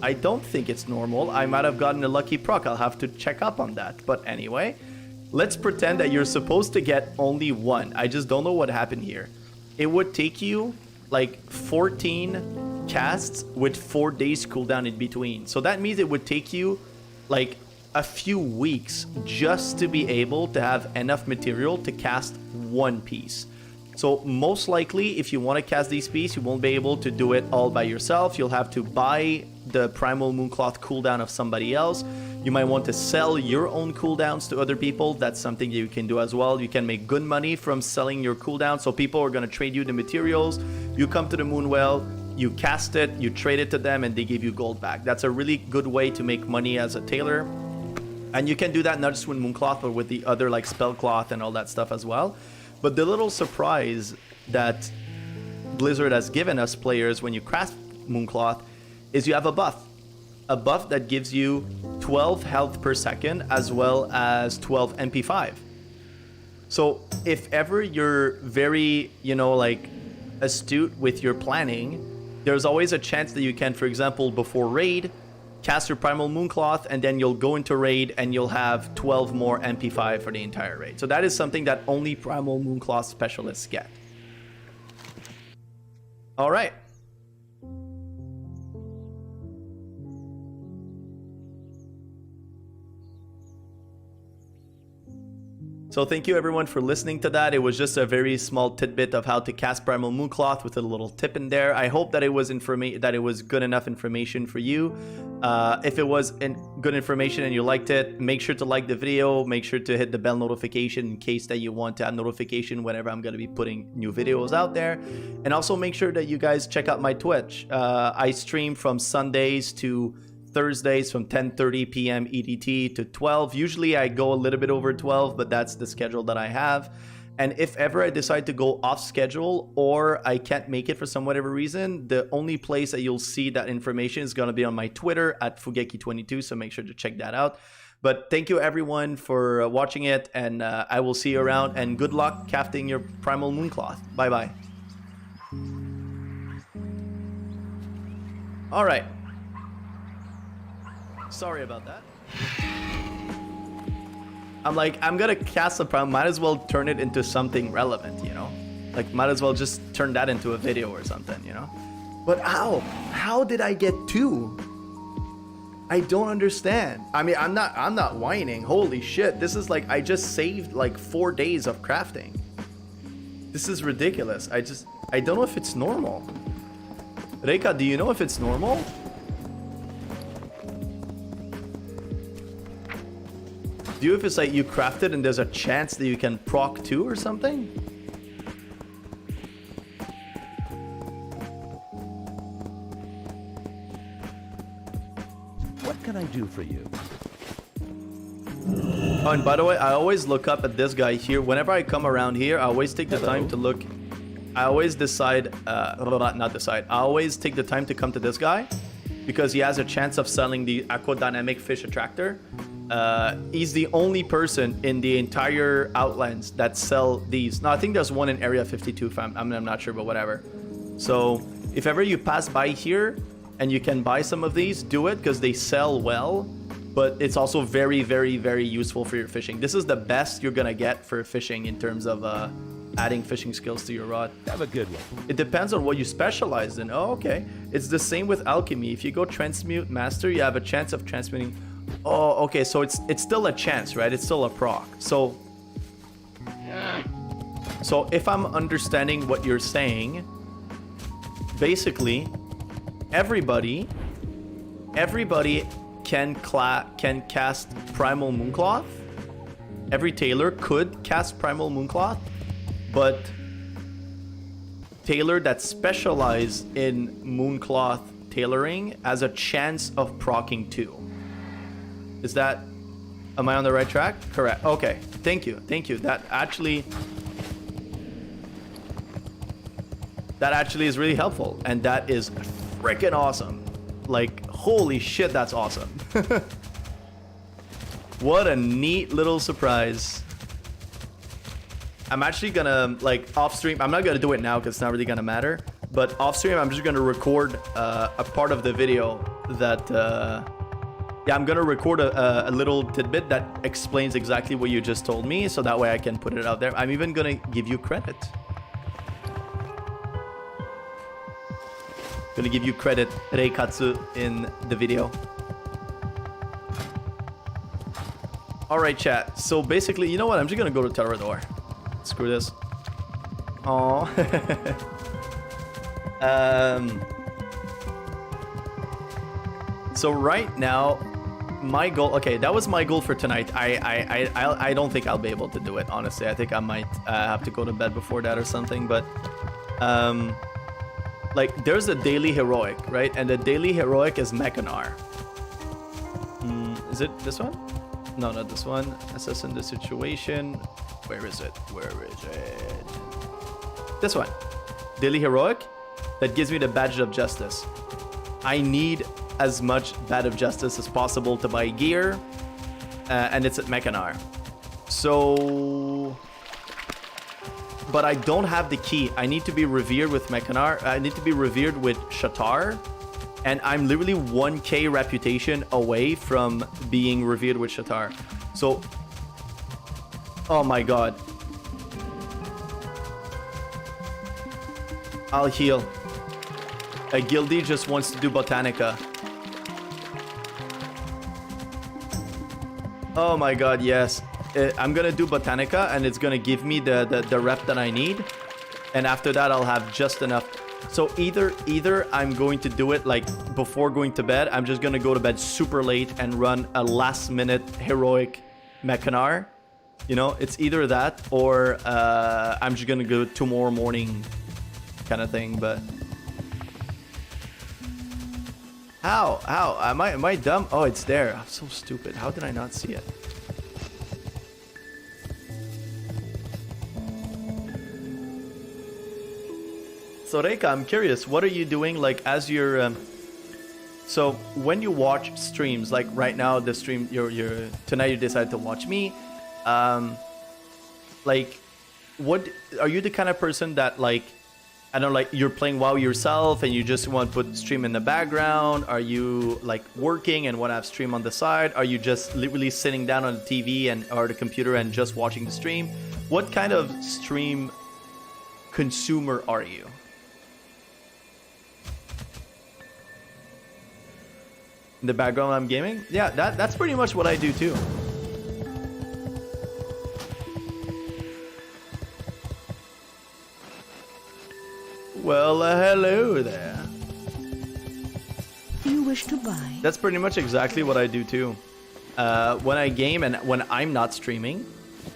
I don't think it's normal. I might have gotten a lucky proc. I'll have to check up on that. But anyway, let's pretend that you're supposed to get only 1. I just don't know what happened here. It would take you like 14 casts with 4 days cooldown in between. So that means it would take you like a few weeks just to be able to have enough material to cast 1 piece. So most likely, if you want to cast these pieces, you won't be able to do it all by yourself. You'll have to buy the primal mooncloth cooldown of somebody else. You might want to sell your own cooldowns to other people. That's something you can do as well. You can make good money from selling your cooldown. So people are going to trade you the materials. You come to the moonwell, you cast it, you trade it to them, and they give you gold back. That's a really good way to make money as a tailor. And you can do that not just with mooncloth, but with the other like spellcloth and all that stuff as well. But the little surprise that Blizzard has given us players when you craft mooncloth is you have a buff. A buff that gives you 12 health per second as well as 12 MP5. So if ever you're very, you know, like astute with your planning, there's always a chance that you can, for example, before raid, cast your primal mooncloth, and then you'll go into raid and you'll have 12 more MP5 for the entire raid. So that is something that only primal mooncloth specialists get. All right. So thank you everyone for listening to that. It was just a very small tidbit of how to cast Primal Mooncloth with a little tip in there. I hope that it was good enough information for you. If it was good information and you liked it, make sure to like the video. Make sure to hit the bell notification in case that you want to have notification whenever I'm going to be putting new videos out there. And also make sure that you guys check out my Twitch. I stream from Sundays to Thursdays from 10:30 p.m. EDT to 12. Usually I go a little bit over 12, but that's the schedule that I have. And if ever I decide to go off schedule or I can't make it for some whatever reason, the only place that you'll see that information is going to be on my Twitter at Fugeki22. So make sure to check that out. But thank you everyone for watching it, and I will see you around, and good luck crafting your Primal Mooncloth. Bye bye. All right. Sorry about that. I'm like, I'm gonna cast a problem. Might as well turn it into something relevant, you know? Like, might as well just turn that into a video or something, you know? But how did I get 2? I don't understand. I mean, I'm not whining. Holy shit. This is like, I just saved like 4 days of crafting. This is ridiculous. I don't know if it's normal. Reika, do you know if it's normal? Do you, if it's like you craft it and there's a chance that you can proc 2 or something? What can I do for you? Oh, and by the way, I always look up at this guy here. Whenever I come around here, I always take the time to look. I always decide, not decide. I always take the time to come to this guy because he has a chance of selling the aquadynamic fish attractor. He's the only person in the entire Outlands that sell these. No, I think there's one in Area 52. I'm not sure, but whatever. So if ever you pass by here and you can buy some of these, do it because they sell well. But it's also very, very, very useful for your fishing. This is the best you're gonna get for fishing in terms of adding fishing skills to your rod. Have a good one. It depends on what you specialize in. Oh, okay. It's the same with alchemy. If you go transmute master, you have a chance of transmuting. Oh, okay, so it's still a chance, right? It's still a proc. So if I'm understanding what you're saying, basically everybody can cast Primal Mooncloth. Every tailor could cast Primal Mooncloth, but tailor that specialize in Mooncloth tailoring has a chance of proccing 2. Am I on the right track? Correct. Okay. Thank you. That actually is really helpful, and that is freaking awesome. Like, holy shit, that's awesome. What a neat little surprise. I'm actually gonna, like, off stream, I'm not gonna do it now because it's not really gonna matter, but off stream I'm just gonna record a part of the video that yeah, I'm gonna record a little tidbit that explains exactly what you just told me, so that way I can put it out there. I'm even gonna give you credit. Gonna give you credit, Reikatsu, in the video. Alright, chat. So basically, you know what? I'm just gonna go to Terrador. Screw this. Aww. So right now, my goal, okay, that was my goal for tonight. I don't think I'll be able to do it, honestly. I think I might have to go to bed before that or something, but like, there's a daily heroic, right? And the daily heroic is Mechanar. Is it this one? No, not this one. Assessing the situation. Where is it? This one. Daily heroic. That gives me the badge of justice. I need as much badge of justice as possible to buy gear, and it's at Mechanar. So, but I don't have the key. I need to be revered with Mechanar. I need to be revered with Shat'ar, and I'm literally 1k reputation away from being revered with Shat'ar. So, oh my god. I'll heal. A guildie just wants to do Botanica. Oh my god, yes. I'm gonna do Botanica, and it's gonna give me the rep that I need, and after that I'll have just enough. So either I'm going to do it like before going to bed. I'm just gonna go to bed super late and run a last minute heroic Mechanar. You know, it's either that or I'm just gonna go tomorrow morning kind of thing. But how am I dumb? Oh, it's there. I'm so stupid. How did I not see it? So Reika, I'm curious, what are you doing like as you're so when you watch streams, like right now the stream you're tonight you decide to watch me, like what are you the kind of person that like, I don't know, like you're playing WoW yourself and you just want to put stream in the background? Are you like working and want to have stream on the side? Are you just literally sitting down on the TV and or the computer and just watching the stream? What kind of stream consumer are you? In the background I'm gaming? Yeah, that's pretty much what I do too. Well, hello there. Do you wish to buy? That's pretty much exactly what I do too. When I game and when I'm not streaming,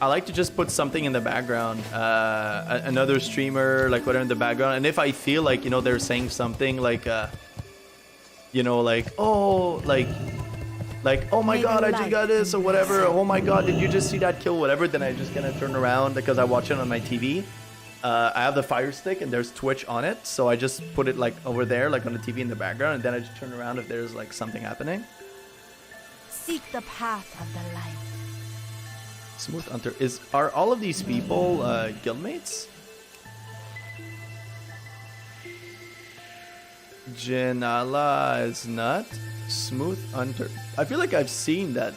I like to just put something in the background, another streamer, like whatever in the background. And if I feel like, you know, they're saying something like, you know, like, oh, like, oh my god, I just got this or whatever. Oh my god, did you just see that kill? Whatever. Then I just kind of turn around because I watch it on my TV. I have the Fire Stick and there's Twitch on it. So I just put it like over there, like on the TV in the background. And then I just turn around if there's like something happening. Seek the path of the light. Smooth Hunter. Are all of these people guildmates? Janala is not. Smooth Hunter. I feel like I've seen that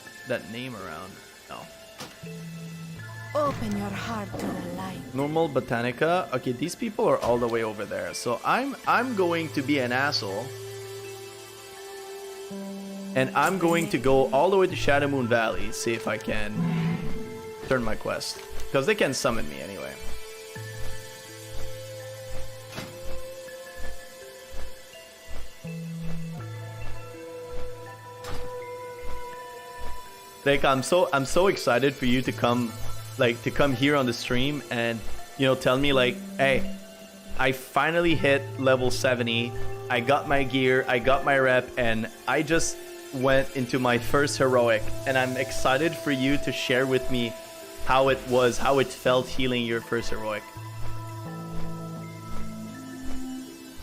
name around. No. Open your heart to the light. Normal Botanica. Okay, these people are all the way over there. So I'm going to be an asshole. And I'm going to go all the way to Shadow Moon Valley, see if I can turn my quest. Because they can summon me anyway. Like I'm so excited for you to come, like to come here on the stream and, you know, tell me like, hey, I finally hit level 70. I got my gear, I got my rep, and I just went into my first heroic. And I'm excited for you to share with me how it was, how it felt healing your first heroic.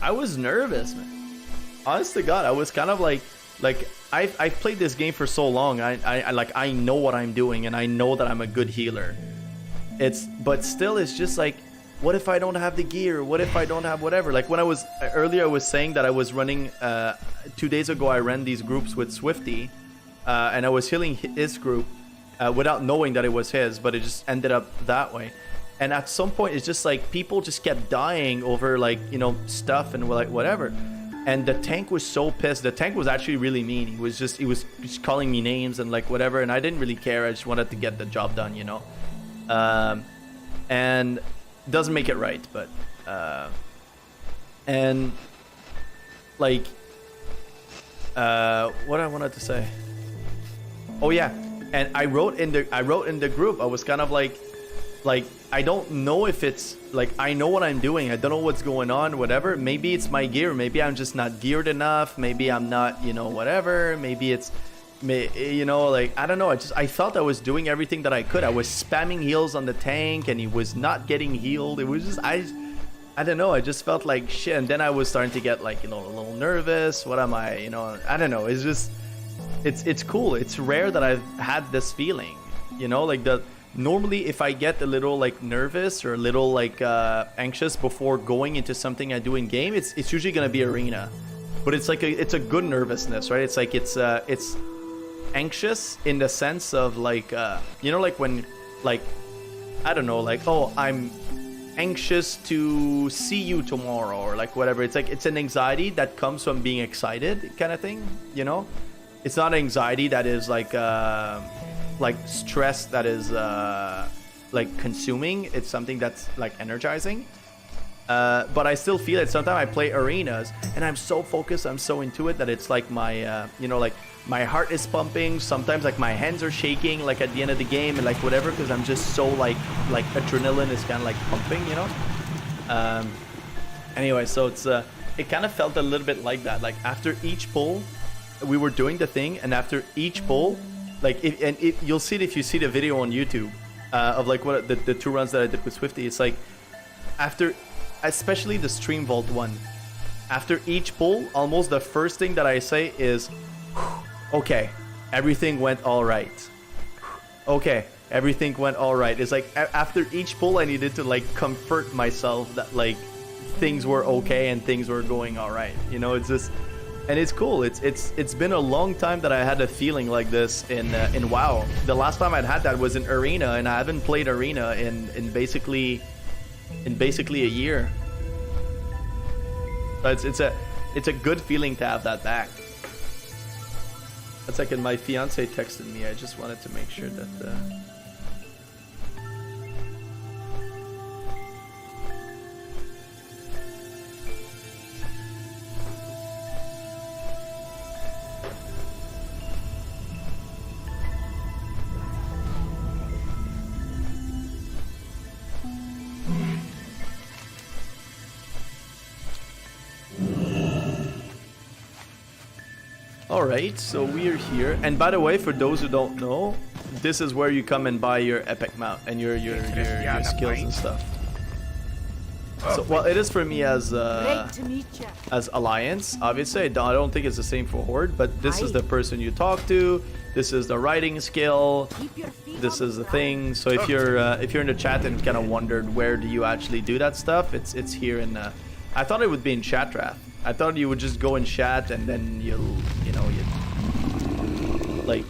I was nervous, man. Honest to God, I was kind of like I've played this game for so long. I know what I'm doing and I know that I'm a good healer. But still it's just like, what if I don't have the gear? What if I don't have whatever? Like when I was earlier, I was saying that I was running 2 days ago. I ran these groups with Swifty, and I was healing his group without knowing that it was his, but it just ended up that way. And at some point, it's just like people just kept dying over like, you know, stuff and like whatever. And the tank was so pissed. The tank was actually really mean. He was just calling me names and like whatever. And I didn't really care. I just wanted to get the job done, you know. And doesn't make it right, but and like what I wanted to say. Oh yeah, and I wrote in the group. I was kind of like I don't know if it's like I know what I'm doing. I don't know what's going on, whatever. Maybe it's my gear. Maybe I'm just not geared enough. Maybe I'm not, you know, whatever. Maybe it's, you know, like I don't know. I felt I was doing everything that I could. I was spamming heals on the tank, and he was not getting healed. It was just I don't know. I just felt like shit. And then I was starting to get like, you know, a little nervous. What am I? You know, I don't know. It's just it's cool. It's rare that I've had this feeling. You know, like normally if I get a little like nervous or a little like anxious before going into something I do in game, it's usually gonna be arena. But it's like it's a good nervousness, right? It's like it's anxious in the sense of like you know, like when like I don't know, like, oh, I'm anxious to see you tomorrow or like whatever. It's like it's an anxiety that comes from being excited kind of thing, you know. It's not anxiety that is like like stress that is like consuming. It's something that's like energizing. But I still feel it. Sometimes I play arenas and I'm so focused, I'm so into it that it's like my, you know, like my heart is pumping. Sometimes like my hands are shaking like at the end of the game and like whatever, because I'm just so like adrenaline is kind of like pumping, you know? Anyway, so it's, it kind of felt a little bit like that. Like after each pull, we were doing the thing, and after each pull, like, you'll see it if you see the video on YouTube of like what the 2 runs that I did with Swifty. It's like after, especially the Stream Vault one, after each pull, almost the first thing that I say is, okay, everything went all right. Okay, everything went all right. It's like after each pull, I needed to like comfort myself that like things were okay and things were going all right. You know, it's just, and it's cool. It's been a long time that I had a feeling like this in WoW. The last time I'd had that was in Arena, and I haven't played Arena in basically a year. But it's a good feeling to have that back. A second, my fiance texted me. I just wanted to make sure that. Alright, so we're here. And by the way, for those who don't know, this is where you come and buy your epic mount and your skills and stuff. So, well, it is for me as Alliance. Obviously, I don't think it's the same for Horde, but this is the person you talk to. This is the writing skill. This is the thing. So if you're in the chat and kind of wondered where do you actually do that stuff, it's here in. I thought it would be in Shat'ar. I thought you would just go and chat and then you like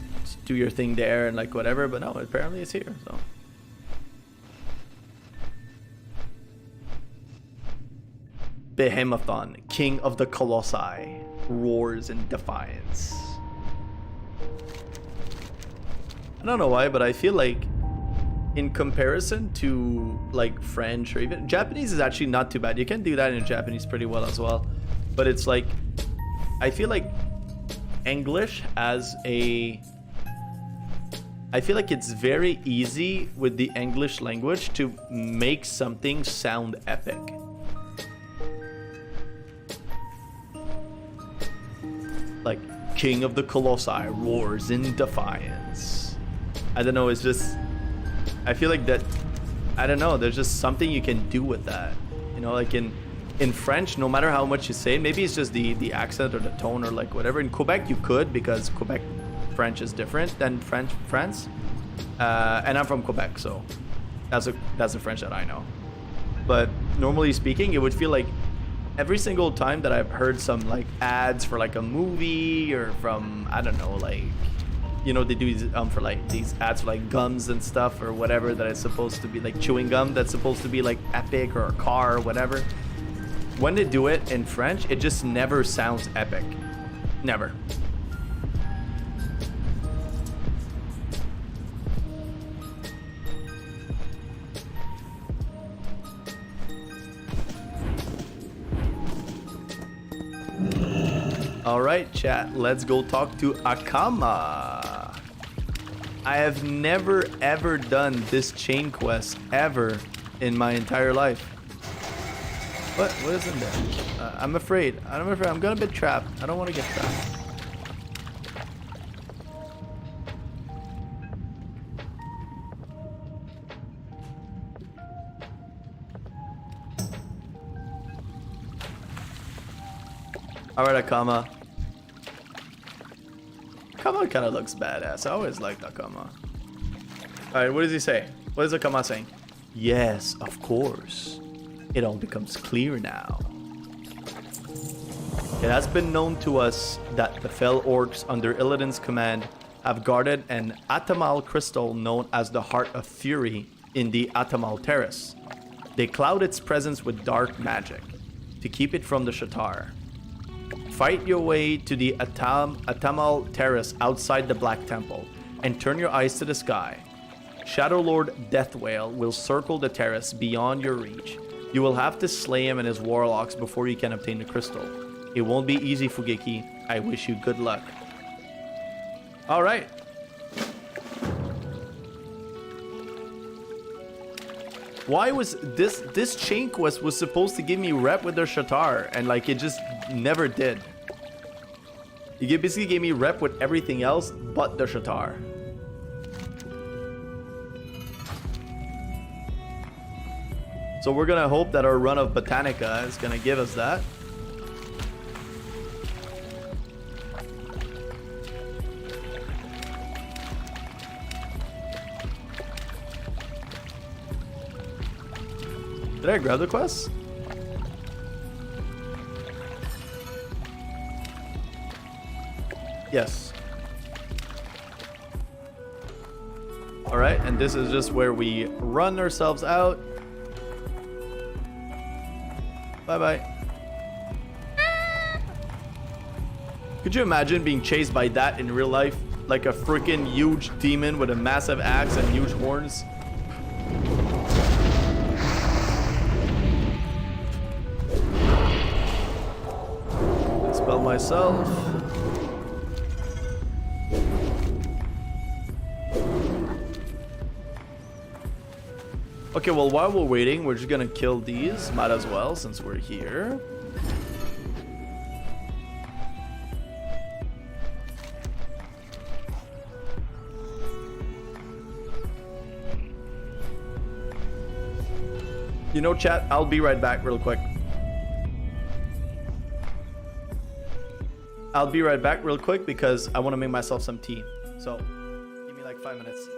do your thing there and like whatever, but no, apparently it's here. So Behemothon, King of the Colossi, roars in defiance. I don't know why, but I feel like in comparison to like French or even Japanese is actually not too bad. You can do that in Japanese pretty well as well. But it's like, I feel like English as a... I feel like it's very easy with the English language to make something sound epic. Like, King of the Colossi roars in defiance. I don't know, it's just... I feel like that... I don't know, there's just something you can do with that. You know, like in French, no matter how much you say, maybe it's just the accent or the tone or like whatever. In Quebec, you could, because Quebec French is different than France. And I'm from Quebec, so that's the French that I know. But normally speaking, it would feel like every single time that I've heard some like ads for like a movie or from, I don't know, like, you know, they do these, for like these ads for like gums and stuff or whatever that is supposed to be like chewing gum that's supposed to be like epic, or a car or whatever. When they do it in French, it just never sounds epic. Never. Alright, chat, let's go talk to Akama. I have never ever done this chain quest ever in my entire life. What is in there? I'm afraid. I'm gonna be trapped. I don't want to get trapped. Alright, Akama. Akama kind of looks badass. I always liked Akama. Alright, what does he say? What is Akama saying? Yes, of course. It all becomes clear now. It has been known to us that the fell orcs under Illidan's command have guarded an Atamal crystal known as the Heart of Fury in the Atamal Terrace. They cloud its presence with dark magic to keep it from the Shat'ar. Fight your way to the Atamal Terrace outside the Black Temple. and turn your eyes to the sky. Shadow Lord Death Whale will circle the terrace beyond your reach. You will have to slay him and his warlocks before you can obtain the crystal. It won't be easy, Fugeki. I wish you good luck. Alright. Why was this chain quest was supposed to give me rep with their Shat'ar, and like it just never did. It basically gave me rep with everything else but the Shat'ar. So we're gonna hope that our run of Botanica is gonna give us that. Did I grab the quest? Yes. Alright, and this is just where we run ourselves out. Bye-bye. Could you imagine being chased by that in real life? Like a freaking huge demon with a massive axe and huge horns? Spell myself. Okay, well, while we're waiting, we're just gonna kill these. Might as well, since we're here. You know, chat, I'll be right back real quick. I'll be right back real quick because I want to make myself some tea. So, give me like 5 minutes.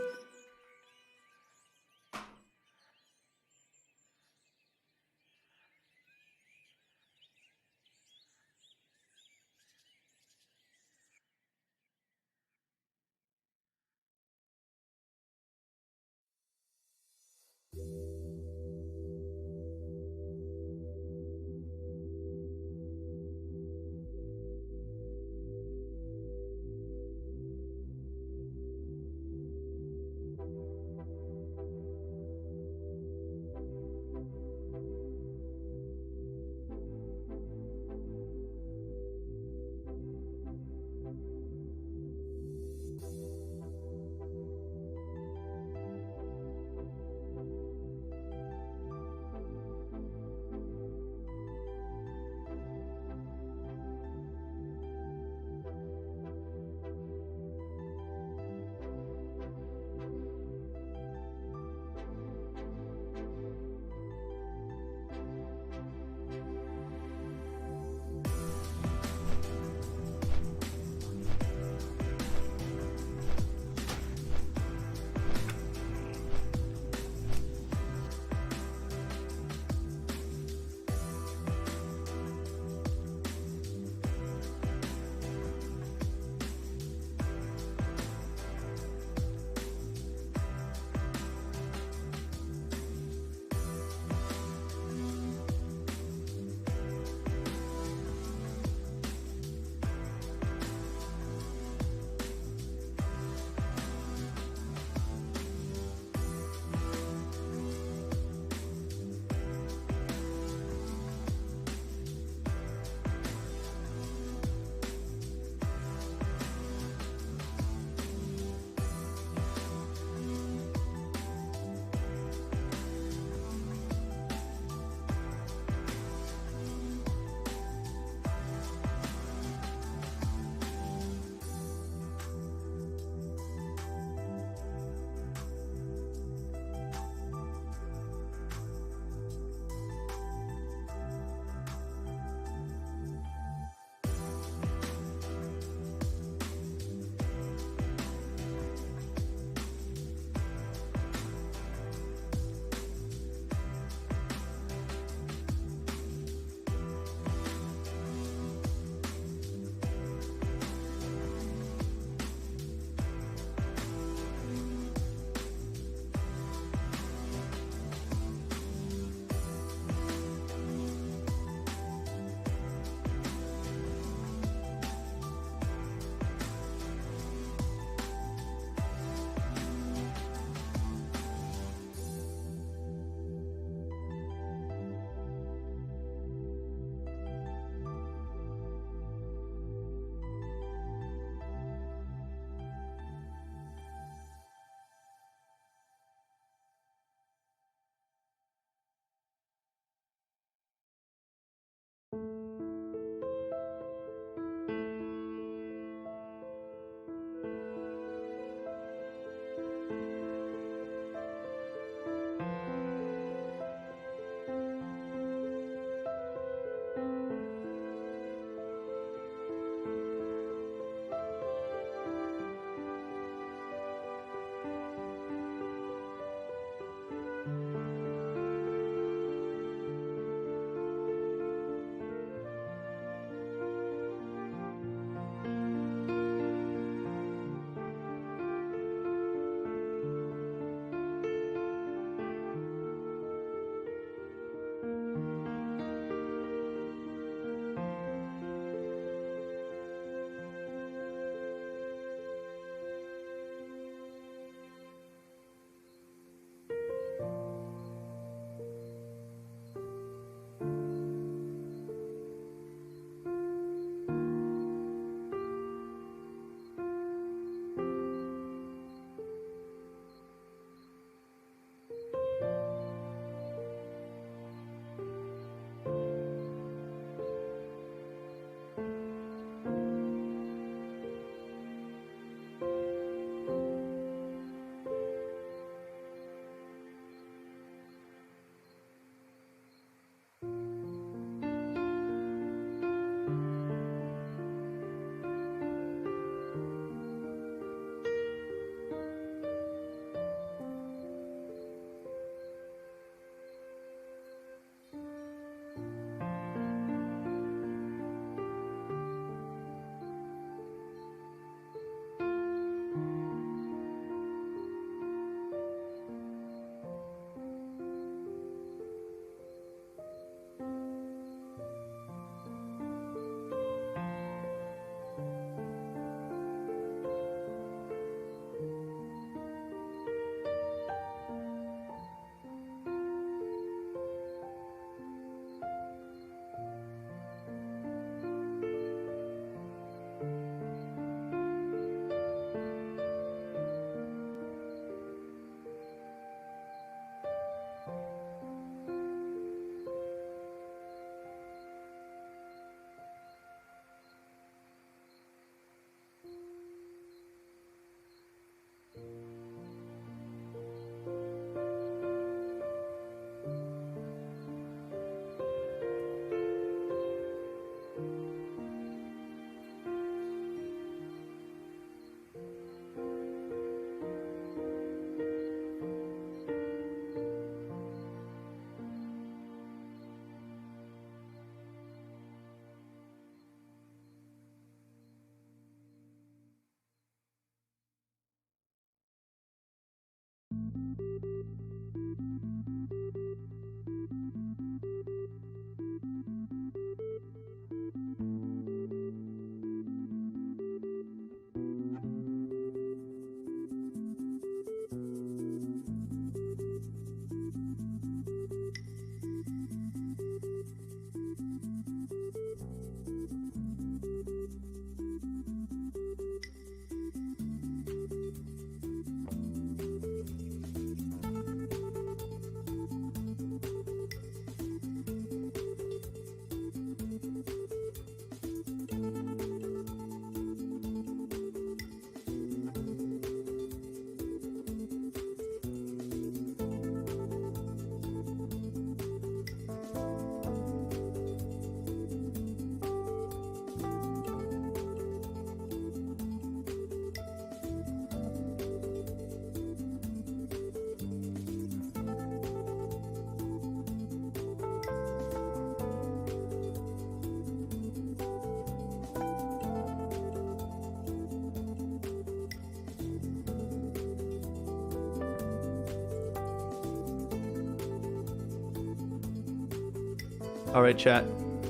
All right, chat.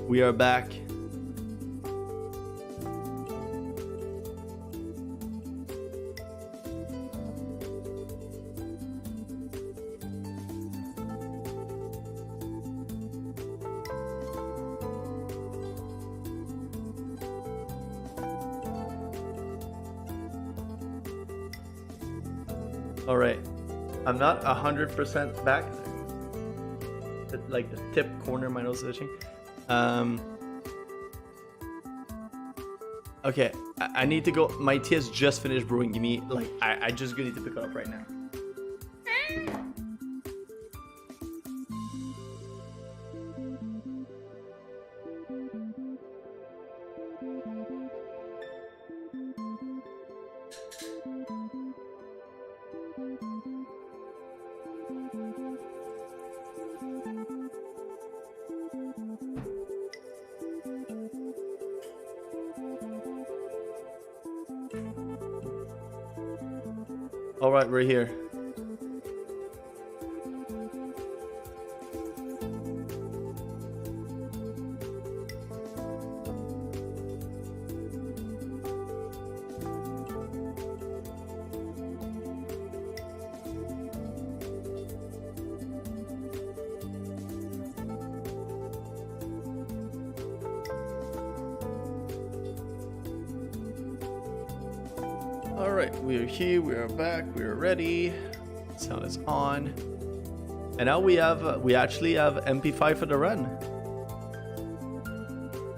We are back. All right. I'm not 100% back. Like the tip corner of my nose is itching. Okay, I need to go. My tea has just finished brewing. Give me, like, I just need to pick it up right now. All right, we're here. All right, we are here, we are back, we are ready. Sound is on. And now we actually have MP5 for the run.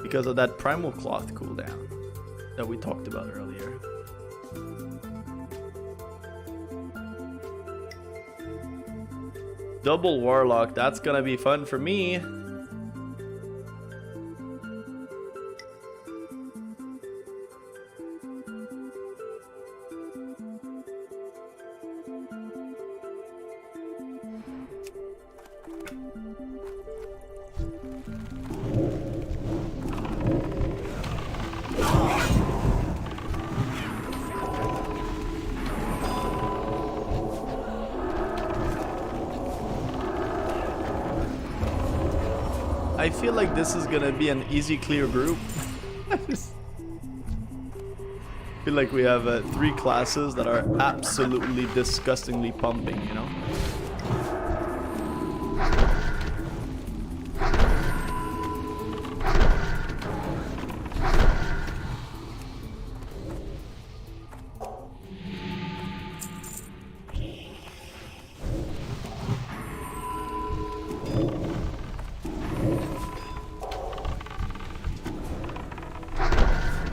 Because of that primal cloth cooldown that we talked about earlier. Double warlock, that's gonna be fun for me. I feel like this is gonna be an easy clear group. I just feel like we have 3 classes that are absolutely disgustingly pumping, you know?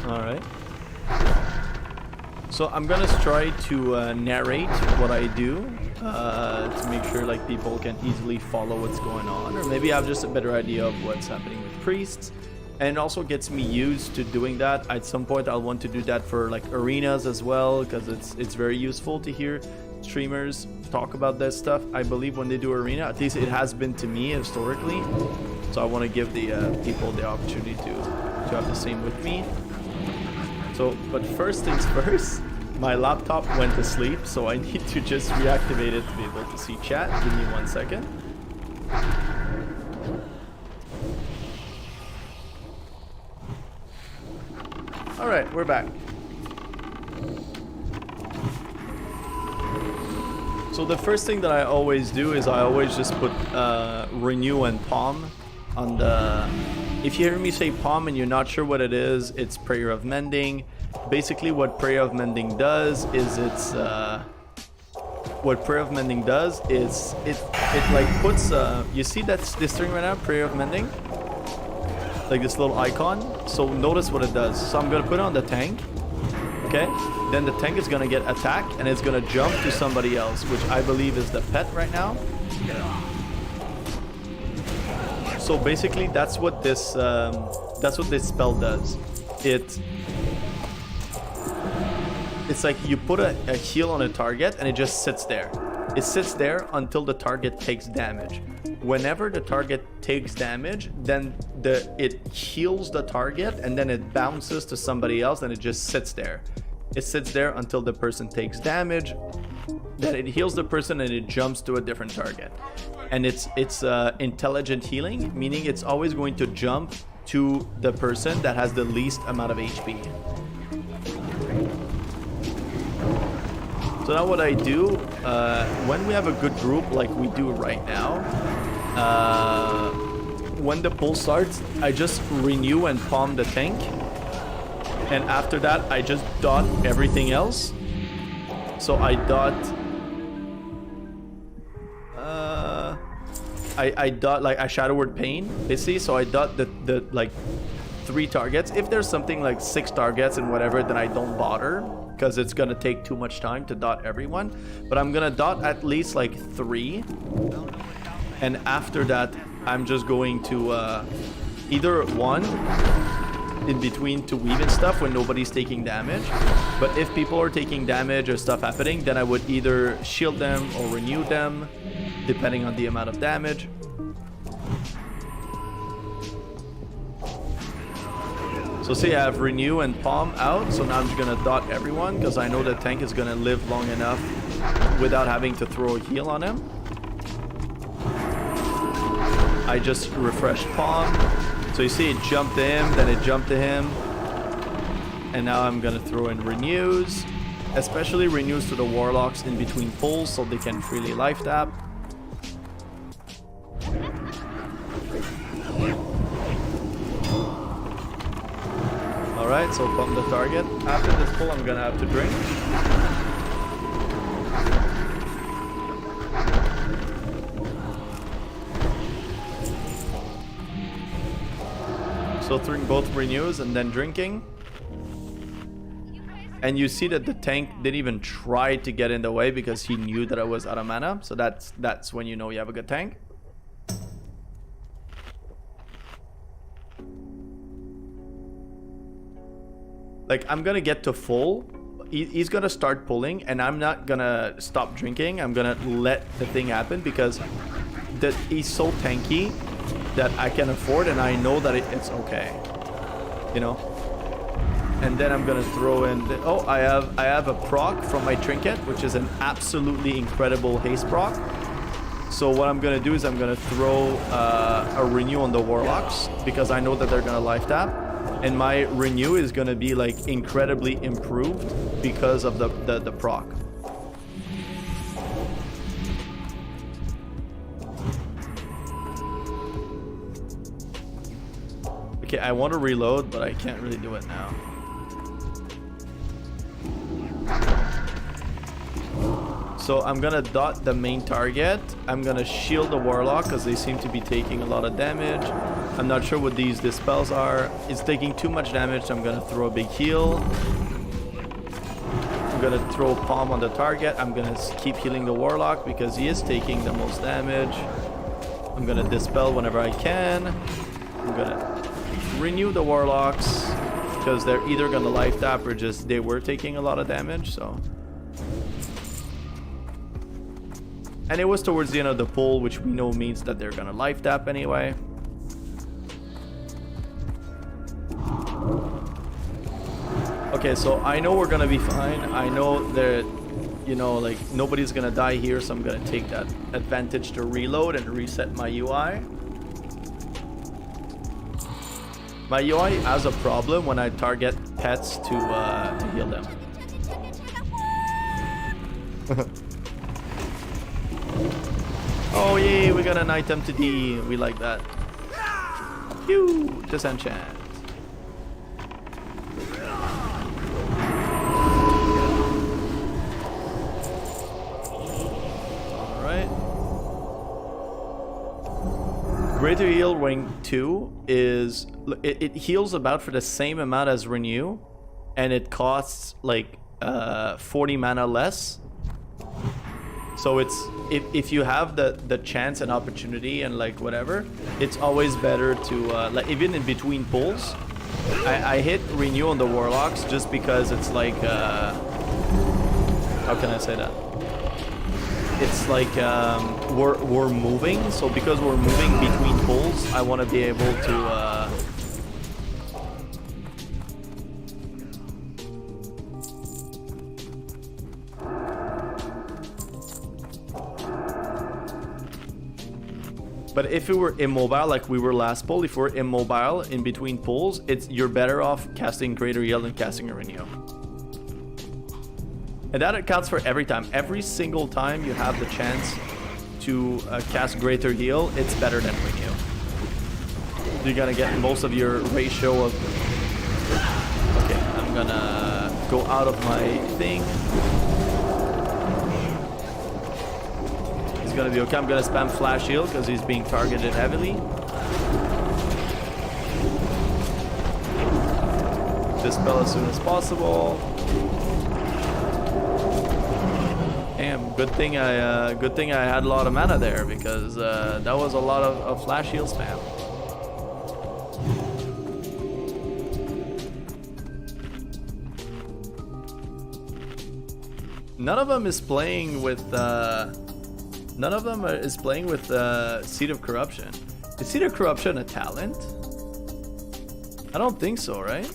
Alright. So I'm gonna try to narrate what I do to make sure like people can easily follow what's going on, or maybe I have just a better idea of what's happening with priests. And it also gets me used to doing that. At some point I'll want to do that for like arenas as well, because it's very useful to hear streamers talk about this stuff. I believe when they do arena, at least it has been to me historically. So I want to give the people the opportunity to have the same with me. So, but first things first, my laptop went to sleep, so I need to just reactivate it to be able to see chat. Give me 1 second. All right, we're back. So the first thing that I always do is I always just put renew and palm on the... If you hear me say palm and you're not sure what it is, it's Prayer of Mending. Basically what Prayer of Mending does is it like puts you see that's this thing right now, Prayer of Mending, like this little icon. So notice what it does. So I'm gonna put it on the tank, okay? Then the tank is gonna get attacked and it's gonna jump to somebody else, which I believe is the pet right now. So basically that's what this spell does. It's like you put a heal on a target and it just sits there. It sits there until the target takes damage. Whenever the target takes damage, then it heals the target and then it bounces to somebody else and it just sits there. It sits there until the person takes damage. Then it heals the person and it jumps to a different target. and it's intelligent healing, meaning it's always going to jump to the person that has the least amount of HP. So now what I do, when we have a good group like we do right now, when the pull starts, I just renew and palm the tank. And after that, I just dot everything else. So I dot... I dot, like, I Shadow Word Pain, basically. So I dot the like, 3 targets. If there's something like 6 targets and whatever, then I don't bother, because it's gonna take too much time to dot everyone. But I'm gonna dot at least like 3, and after that I'm just going to either 1 in between to weave and stuff when nobody's taking damage. But if people are taking damage or stuff happening, then I would either shield them or renew them depending on the amount of damage. So say I have renew and palm out, so now I'm just gonna dot everyone because I know the tank is gonna live long enough without having to throw a heal on him. I just refresh palm. So you see it jumped to him, then it jumped to him. And now I'm gonna throw in renews, especially renews to the warlocks in between pulls so they can freely life tap. Alright, so pump the target. After this pull, I'm gonna have to drink. So throwing both renews and then drinking. And you see that the tank didn't even try to get in the way because he knew that I was out of mana. So that's when you know you have a good tank. Like, I'm gonna get to full. He's gonna start pulling, and I'm not gonna stop drinking. I'm gonna let the thing happen because he's so tanky that I can afford, and I know that it's okay, you know. And then I'm gonna throw in. I have a proc from my trinket, which is an absolutely incredible haste proc. So what I'm gonna do is I'm gonna throw a renew on the warlocks because I know that they're gonna life tap. And my renew is gonna be like incredibly improved because of the proc. Okay, I want to reload, but I can't really do it now. So I'm gonna dot the main target. I'm gonna shield the warlock because they seem to be taking a lot of damage. I'm not sure what these dispels are. It's taking too much damage, so I'm gonna throw a big heal. I'm gonna throw palm on the target. I'm gonna keep healing the warlock because he is taking the most damage. I'm gonna dispel whenever I can. I'm gonna renew the warlocks because they're either gonna life tap or just they were taking a lot of damage. So, and it was towards the end of the pull, which we know means that they're gonna life tap anyway. Okay, so I know we're gonna be fine. I know that, you know, like nobody's gonna die here, so I'm gonna take that advantage to reload and reset my UI. My UI has a problem when I target pets to heal them. Oh yay, we got an item to D. We like that. Phew, disenchant. Greater Heal Ring 2 is... It heals about for the same amount as Renew. And it costs like 40 mana less. So it's... If you have the chance and opportunity and like whatever, it's always better to... like even in between pulls. I hit Renew on the Warlocks just because it's like... how can I say that? It's like we're moving, so because we're moving between pulls, I want to be able to But if it were immobile, like we were last pull, if we're immobile in between pulls, you're better off casting Greater Yield than casting a Renew. And that accounts for every time. Every single time you have the chance to cast Greater Heal, it's better than Renew. You're gonna get most of your ratio of... Okay, I'm gonna go out of my thing. He's gonna be okay. I'm gonna spam Flash Heal because he's being targeted heavily. Dispel as soon as possible. Damn, good thing I had a lot of mana there, because that was a lot of Flash Heal spam. None of them is playing with Seed of Corruption. Is Seed of Corruption a talent? I don't think so, right?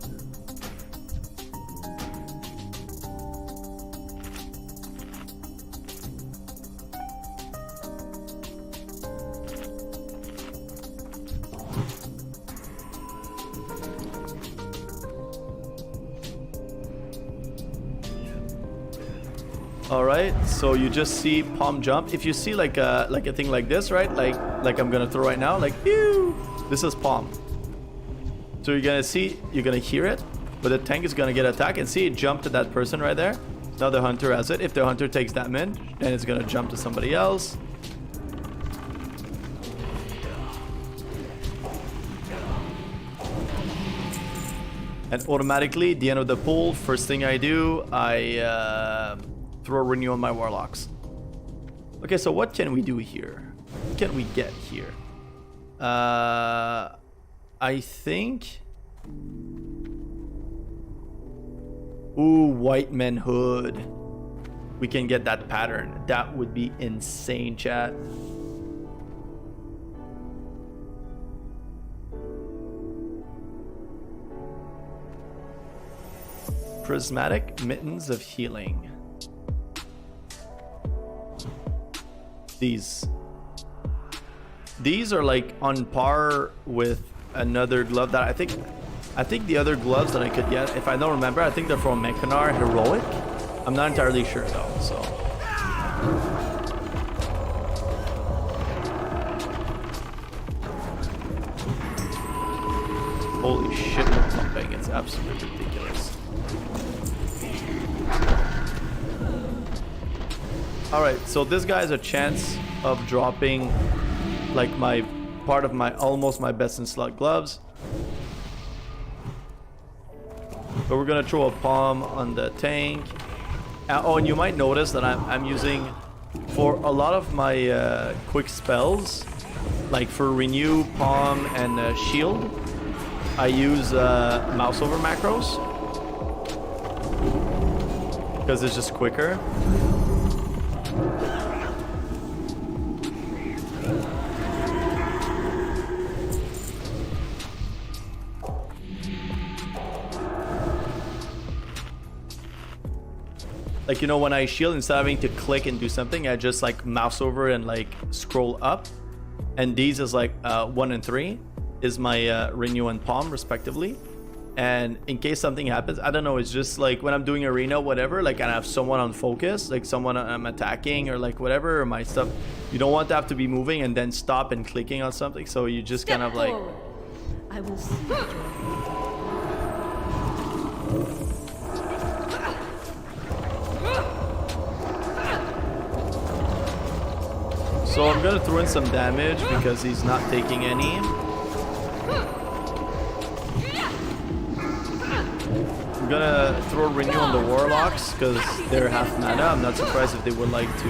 All right, so you just see palm jump. If you see like a thing like this, right? Like I'm gonna throw right now, like pew! This is palm. So you're gonna hear it, but the tank is gonna get attacked and see it jump to that person right there. Now the hunter has it. If the hunter takes that min, then it's gonna jump to somebody else. And automatically, at the end of the pool, first thing I do, I throw a Renew on my Warlocks. Okay, so what can we do here? What can we get here? I think... Ooh, White Man Hood. We can get that pattern. That would be insane, chat. Prismatic Mittens of Healing. These are like on par with another glove that I think the other gloves that I could get, if I don't remember, I think they're from Mechanar Heroic. I'm not entirely sure though, so. Holy shit, we're pumping. It's absolutely ridiculous. Alright, so this guy has a chance of dropping like almost my best in slot gloves. But we're gonna throw a palm on the tank. Oh, and you might notice that I'm using, for a lot of my quick spells, like for Renew, Palm, and Shield, I use mouse over macros because it's just quicker. Like, you know, when I shield, instead of having to click and do something, I just like mouse over and like scroll up. And these is like 1 and 3 is my Renew and Palm respectively. And in case something happens, I don't know, it's just like when I'm doing arena, whatever, like I have someone on focus, like someone I'm attacking or like whatever, or my stuff, you don't want to have to be moving and then stop and clicking on something. So you just kind of like... I will see. So I'm gonna throw in some damage because he's not taking any. I'm gonna throw Renew on the Warlocks because they're half mana. I'm not surprised if they would like to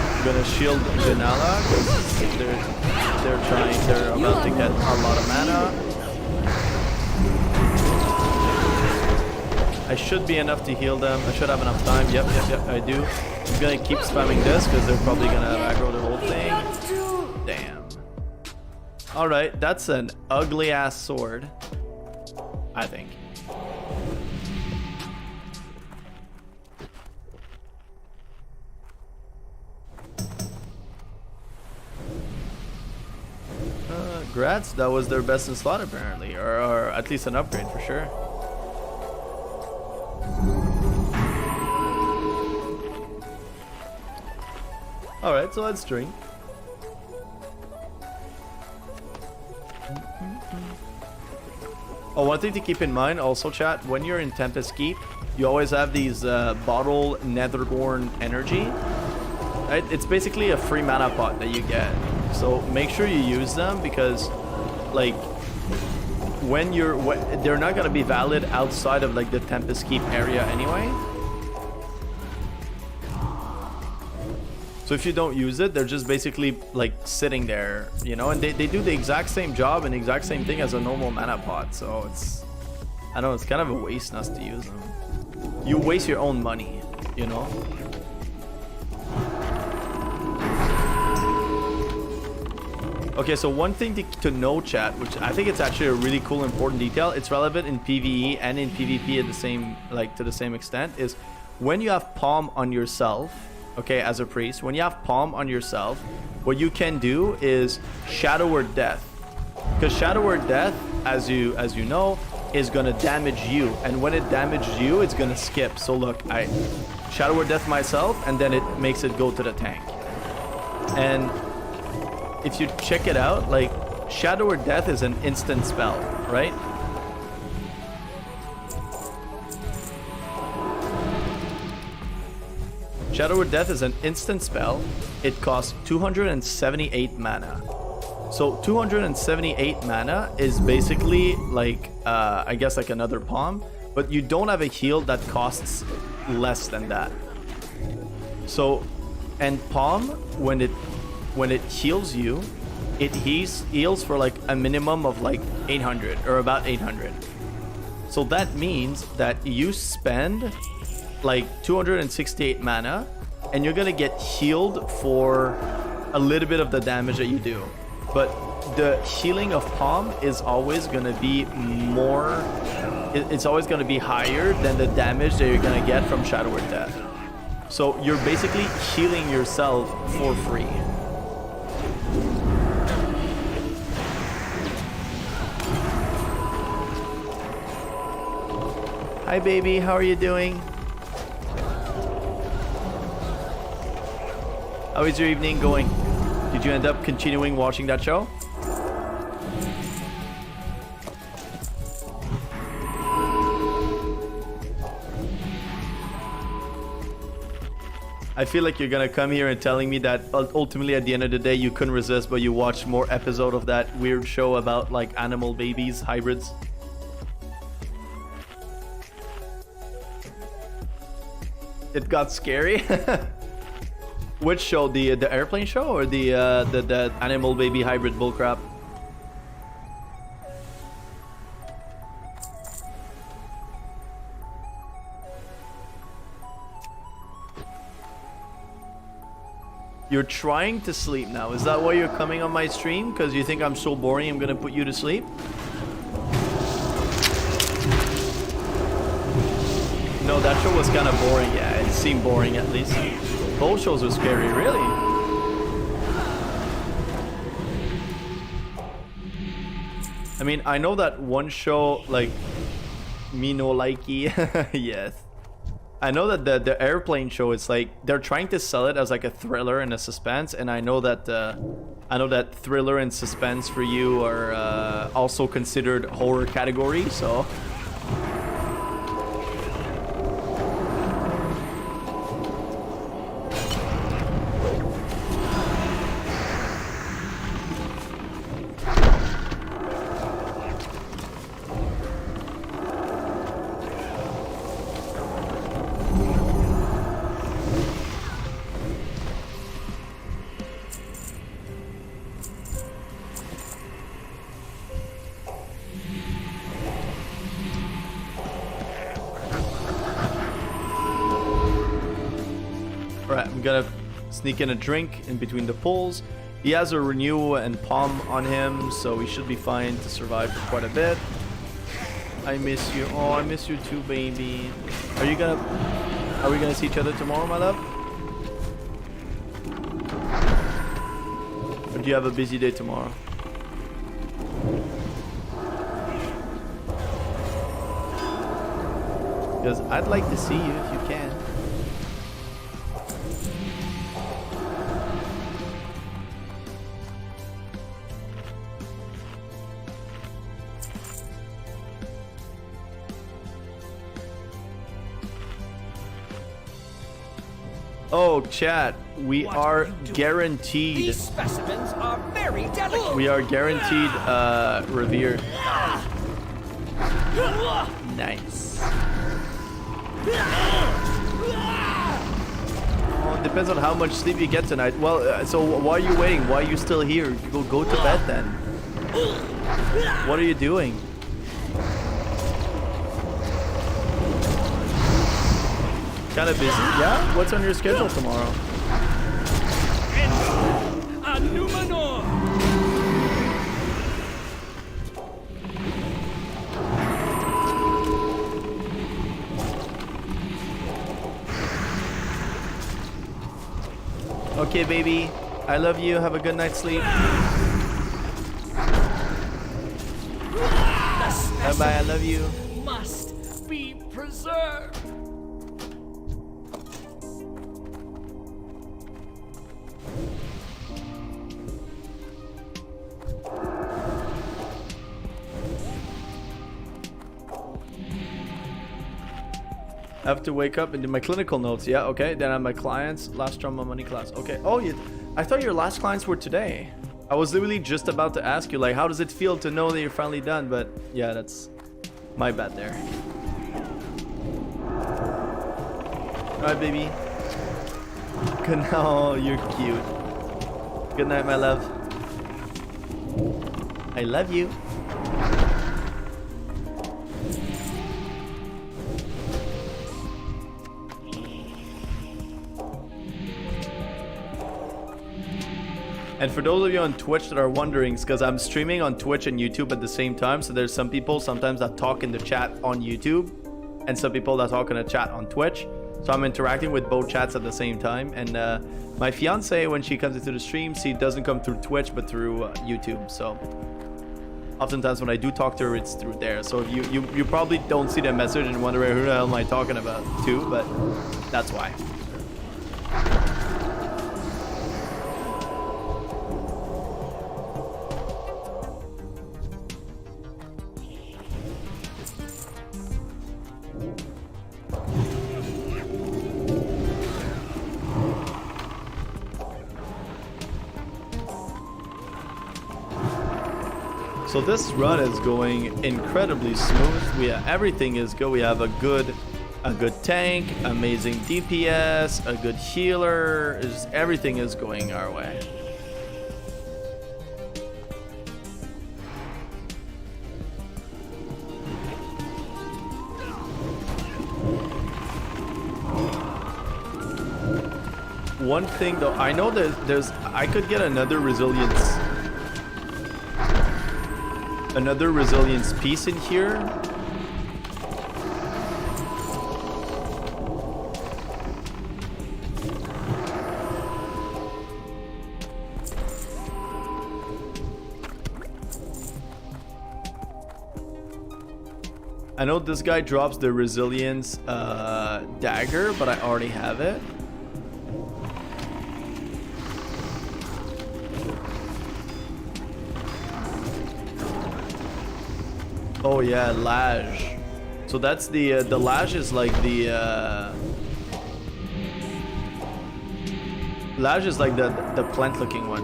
I'm gonna shield Janala because they're about to get a lot of mana. I should be enough to heal them. I should have enough time. Yep, I do. I'm gonna keep spamming this because they're probably gonna aggro the whole thing. Damn. Alright, that's an ugly ass sword, I think. Congrats, that was their best in slot apparently, or at least an upgrade for sure. Alright, so let's drink. Oh, one thing to keep in mind also, chat, when you're in Tempest Keep, you always have these bottle Netherborn energy. Right? It's basically a free mana pot that you get. So make sure you use them because, like, when they're not gonna be valid outside of like the Tempest Keep area anyway. So if you don't use it, they're just basically like sitting there, you know, and they do the exact same job and the exact same thing as a normal mana pot. So it's, I don't know, it's kind of a waste not to use them. You waste your own money, you know. Okay, so one thing to know, chat, which I think it's actually a really cool, important detail. It's relevant in PvE and in PvP at the same, like to the same extent, is when you have Palm on yourself. Okay, as a priest, when you have Palm on yourself, what you can do is Shadow Word Death. Because Shadow Word Death, as you know, is gonna damage you, and when it damages you, it's gonna skip. So look, I Shadow Word Death myself, and then it makes it go to the tank. And if you check it out, like Shadow Word Death is an instant spell, right? Shadow Word Death is an instant spell. It costs 278 mana. So 278 mana is basically like, I guess like another Palm, but you don't have a heal that costs less than that. So, and Palm, when it heals you, it heals for like a minimum of like 800 or about 800. So that means that you spend like 268 mana and you're gonna get healed for a little bit of the damage that you do, but the healing of Palm is always gonna be more, it's always gonna be higher than the damage that you're gonna get from Shadow Word Death. So you're basically healing yourself for free. Hi baby, how are you doing? How is your evening going? Did you end up continuing watching that show? I feel like you're gonna come here and telling me that ultimately at the end of the day you couldn't resist, but you watched more episode of that weird show about like animal babies, hybrids. It got scary. Which show? The airplane show or the animal baby hybrid bullcrap? You're trying to sleep now. Is that why you're coming on my stream? Because you think I'm so boring I'm gonna put you to sleep? No, that show was kind of boring. Yeah, it seemed boring at least. Both shows were scary, really. I mean, I know that one show, like, me no likey. Yes. I know that the airplane show is like, they're trying to sell it as like a thriller and a suspense, and I know that thriller and suspense for you are also considered horror category, so... Gonna sneak in a drink in between the pulls. He has a renew and palm on him, so he should be fine to survive for quite a bit. I miss you. Oh, I miss you too, baby. Are we gonna see each other tomorrow, my love? Or do you have a busy day tomorrow? Because I'd like to see you if you can. Oh, chat, we are guaranteed. These specimens are very delicate. We are guaranteed revere. Nice. Oh, it depends on how much sleep you get tonight. Well, so why are you waiting? Why are you still here? Go to bed then. What are you doing? Kind of busy? Yeah? What's on your schedule tomorrow? A Numenor! Okay, baby. I love you. Have a good night's sleep. Bye-bye. I love you. Must be preserved. I have to wake up and do my clinical notes. Yeah, okay. Then I have my clients. Last trauma money class. Okay. Oh, I thought your last clients were today. I was literally just about to ask you, like, how does it feel to know that you're finally done? But yeah, that's my bad there. All right, baby. Good night. Oh, you're cute. Good night, my love. I love you. And for those of you on Twitch that are wondering, it's because I'm streaming on Twitch and YouTube at the same time. So there's some people sometimes that talk in the chat on YouTube and some people that talk in the chat on Twitch. So I'm interacting with both chats at the same time. And my fiance, when she comes into the stream, she doesn't come through Twitch, but through YouTube. So oftentimes when I do talk to her, it's through there. So you probably don't see the message and wonder who the hell am I talking about too, but that's why. So this run is going incredibly smooth. Everything is good. We have a good tank, amazing DPS, a good healer. Everything is going our way. One thing though, I know that I could get another resilience piece in here. I know this guy drops the resilience dagger, but I already have it. Oh yeah, Lage. So that's the Lage is like the Lage is like the plant looking one.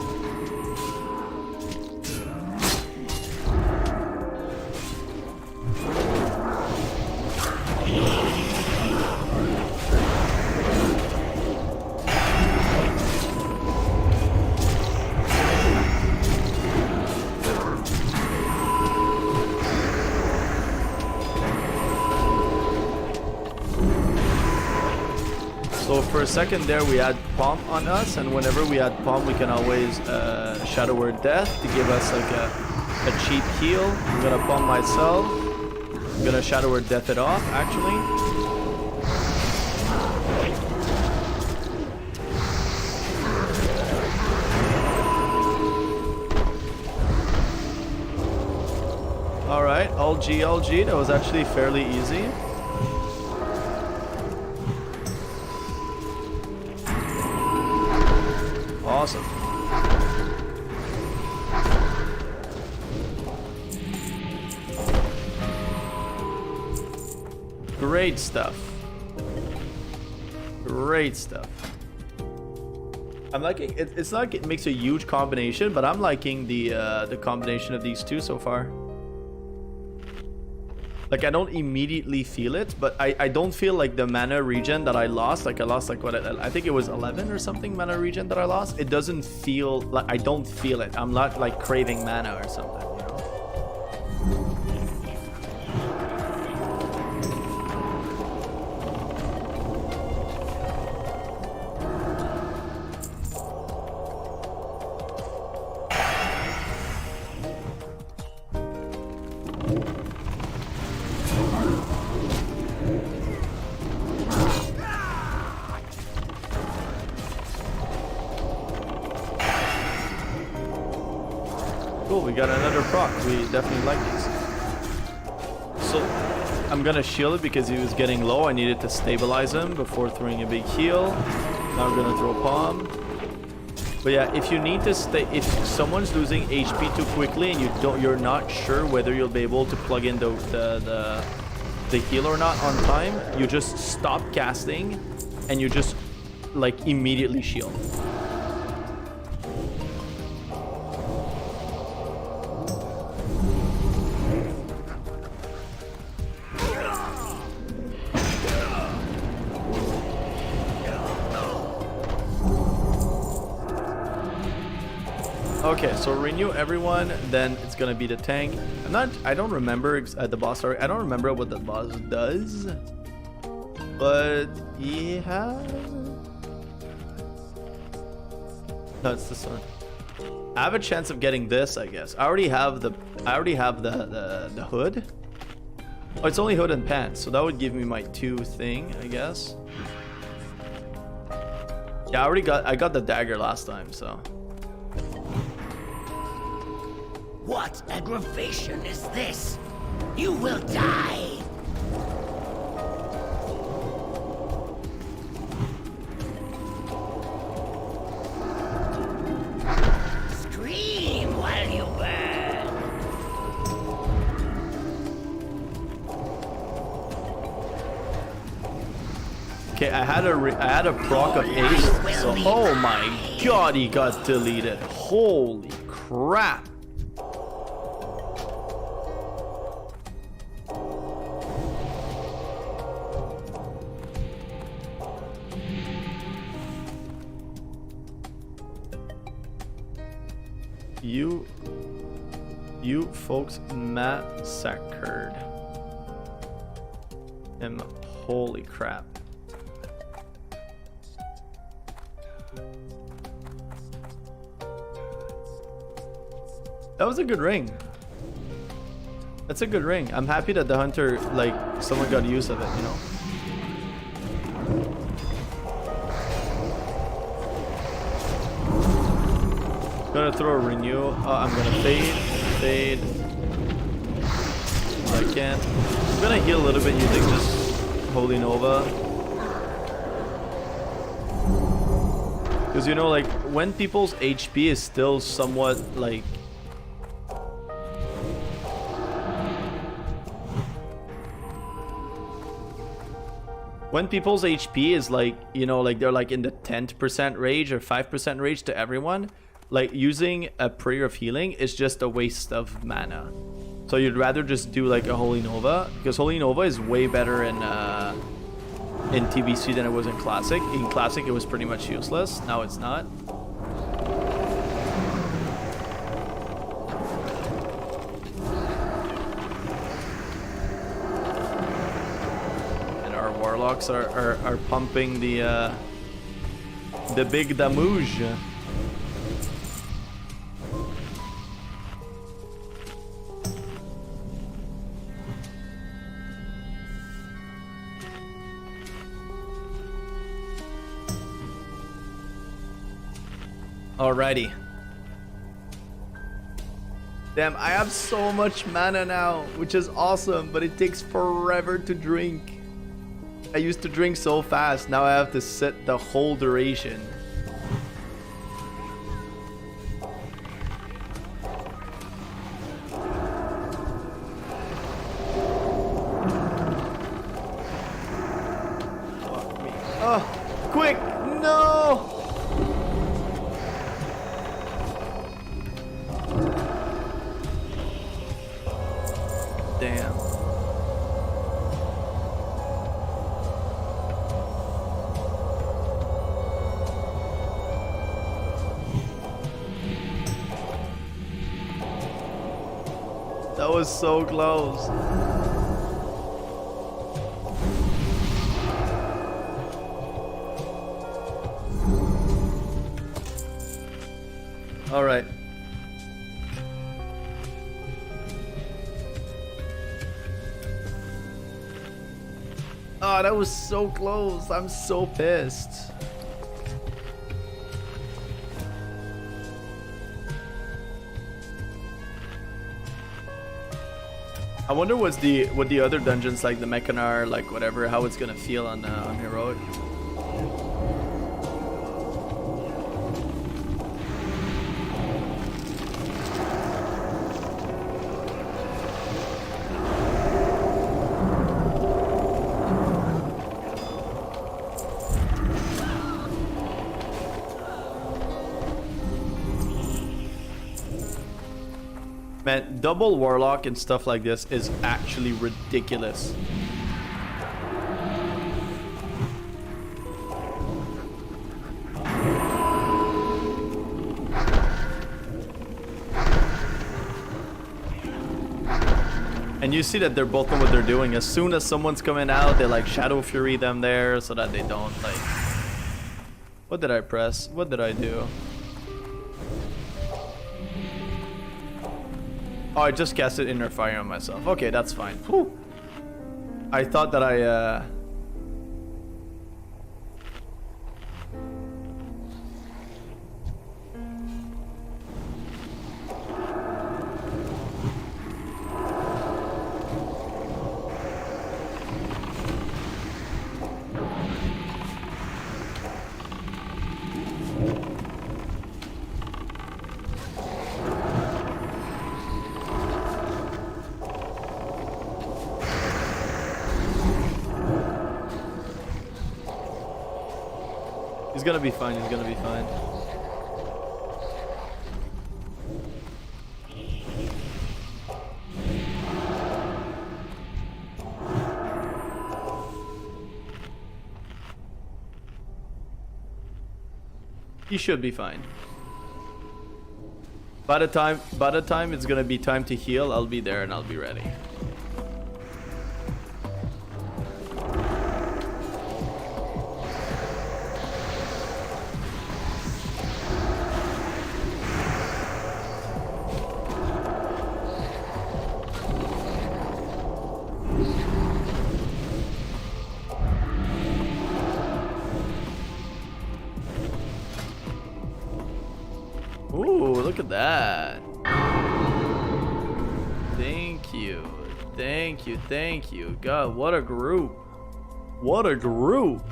For a second there we had Pomp on us, and whenever we had Pomp we can always Shadow Word Death to give us like a cheap heal. I'm gonna Pomp myself. I'm gonna Shadow Word Death it off actually. Alright, all G, that was actually fairly easy. awesome. Great stuff. Great stuff. I'm liking it. It's not like it makes a huge combination, but I'm liking the combination of these two so far. Like, I don't immediately feel it, but I don't feel like the mana regen that I lost. Like, I lost like what, I think it was 11 or something mana regen that I lost. It doesn't feel like, I don't feel it. I'm not like craving mana or something, you know? Cool, we got another proc. We definitely like these. So I'm gonna shield it because he was getting low. I needed to stabilize him before throwing a big heal. Now we're gonna throw palm. But yeah, if you need to stay, if someone's losing HP too quickly and you're not sure whether you'll be able to plug in the heal or not on time, you just stop casting and you just like immediately shield. Okay, so renew everyone, then it's gonna be the tank. I don't remember the boss. Sorry, I don't remember what the boss does, but yeah. No, it's this one. I have a chance of getting this, I guess. I already have the hood. Oh, it's only hood and pants, so that would give me my 2 thing, I guess. Yeah, I got the dagger last time, so. What aggravation is this? You will die! Scream while you burn! Okay, I had a proc of ace, so oh my god, he got deleted. Holy crap. You folks massacred him. Holy crap. That was a good ring. That's a good ring. I'm happy that the hunter, like, someone got use of it, you know? Gonna throw a renew. Oh, I'm gonna fade. I can't. I'm gonna heal a little bit using just Holy Nova. Because, you know, like, when people's HP is still somewhat, like... When people's HP is, like, you know, like, they're, like, in the 10% range or 5% range to everyone, like, using a Prayer of Healing is just a waste of mana. So you'd rather just do, like, a Holy Nova, because Holy Nova is way better in TBC than it was in Classic. In Classic, it was pretty much useless. Now it's not. And our Warlocks are pumping the big damage. Alrighty. Damn, I have so much mana now, which is awesome, but it takes forever to drink. I used to drink so fast, now I have to set the whole duration. That was so close. All right. Oh, that was so close. I'm so pissed. I wonder what the other dungeons like the Mechanar, like whatever, how it's gonna feel on heroic. Man, double warlock and stuff like this is actually ridiculous. And you see that they're both know what they're doing. As soon as someone's coming out, they like Shadow Fury them there so that they don't like... What did I press? What did I do? Oh, I just casted Inner Fire on myself. Okay, that's fine. Whew. I thought that I, He's gonna be fine, he's gonna be fine. He should be fine. By the time it's gonna be time to heal, I'll be there and I'll be ready. Ooh, look at that. Thank you. Thank you. Thank you. God, what a group. What a group.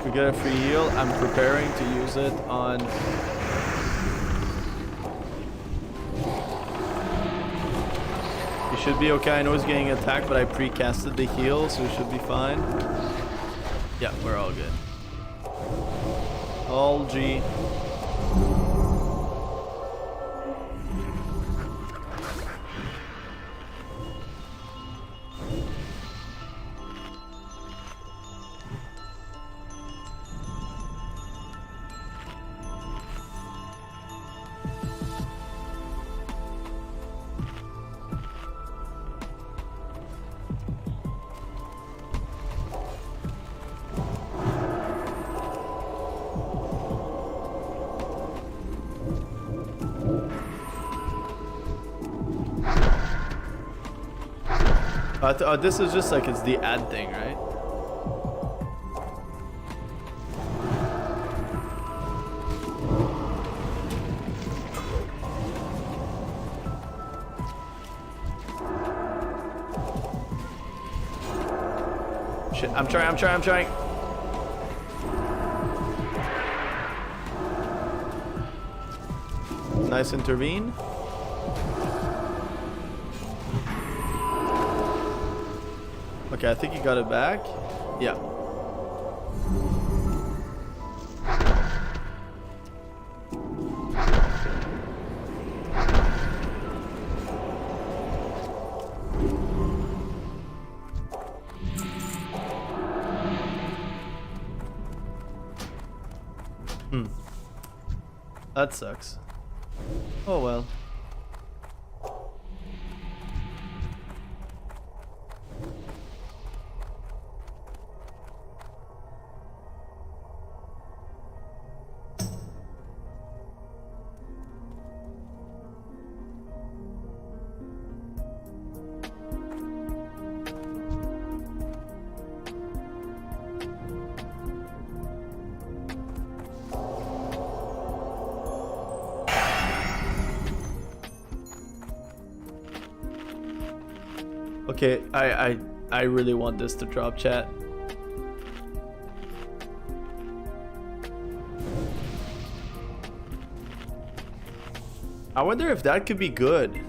We get a free heal. I'm preparing to use it on... He should be okay. I know he's getting attacked, but I pre-casted the heal, so he should be fine. Yeah, we're all good. All G. This is just like it's the ad thing, right? Shit, I'm trying. Nice intervene. Okay, I think you got it back. Yeah. That sucks. Oh well. Okay, I really want this to drop, chat. I wonder if that could be good.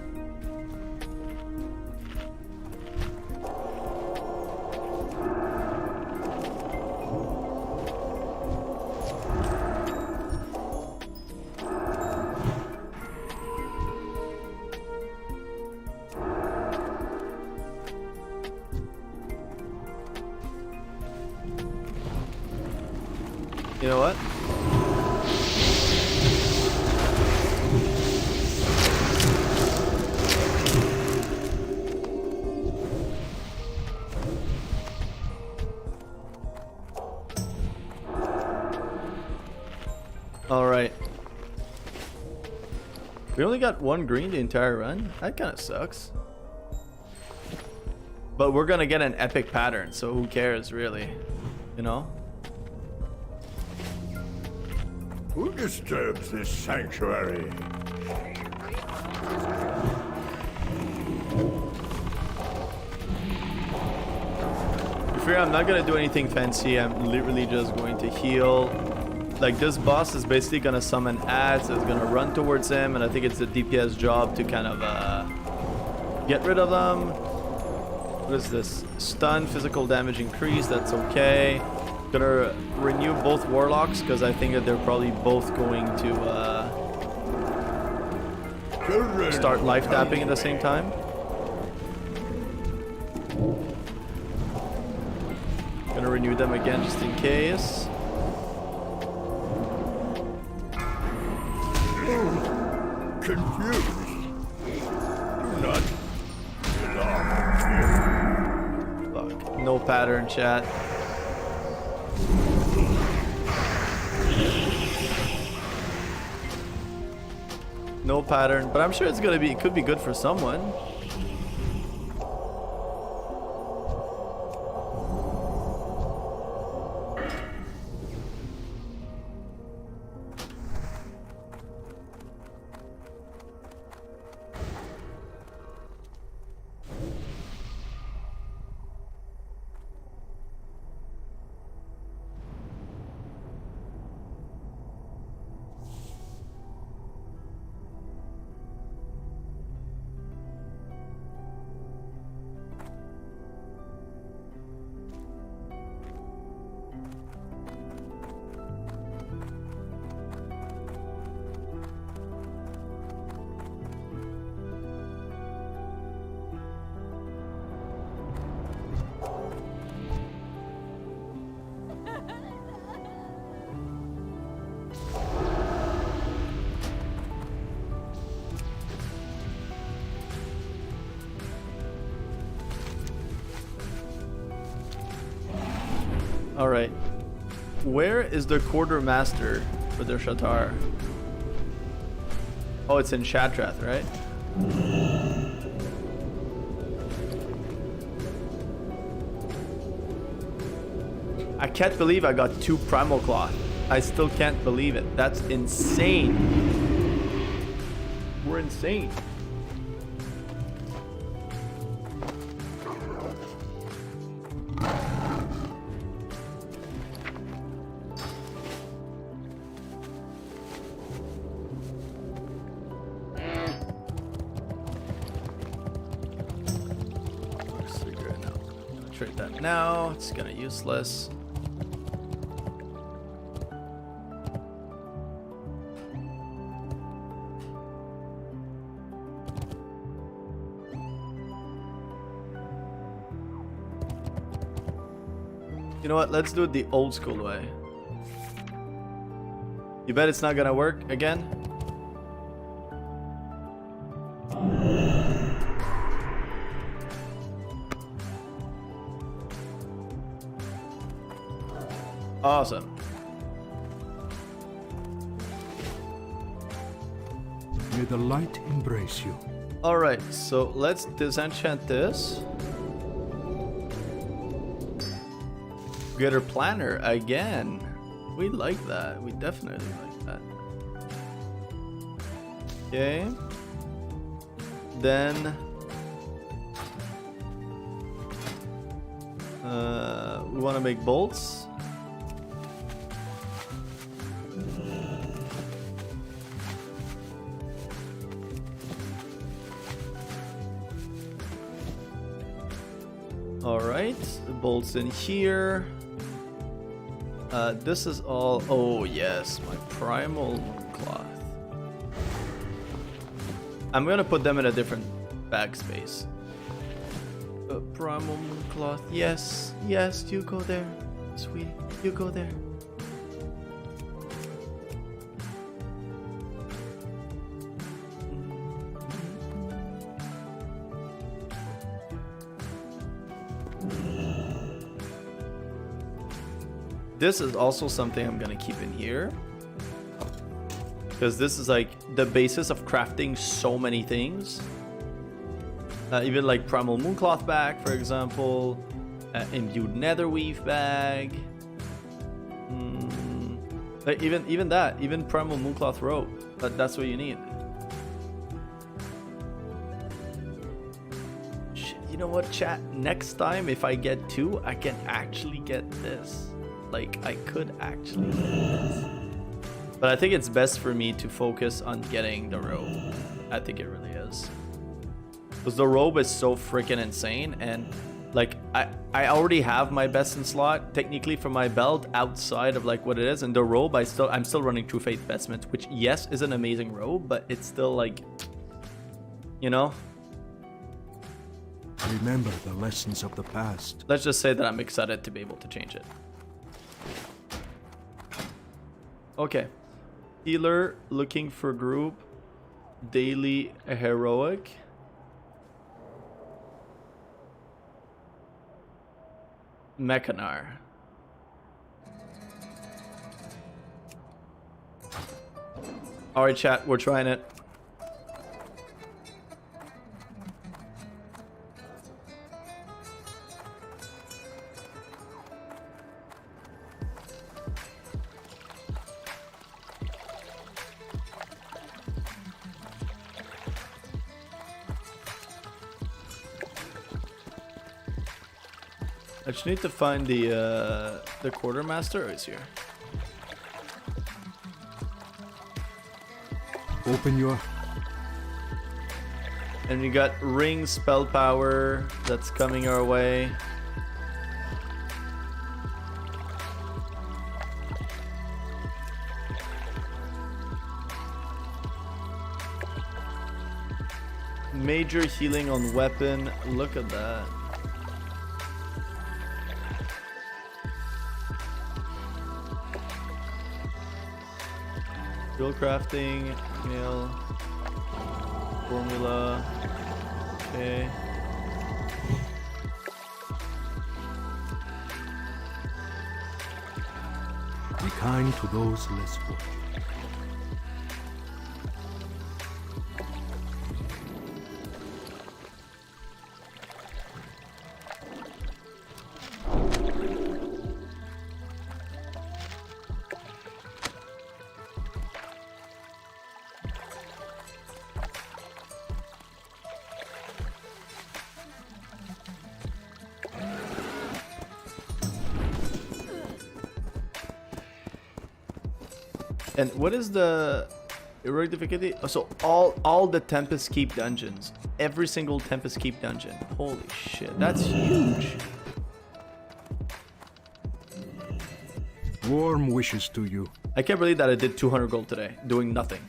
You know what? All right. We only got one green the entire run. That kind of sucks. But we're gonna get an epic pattern, so who cares, really? You know? Who disturbs this sanctuary? Fear, I'm not gonna do anything fancy. I'm literally just going to heal. Like, this boss is basically gonna summon ads. It's gonna run towards him, and I think it's the DPS job to kind of get rid of them. What is this? Stun, physical damage increase. That's okay. Gonna renew both warlocks because I think that they're probably both going to start life tapping at the same time. Gonna renew them again just in case. Confused. Do not belong here. Fuck. No pattern, chat. No pattern, but I'm sure it's gonna be. It could be good for someone. All right. Where is the quartermaster for the Shat'ar? Oh, it's in Shatrath, right? I can't believe I got 2 primal cloth. I still can't believe it. That's insane. We're insane. Trade that now. It's kind of useless. You know what? Let's do it the old school way. You bet it's not gonna work again? Awesome. May the light embrace you. Alright, so let's disenchant this. Get our planner again. We like that. We definitely like that. Okay. Then we want to make bolts. All right, bolts in here. This is all. Oh yes, my primal cloth. I'm gonna put them in a different backspace. Primal cloth. Yes, yes, you go there, sweetie. You go there. This is also something I'm gonna keep in here, because this is like the basis of crafting so many things. Even like primal mooncloth bag, for example, imbued netherweave bag. Even primal mooncloth robe. That's what you need. Shit, you know what, chat? Next time, if I get 2, I can actually get this. Like, I could actually get this. But I think it's best for me to focus on getting the robe. I think it really is. Because the robe is so freaking insane. And, like, I already have my best in slot, technically, for my belt outside of, like, what it is. And the robe, I'm still running True Faith Vestments, which, yes, is an amazing robe. But it's still, like, you know? Remember the lessons of the past. Let's just say that I'm excited to be able to change it. Okay. Healer looking for group. Daily heroic. Mechanar. Alright, chat, we're trying it. I just need to find the quartermaster. Oh, he's here. Open your... And we got ring spell power that's coming our way. Major healing on weapon. Look at that. Skill crafting, mail, formula, okay. Be kind to those less fortunate. And what is the heroic difficulty? Oh, so all the Tempest Keep dungeons, every single Tempest Keep dungeon. Holy shit, that's huge. Warm wishes to you. I can't believe that I did 200 gold today, doing nothing.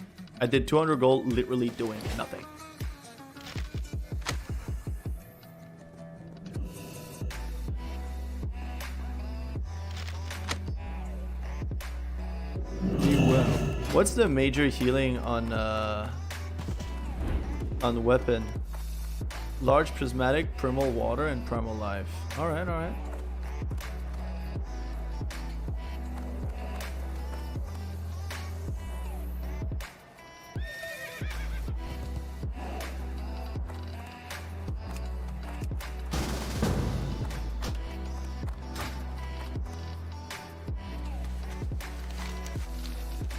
I did 200 gold, literally doing nothing. Be well. What's the major healing on weapon? Large prismatic, primal water, and primal life. Alright, alright.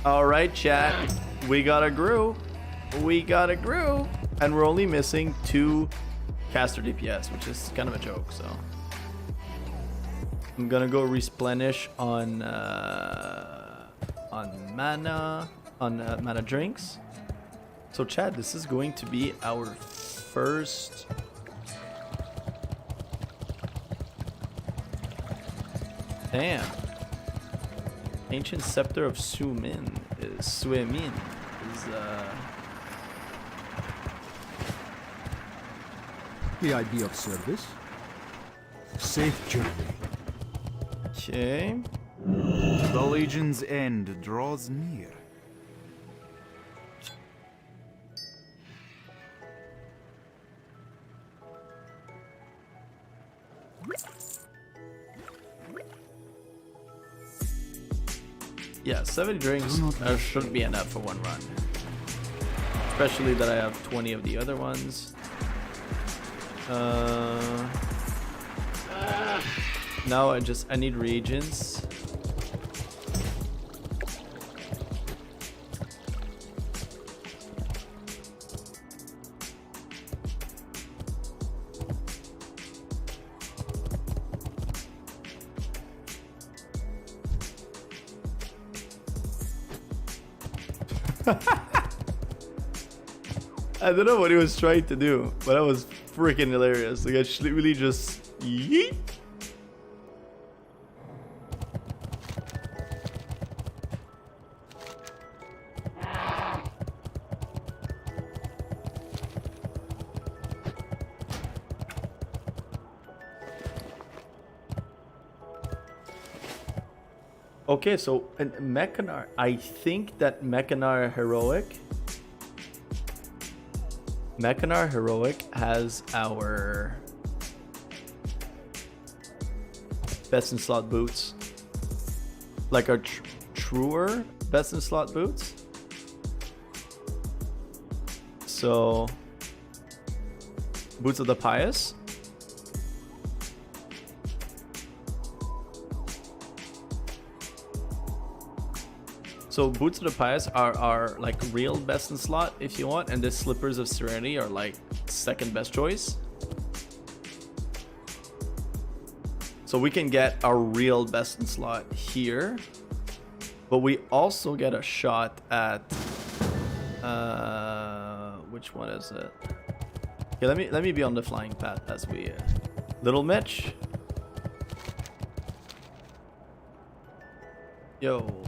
Alright, chat. We got a grew. We got a grew. And we're only missing 2 caster DPS, which is kind of a joke, so. I'm gonna go replenish on mana, mana drinks. So chat, this is going to be our first damn. Ancient Scepter of Suimin is May I be of service? Safe journey. Okay. The Legion's end draws near. Yeah, 70 drinks should be enough for one run. Especially that I have 20 of the other ones. Now I need reagents. I don't know what he was trying to do, but that was freaking hilarious. Like, I really just yeet. Okay, so Mechanar, I think that Mechanar Heroic has our best in slot boots, like our truer best in slot boots. So Boots of the Pious. So Boots of the Pious are like real best in slot if you want, and the Slippers of Serenity are like second best choice. So we can get our real best in slot here, but we also get a shot at which one is it? Okay, let me be on the flying path as we Little Mitch. Yo.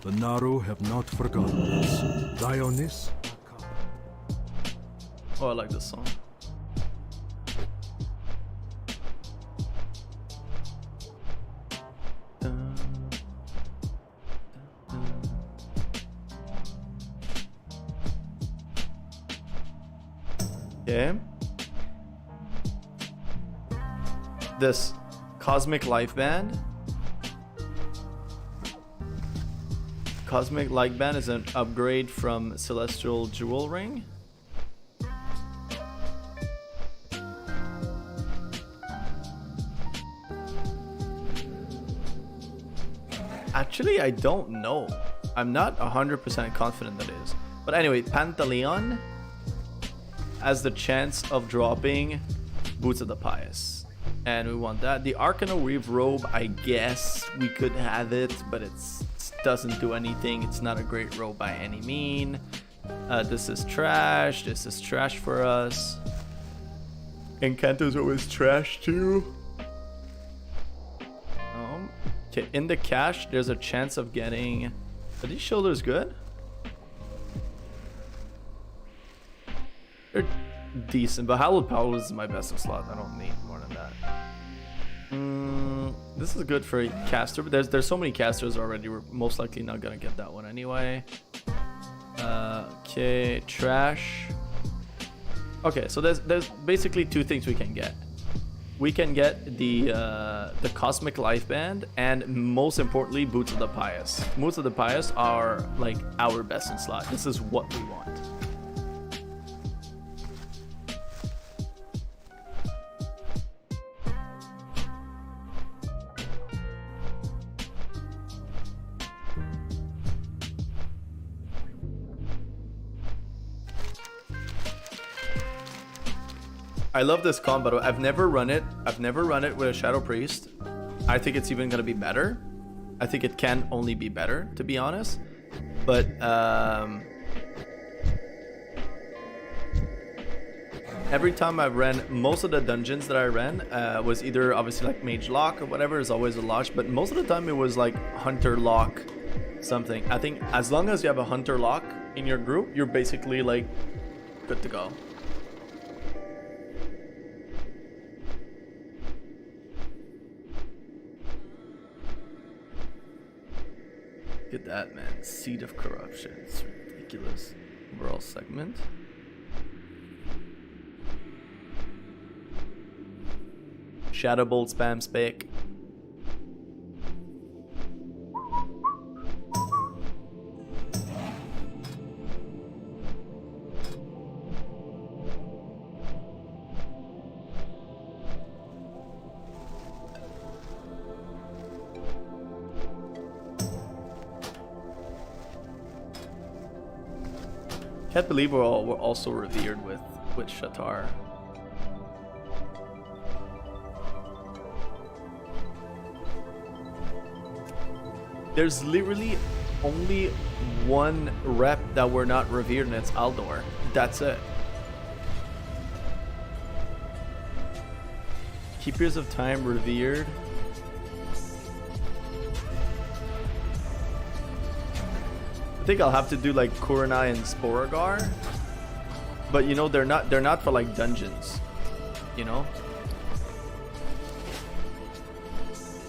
The Naru have not forgotten us. Dionys? Oh, I like this song. Okay. This Cosmic Life Band. Cosmic Light Band is an upgrade from Celestial Jewel Ring. Actually, I don't know. I'm not 100% confident that it is. But anyway, Pantaleon has the chance of dropping Boots of the Pious. And we want that. The Arcana Weave Robe, I guess we could have it, but it doesn't do anything. It's not a great robe by any mean. This is trash. This is trash for us. Encanto's always trash too. Okay, in the cache, there's a chance of getting... Are these shoulders good? They're decent, but Hallowed Powell is my best in slot. I don't need more than that. This is good for a caster, but there's so many casters already. We're most likely not gonna get that one anyway. Okay, trash. Okay, so there's basically two things we can get. We can get the Cosmic Life Band, and most importantly, Boots of the Pious. Boots of the Pious are like our best in slot. This is what we want. I love this combo. I've never run it. I've never run it with a Shadow Priest. I think it's even gonna be better. I think it can only be better, to be honest. But every time I ran, most of the dungeons that I ran was either obviously like Mage Lock or whatever is always a lock, but most of the time it was like Hunter Lock something. I think as long as you have a Hunter Lock in your group, you're basically like good to go. Look at that, man. Seed of Corruption. It's ridiculous. Overall segment. Shadow Bolt spam spec. Can't believe we're also revered with Shat'ar. There's literally only one rep that we're not revered, and it's Aldor. That's it. Keepers of Time revered. I think I'll have to do like Kurenai and Sporagar, but you know they're not for like dungeons, you know.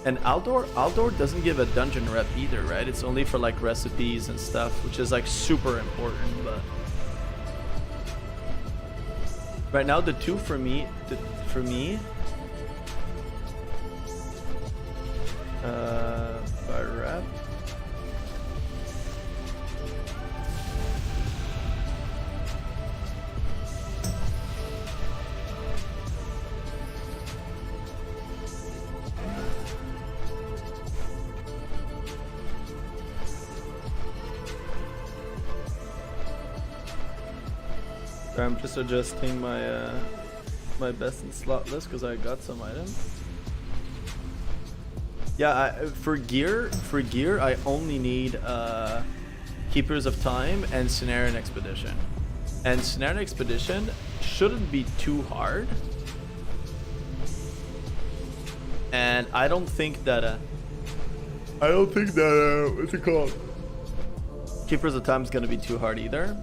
And Aldor doesn't give a dungeon rep either, right? It's only for like recipes and stuff, which is like super important. But right now the two for me, by rep. I'm just adjusting my my best in slot list because I got some items. Yeah, for gear I only need Keepers of Time and Cenarian Expedition. And Cenarian Expedition shouldn't be too hard. And I don't think that what's it called? Keepers of Time is gonna be too hard either.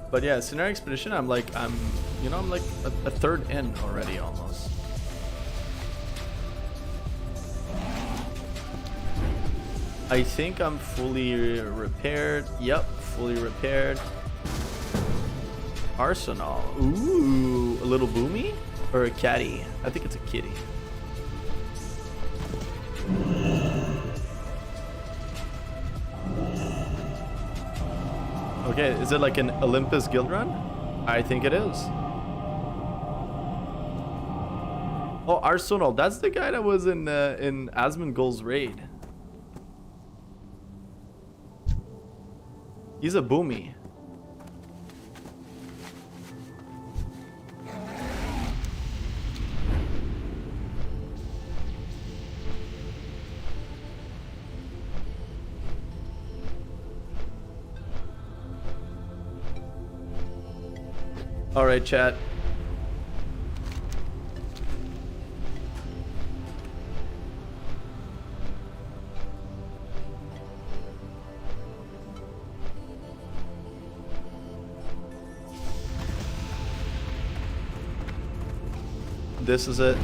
But yeah, Cenarian Expedition, I'm like a third in already almost. I think I'm fully repaired. Yep, fully repaired. Arsenal. Ooh, a little boomy or a catty? I think it's a kitty. Okay, is it like an Olympus guild run? I think it is. Oh, Arsenal. That's the guy that was in Asmongold's raid. He's a boomy. All right, chat. this is it.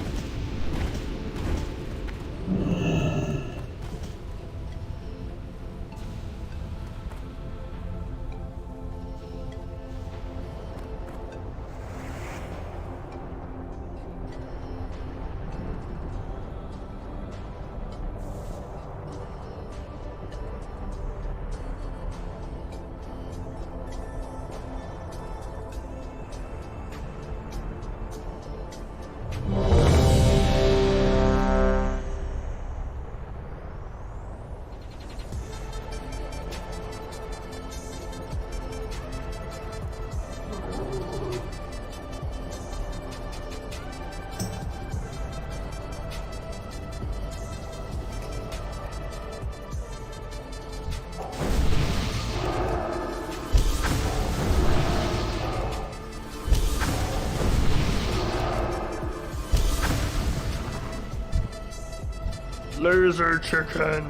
Laser chicken.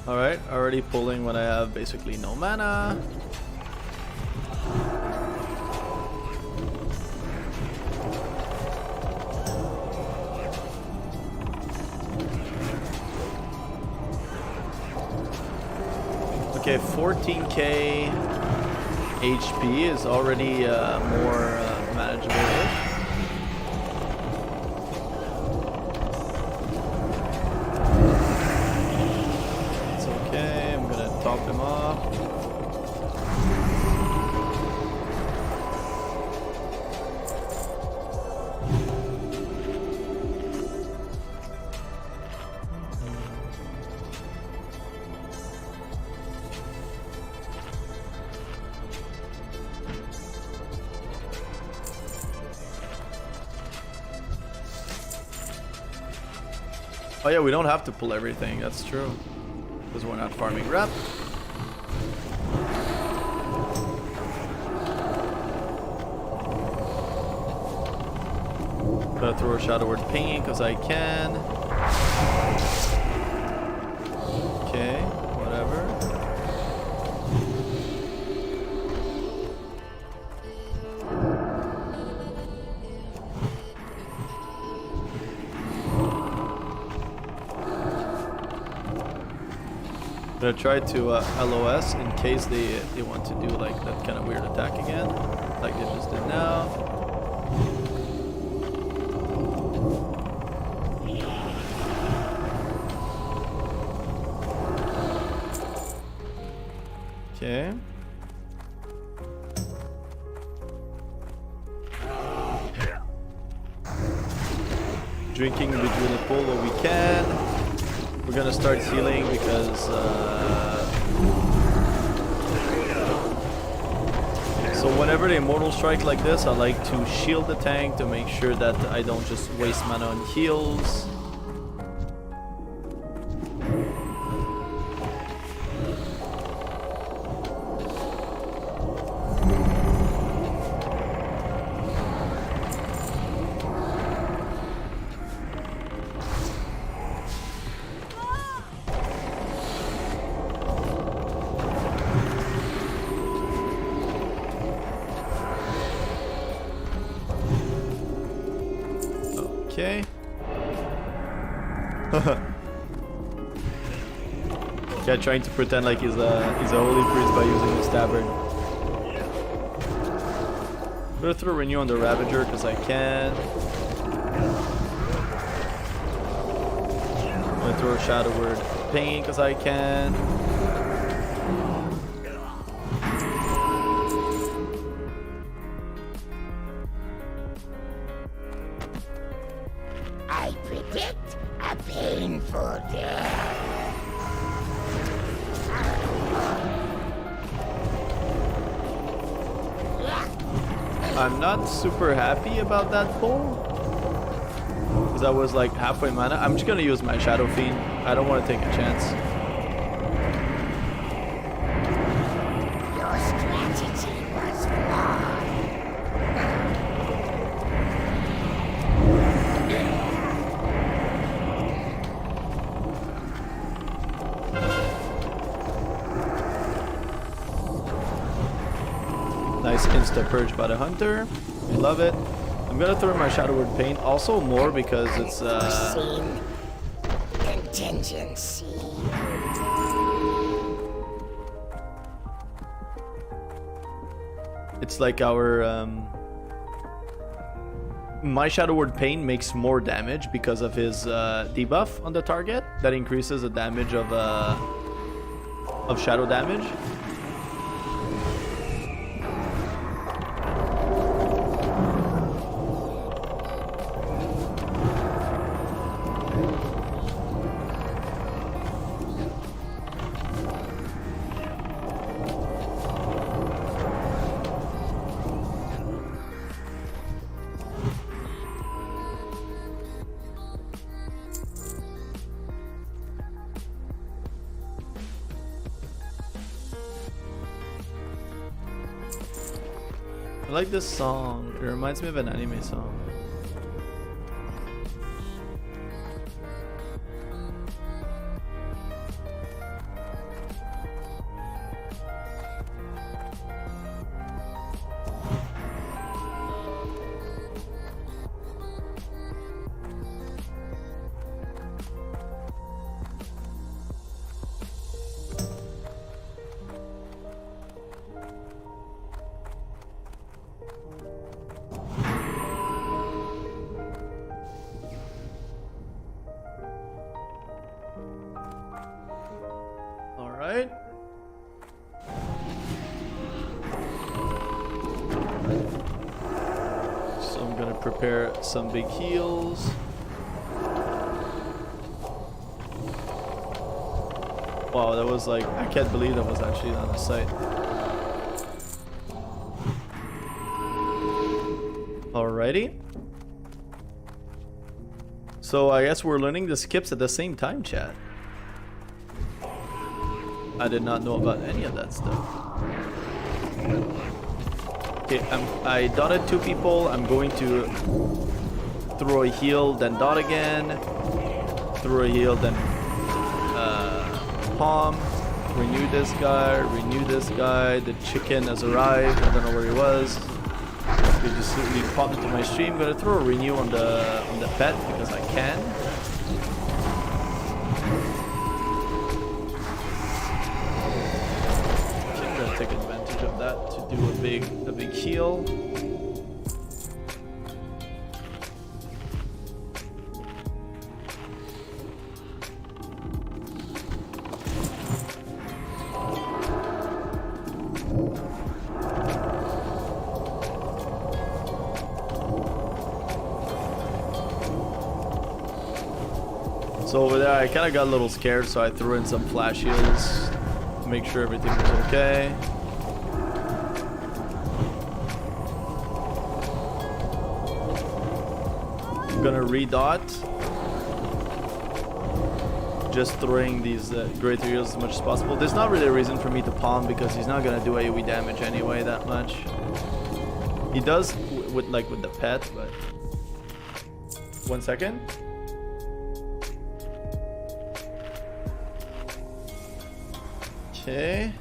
Alright, already pulling when I have basically no mana. Okay, 14k HP is already more manageable. Top him off. Oh yeah, we don't have to pull everything, that's true. Because we're not farming rep. Gonna throw a Shadow Word Pain because I can. Okay, whatever. I'm gonna try to LOS in case they want to do like that kind of weird attack again, like they just did now. Okay. Drinking between the pool what we can. We're gonna start healing because so whenever the immortal strike like this, I like to shield the tank to make sure that I don't just waste mana on heals. Okay. Yeah, trying to pretend like he's a holy priest by using the stabard. I'm gonna throw Renew on the Ravager because I can. I'm gonna throw a Shadow Word Pain because I can. I predict a painful death. I'm not super happy about that pull. Because I was like halfway mana. I'm just gonna use my Shadow Fiend. I don't want to take a chance. Your strategy was flawed. Nice insta purge by the hunter. I love it. I'm gonna throw in my Shadow Word Pain. Also more because it's Scene. Contingency. it's like our my Shadow Word Pain makes more damage because of his debuff on the target. That increases the damage of shadow damage. I like this song. It reminds me of an anime song. Alright. So I'm gonna prepare some big heals. Wow, that was like, I can't believe that was actually on the site. Alrighty. So I guess we're learning the skips at the same time, chat. I did not know about any of that stuff. Okay, I dotted 2 people. I'm going to throw a heal, then dot again. Throw a heal, then palm. Renew this guy, renew this guy. The chicken has arrived. I don't know where he was. He just popped into my stream. I'm gonna throw a renew on the pet because I can. Take advantage of that to do a big heal. So over there I kind of got a little scared, so I threw in some flash heals to make sure everything was okay. I'm gonna redot. Just throwing these great heals as much as possible. There's not really a reason for me to palm because he's not gonna do AoE damage anyway that much. He does with the pet, but 1 second. Okay.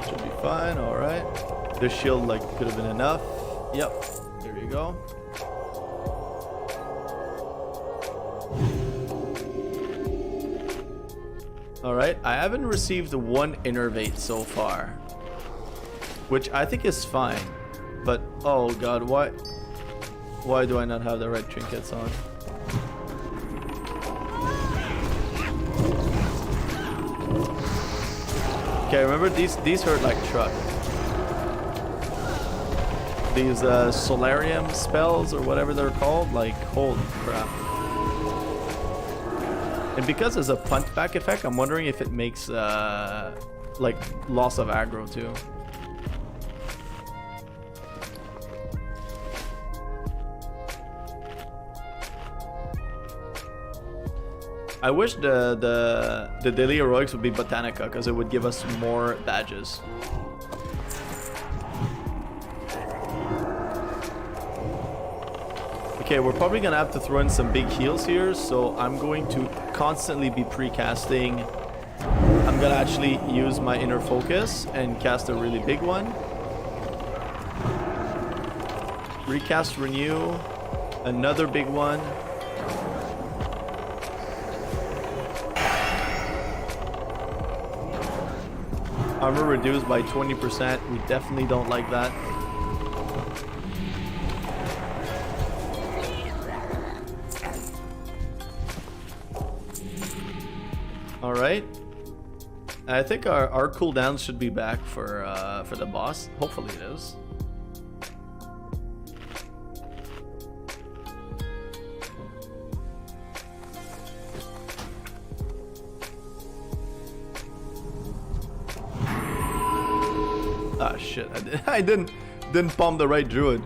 Should be fine, alright. This shield could have been enough. Yep, there you go. Alright, I haven't received 1 innervate so far, which I think is fine, but oh god, why do I not have the right trinkets on? Okay, remember these hurt like truck. these solarium spells or whatever they're called. Like, holy crap. And because there's a punt back effect, I'm wondering if it makes like loss of aggro too. I wish the daily heroics would be Botanica, because it would give us more badges. Okay, we're probably gonna have to throw in some big heals here, so I'm going to constantly be pre-casting. I'm gonna actually use my inner focus and cast a really big one. Recast renew, another big one. Armor reduced by 20%. We definitely don't like that. All right. I think our cooldowns should be back for the boss. Hopefully it is. Ah shit! I didn't palm the right druid.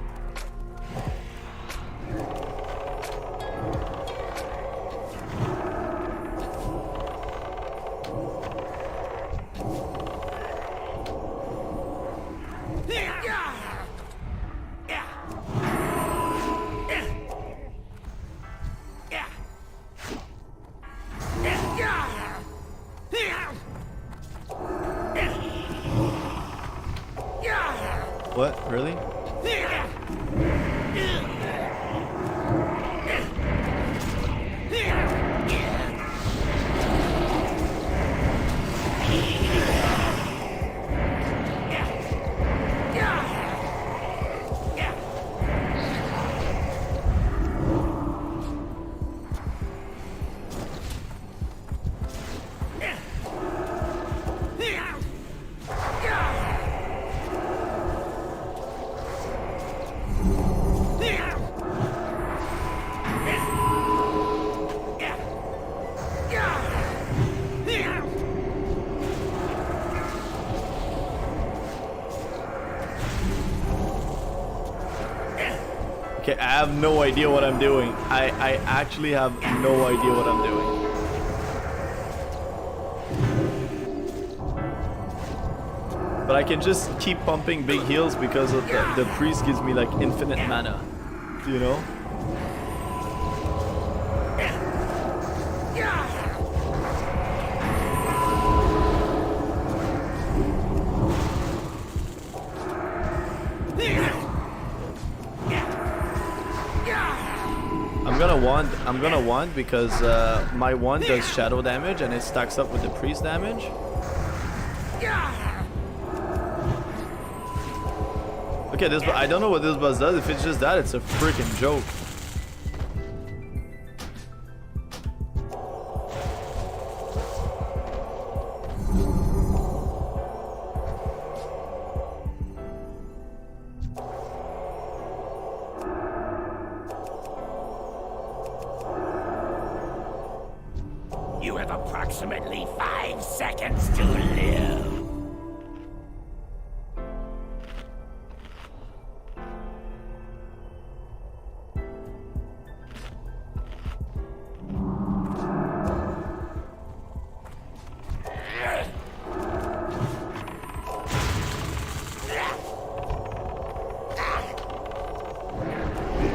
What? Really? Okay, I have no idea what I'm doing. I actually have no idea what I'm doing. But I can just keep pumping big heals because of the priest gives me like infinite mana, you know? I'm gonna wand because my wand does shadow damage and it stacks up with the priest damage. Okay, this I don't know what this buzz does. If it's just that, it's a freaking joke. You have approximately 5 seconds to live.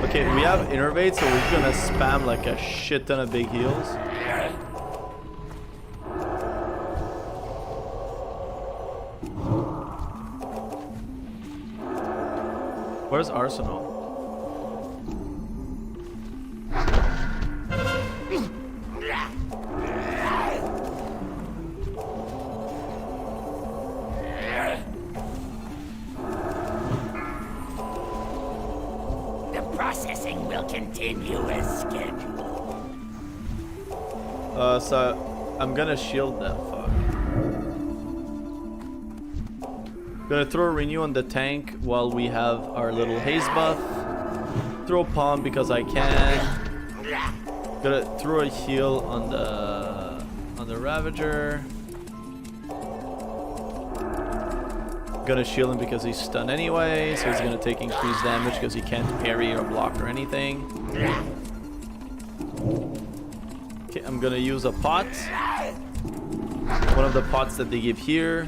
Okay, we have innervate, so we're gonna spam like a shit ton of big heals. Where's Arsenal? The processing will continue as scheduled. So I'm gonna shield that fuck. Gonna throw a renew on the tank while we have our little haze buff. Throw palm because I can. Gonna throw a heal on the Ravager. Gonna shield him because he's stunned anyway, so he's gonna take increased damage because he can't parry or block or anything. Okay, I'm gonna use a pot. One of the pots that they give here.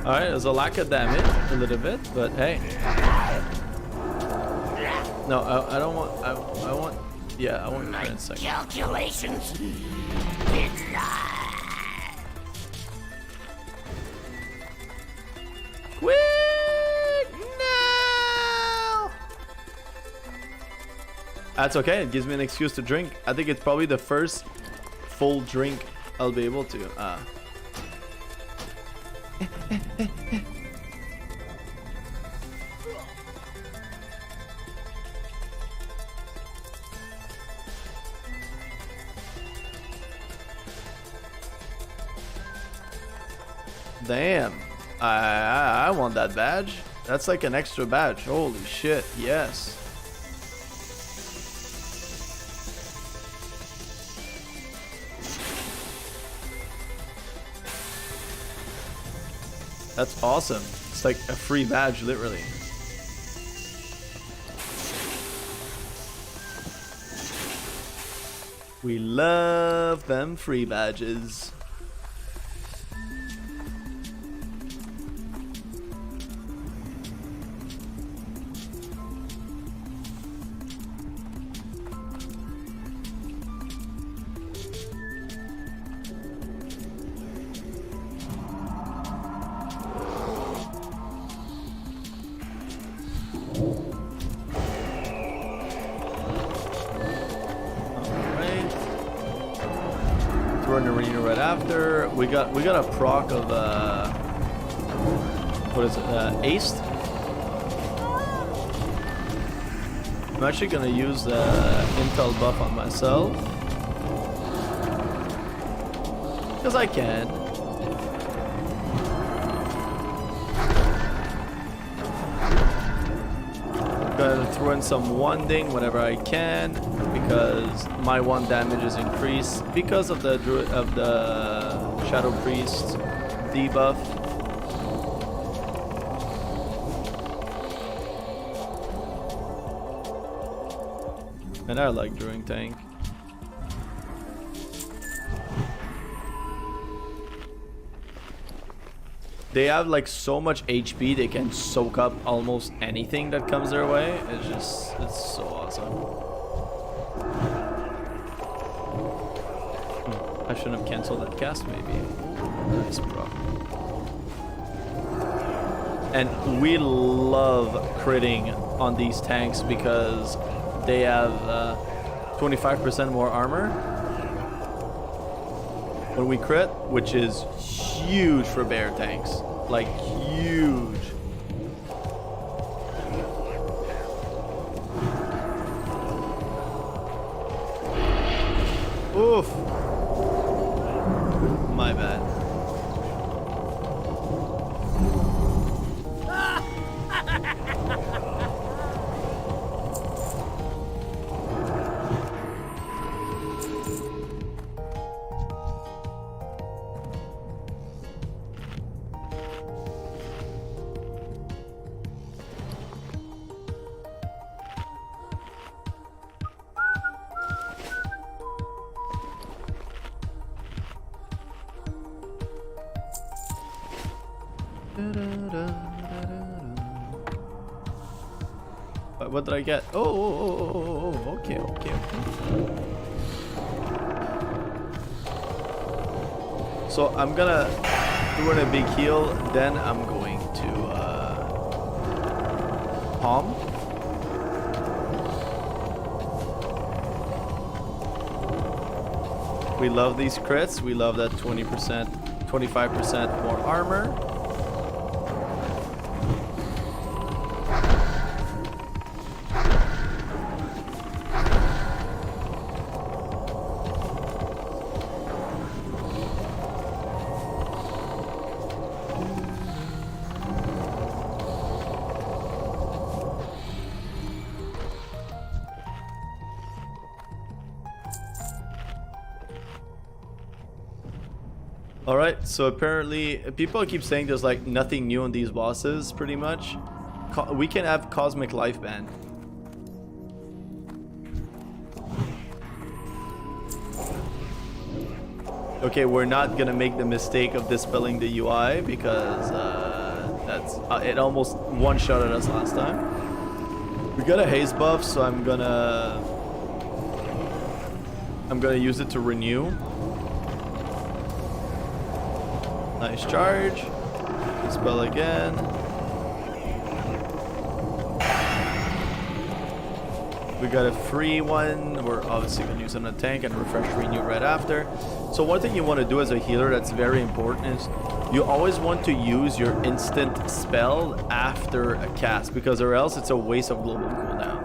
Alright, there's a lack of damage, a little bit, but hey. No, I don't want, I want, yeah, I want your friend second. Calculations. Quick, no! That's okay, it gives me an excuse to drink. I think it's probably the first full drink I'll be able to. Damn, I want that badge. That's like an extra badge. Holy shit, yes. That's awesome. It's like a free badge, literally. We love them free badges. An arena right after. We got a proc of what is it? Aced. I'm actually gonna use the intel buff on myself because I can. Gonna throw in some wanding whenever I can because my one damage is increased because of the Shadow Priest debuff. And I like Druid tank. They have like so much HP, they can soak up almost anything that comes their way. It's so awesome. I shouldn't have canceled that cast maybe. Nice, bro. And we love critting on these tanks because they have 25% more armor when we crit, which is huge for bear tanks. Like huge. Oof. My bad. What did I get? Oh, okay. So I'm gonna do in a big heal, then I'm going to palm. We love these crits. We love that 20%, 25% more armor. Alright, so apparently people keep saying there's like nothing new on these bosses, pretty much. We can have Cosmic Life Band. Okay, we're not gonna make the mistake of dispelling the UI because it almost one-shotted us last time. We got a haze buff, so I'm gonna use it to renew. Nice charge. Dispel again. We got a free one. We're obviously going to use it on a tank and refresh renew right after. So one thing you want to do as a healer that's very important is you always want to use your instant spell after a cast, because or else it's a waste of global cooldown.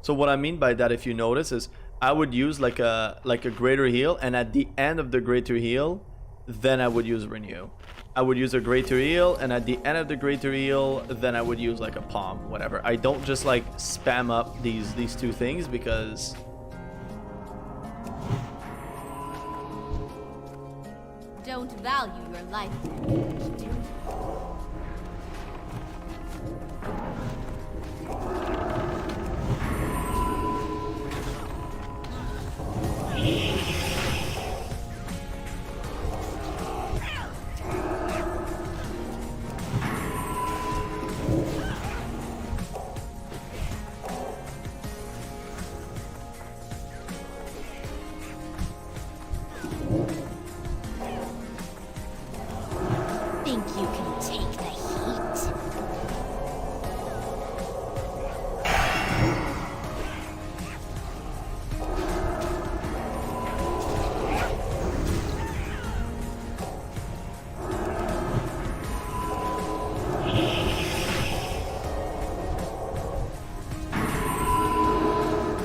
So what I mean by that, if you notice, is I would use like a greater heal, and at the end of the greater heal, then I would use renew. I would use a greater heal, and at the end of the greater heal, then I would use like a palm, whatever. I don't just like spam up these two things because Don't value your life, do you? Think you can take the heat?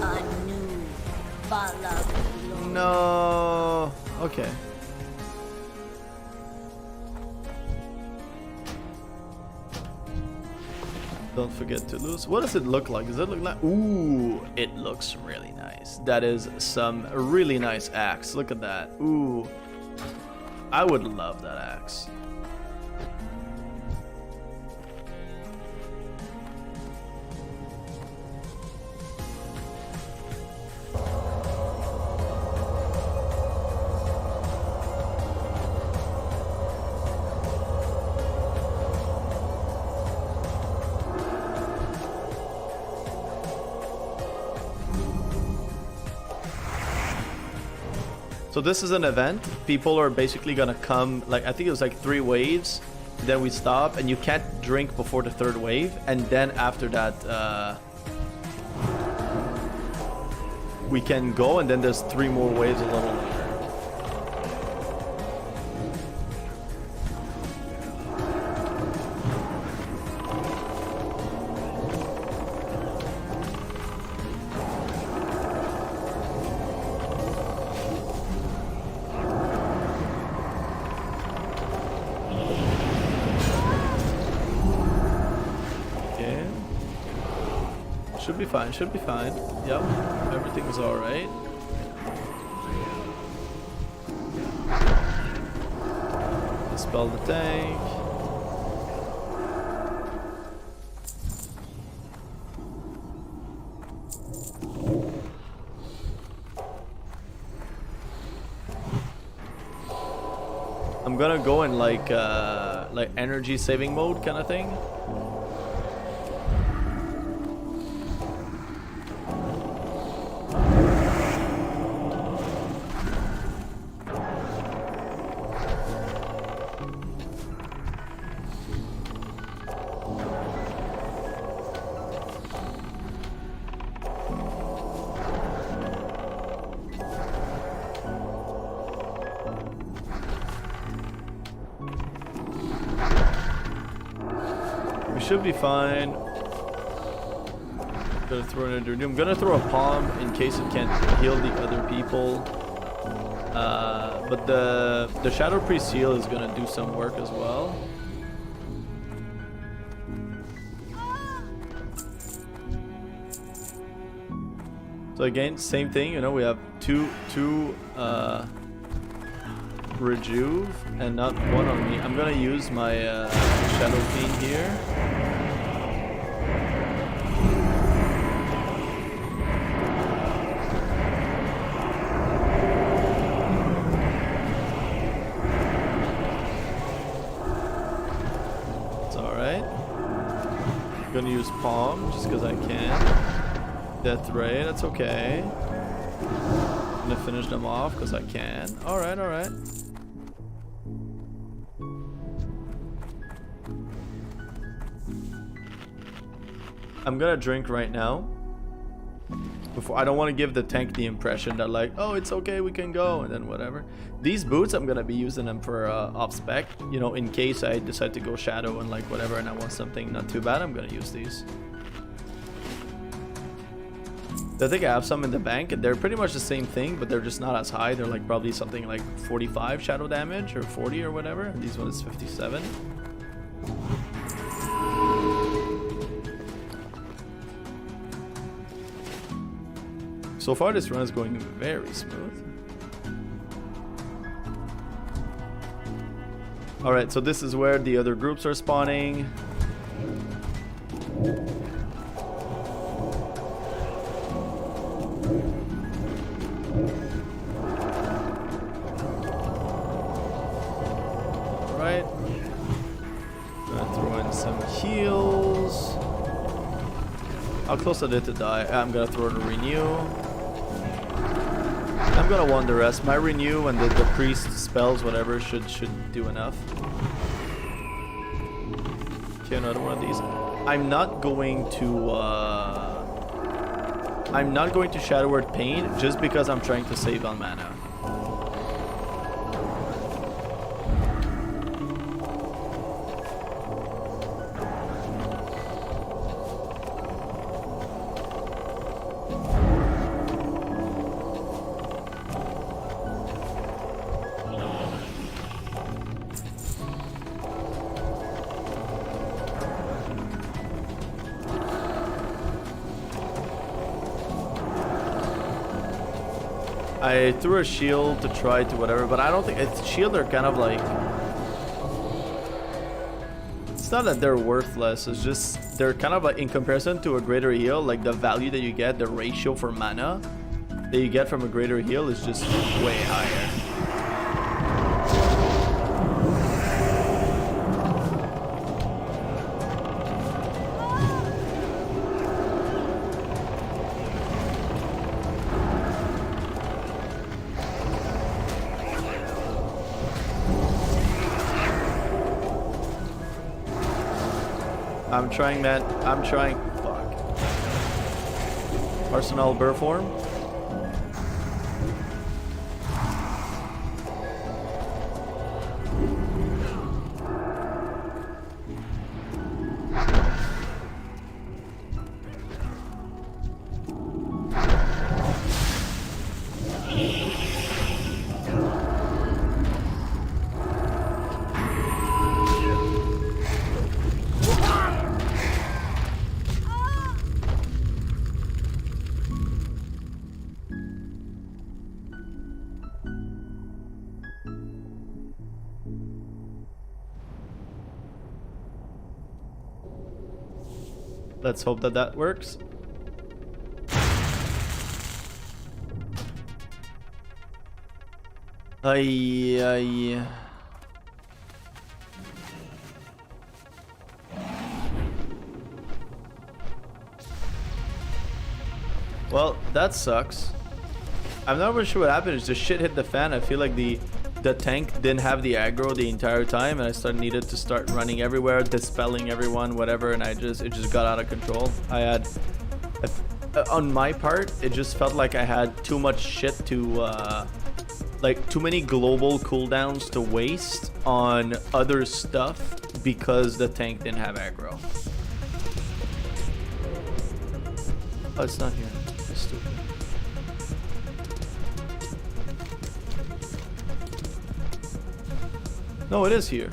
A new ball of glory. no. Okay. Don't forget to lose. What does it look like? Does it look like? Ooh, it looks really nice. That is some really nice axe. Look at that. Ooh, I would love that axe. So this is an event. People are basically gonna come, like I think it was like 3 waves. Then we stop, and you can't drink before the 3rd wave. And then after that, we can go, and then there's 3 more waves a little later. Should be fine, should be fine. Yep, everything is alright. Dispel the tank. I'm gonna go in like energy saving mode kind of thing. should be fine. Gonna throw another doom. I'm gonna throw a palm in case it can't heal the other people. But the Shadow Priest heal is gonna do some work as well. So again, same thing. You know, we have two rejuve and not one on me. I'm gonna use my Shadow Fiend here. Gonna use palm just because I can. Death ray, that's okay. Gonna finish them off because I can. Alright, alright. I'm gonna drink right now. Before, I don't want to give the tank the impression that like, oh, it's okay, we can go, and then whatever. These boots, I'm gonna be using them for off spec, you know, in case I decide to go shadow and like whatever, and I want something not too bad. I'm gonna use these. I think I have some in the bank, and they're pretty much the same thing, but they're just not as high. They're like probably something like 45 shadow damage or 40 or whatever. And these ones 57. So far, this run is going very smooth. Alright, so this is where the other groups are spawning. Alright. Gonna throw in some heals. How close I did to die? I'm gonna throw in a renew. I'm gonna wander rest. My renew and the priest spells, whatever, should do enough. Okay, another one of these. I'm not going to Shadow Word Pain just because I'm trying to save on mana. I threw a shield to try to whatever, but I don't think it's shield are kind of like, it's not that they're worthless, it's just they're kind of like, in comparison to a greater heal, like the value that you get, the ratio for mana that you get from a greater heal is just way higher. I'm trying, man. I'm trying. Fuck. Arsenal Burr form. Let's hope that that works. Ay. Well, that sucks. I'm not really sure what happened. It's just shit hit the fan. I feel like the tank didn't have the aggro the entire time, and I needed to start running everywhere, dispelling everyone, whatever, and it just got out of control. I had, on my part, it just felt like I had too much shit to, like too many global cooldowns to waste on other stuff because the tank didn't have aggro. Oh, it's not here. That's stupid. No, it is here.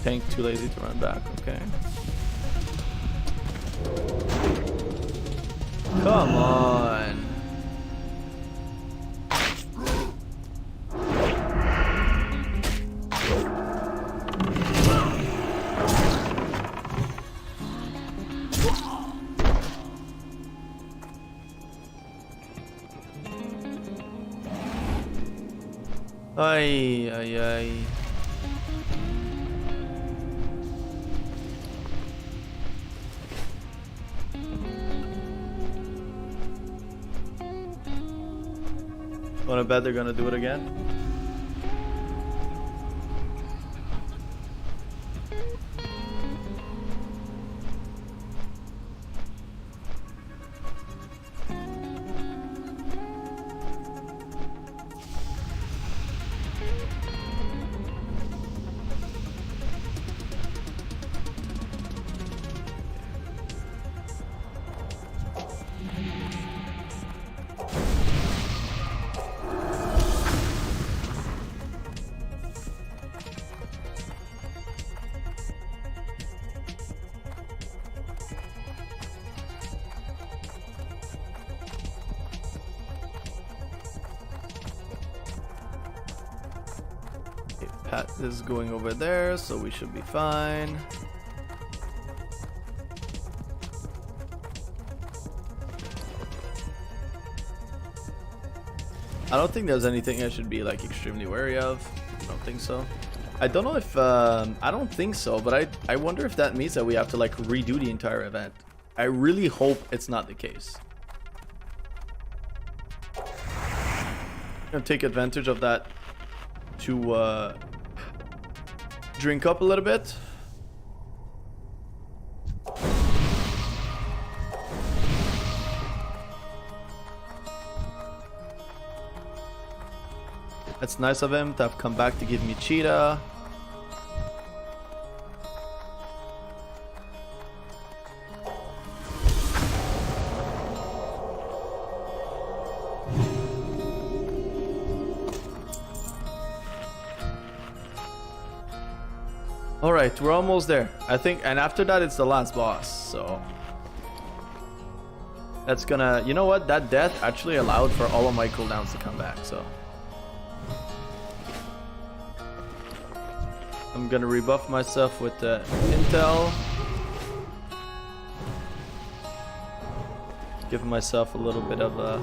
Tank too lazy to run back. Okay. Come on. Ay, ay, ay. Wanna bet they're gonna do it again? Pat is going over there, so we should be fine. I don't think there's anything I should be like extremely wary of. I don't think so. I don't know if I don't think so, but I wonder if that means that we have to like redo the entire event. I really hope it's not the case. I'm gonna take advantage of that to drink up a little bit. That's nice of him to have come back to give me cheetah. All right, we're almost there, I think, and after that it's the last boss, so that's gonna, you know what, that death actually allowed for all of my cooldowns to come back, so I'm gonna rebuff myself with the intel, give myself a little bit of a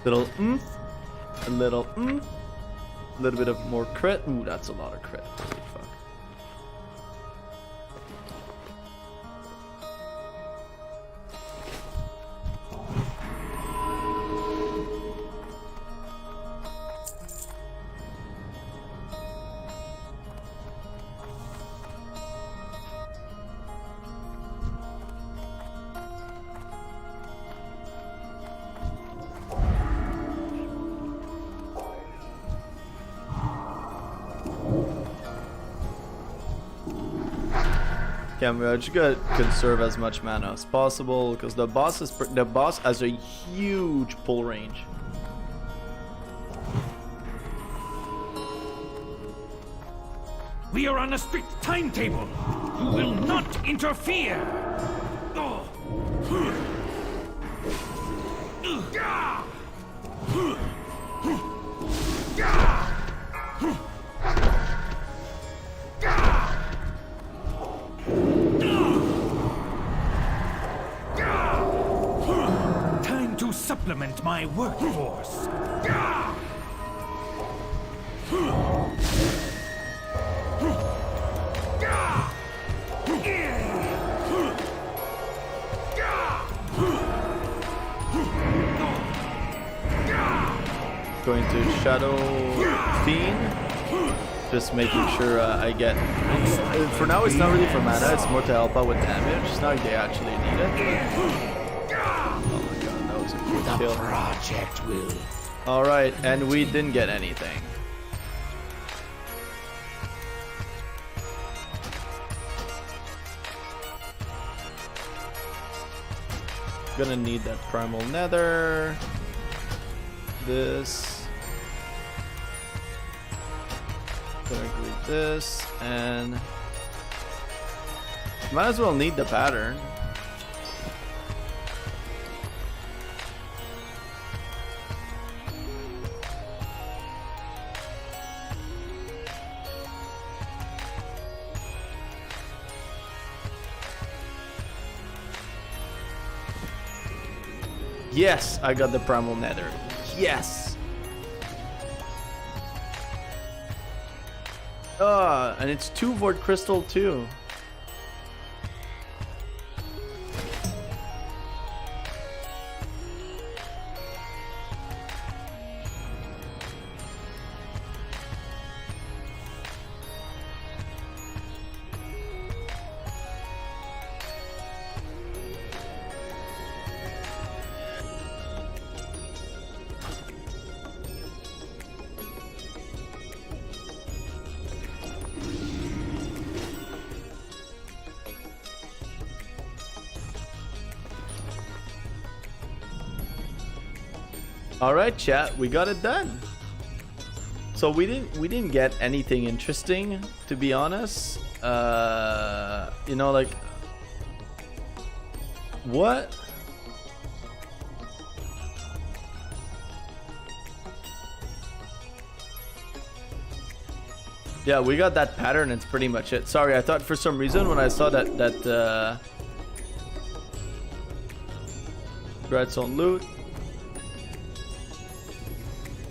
little a little bit of more crit. Ooh, that's a lot of crit. Holy fuck. Yeah, I'm just gonna conserve as much mana as possible because the boss has a huge pull range. We are on a strict timetable. You will not interfere. Time to supplement my workforce. Going to Shadow Fiend, just making sure I get. For now, it's not really for mana; it's more to help out with damage. It's not like they actually need it. Oh my god, that was a good kill. Project will. All right, and we didn't get anything. Gonna need that primal nether. This. Gonna glue this and might as well need the pattern. Yes, I got the primal nether. Yes. And it's 2 void crystal too. All right, chat, we got it done. So we didn't get anything interesting, to be honest. You know, like what? Yeah, we got that pattern. It's pretty much it. Sorry, I thought for some reason when I saw that Redstone loot.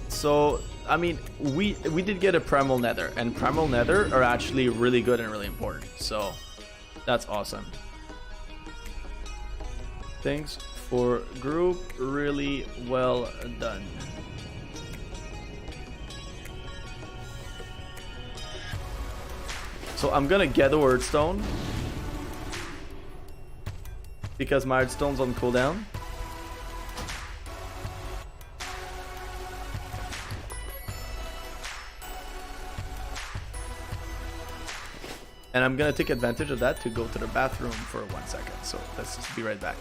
So, I mean, we did get a primal nether, and primal nether are actually really good and really important. So, that's awesome. Thanks for group, really well done. So I'm gonna get a wordstone because my wordstone's on cooldown. And I'm gonna take advantage of that to go to the bathroom for 1 second. So let's just be right back.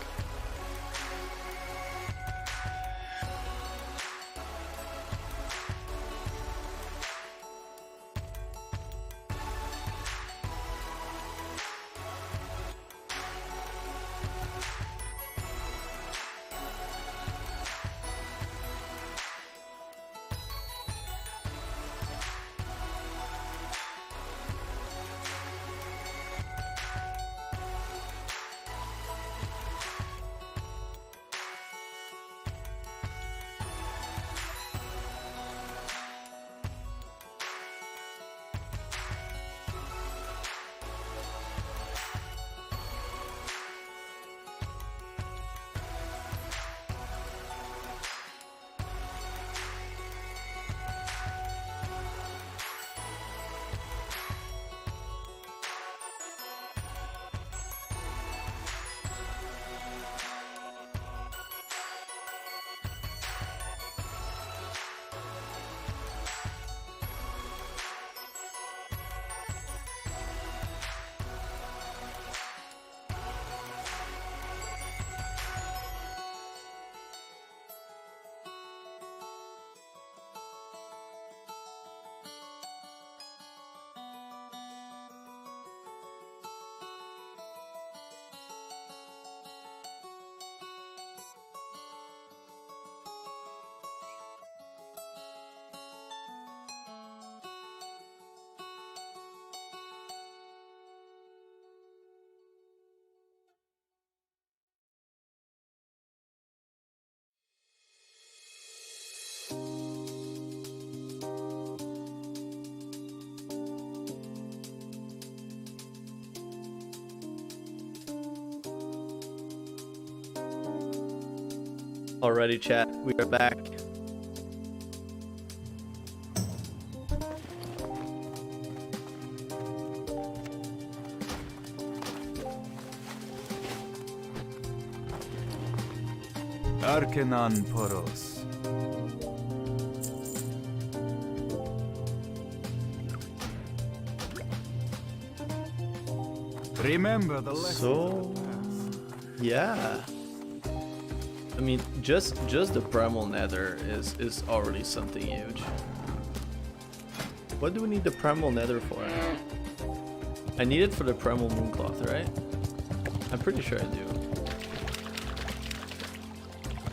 Alrighty, chat, we are back. Arcanon Poros. Remember the lesson. So, yeah. I mean, just the primal nether is already something huge. What do we need the primal nether for? I need it for the primal mooncloth, right? I'm pretty sure I do.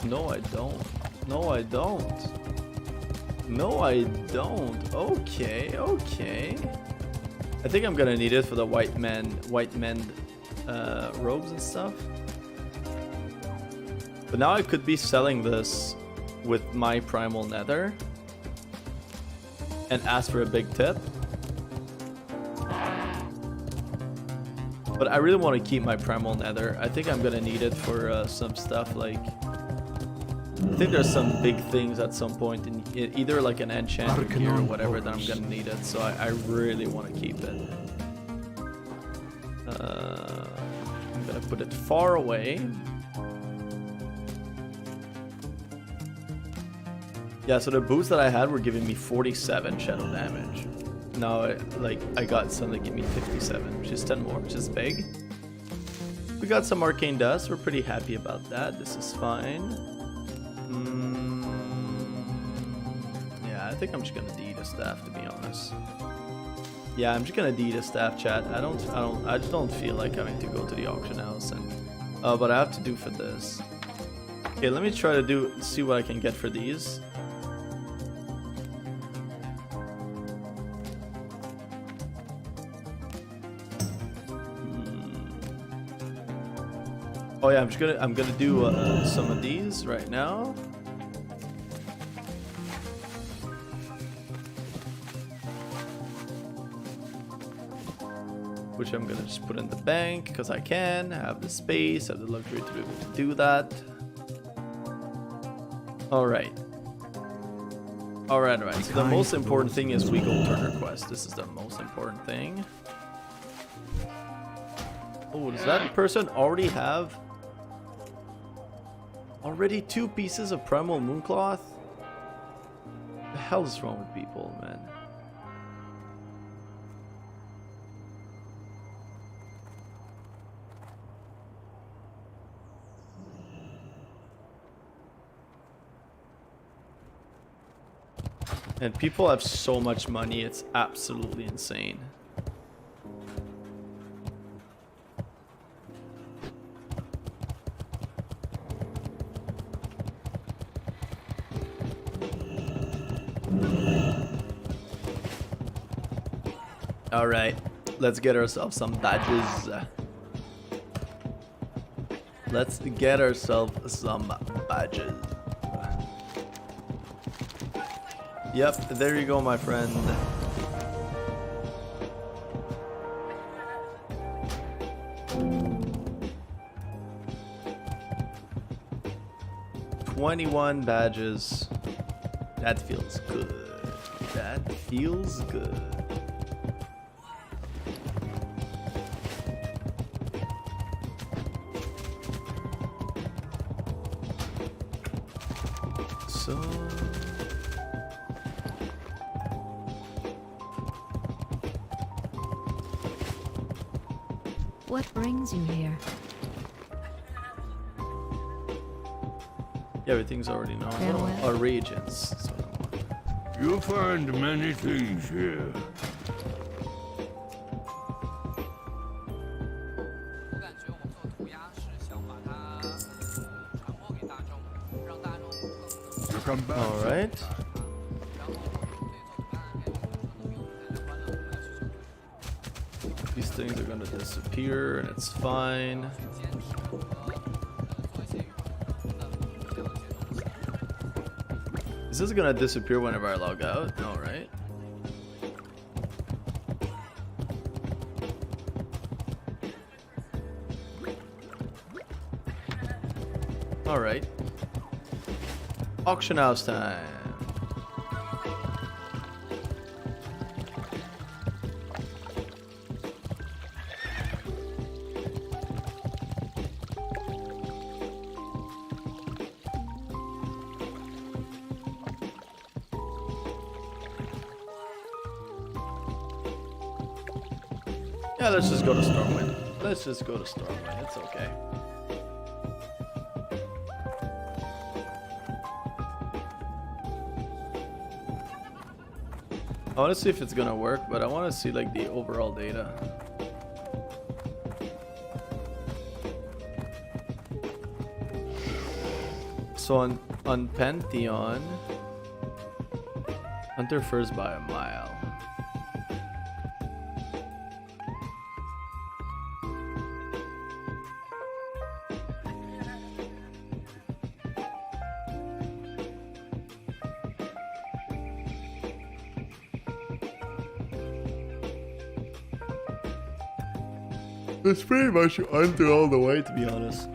No, I don't. No, I don't. No, I don't. Okay, okay. I think I'm gonna need it for the white men robes and stuff. But now I could be selling this with my primal nether and ask for a big tip. But I really want to keep my primal nether. I think I'm gonna need it for some stuff like... I think there's some big things at some point in either like an enchanted gear or whatever that I'm gonna need it. So I really want to keep it. I'm gonna put it far away. Yeah, so the boots that I had were giving me 47 shadow damage. Now, I got some that give me 57, which is 10 more, which is big. We got some arcane dust. We're pretty happy about that. This is fine. Yeah, I think I'm just gonna D the staff, to be honest. Yeah, I'm just gonna D the staff, chat. I just don't feel like having to go to the auction house, and but I have to do for this. Okay, let me try to see what I can get for these. Oh yeah, I'm gonna do some of these right now. Which I'm gonna just put in the bank because I can have the space, have the luxury to be able to do that. All right. All right. So the most important thing is we go Turner quest. This is the most important thing. Oh, does that person already have? Already 2 pieces of primal mooncloth? What the hell is wrong with people, man? And people have so much money, it's absolutely insane. All right, let's get ourselves some badges. Let's get ourselves some badges. Yep, there you go, my friend. $21 badges. That feels good. That feels good. So What brings you here? yeah, everything's already known. Farewell. Our reagents. So You'll find many things here. You come back. all right. These things are gonna disappear, and it's fine. Is this gonna disappear whenever I log out? All right. All right. Auction house time. Yeah, let's just go to Stormwind. Let's just go to Stormwind. It's okay. I want to see if it's gonna work, but I want to see like the overall data. So on Pantheon, Hunter first by a mile. It's pretty much Hunter all the way, to be honest.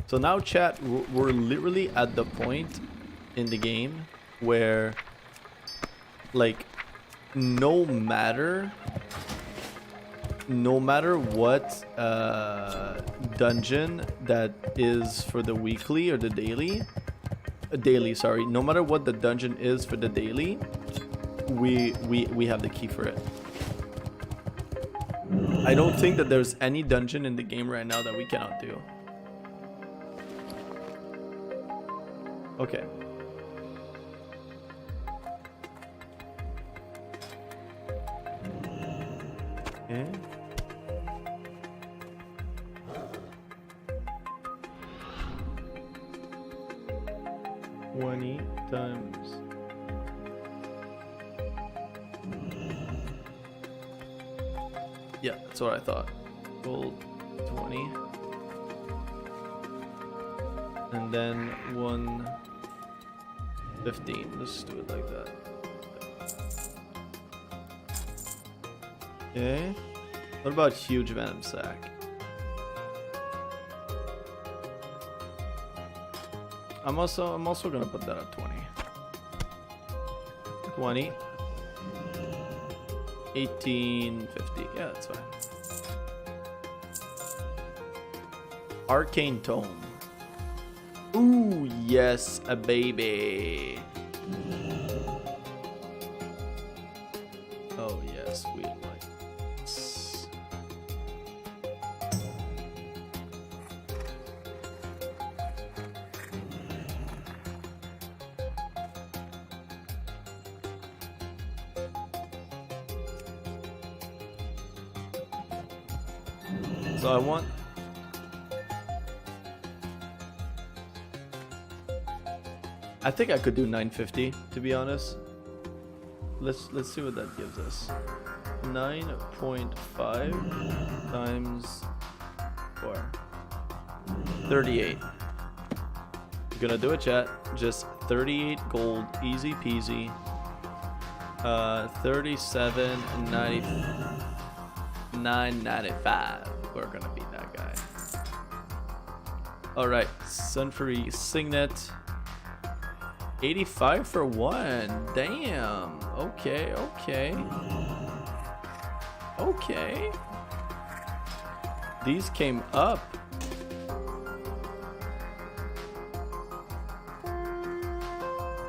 So now, chat, we're literally at the point in the game where, like, no matter what dungeon that is for the weekly or the daily, sorry, no matter what the dungeon is for the daily, we have the key for it. I don't think that there's any dungeon in the game right now that we cannot do. Okay. Okay. $20 times. Yeah, that's what I thought. Gold 20. And then 115. Let's do it like that. Okay. What about huge venom sack? I'm also gonna put that at 20. 20. 1850. Yeah, that's fine. Arcane Tome. Ooh, yes, a baby. Oh, yes, we like this. So I want... I think I could do 950, to be honest. Let's see what that gives us. 9.5 times 4. 38. Gonna do it, chat. Just 38 gold, easy peasy. 37.995. We're gonna beat that guy. All right, Sunfury Signet. 85 for 1. Damn. Okay, okay. Okay. These came up.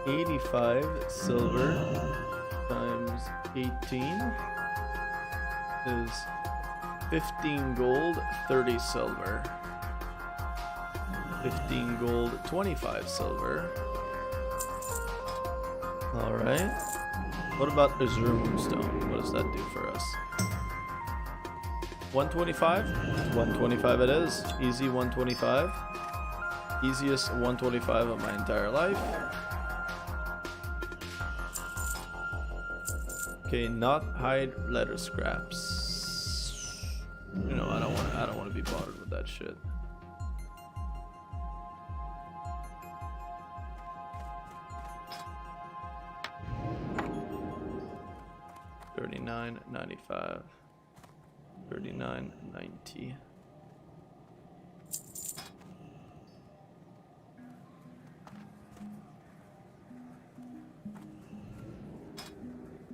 $85 silver times 18 is 15 gold, 30 silver. 15 gold, 25 silver. Alright. What about Azure Moonstone? What does that do for us? 125? 125 it is. Easy 125. Easiest 125 of my entire life. Okay, not hide letter scraps. You know, I don't want to be bothered with that shit. $39.95. $39.90.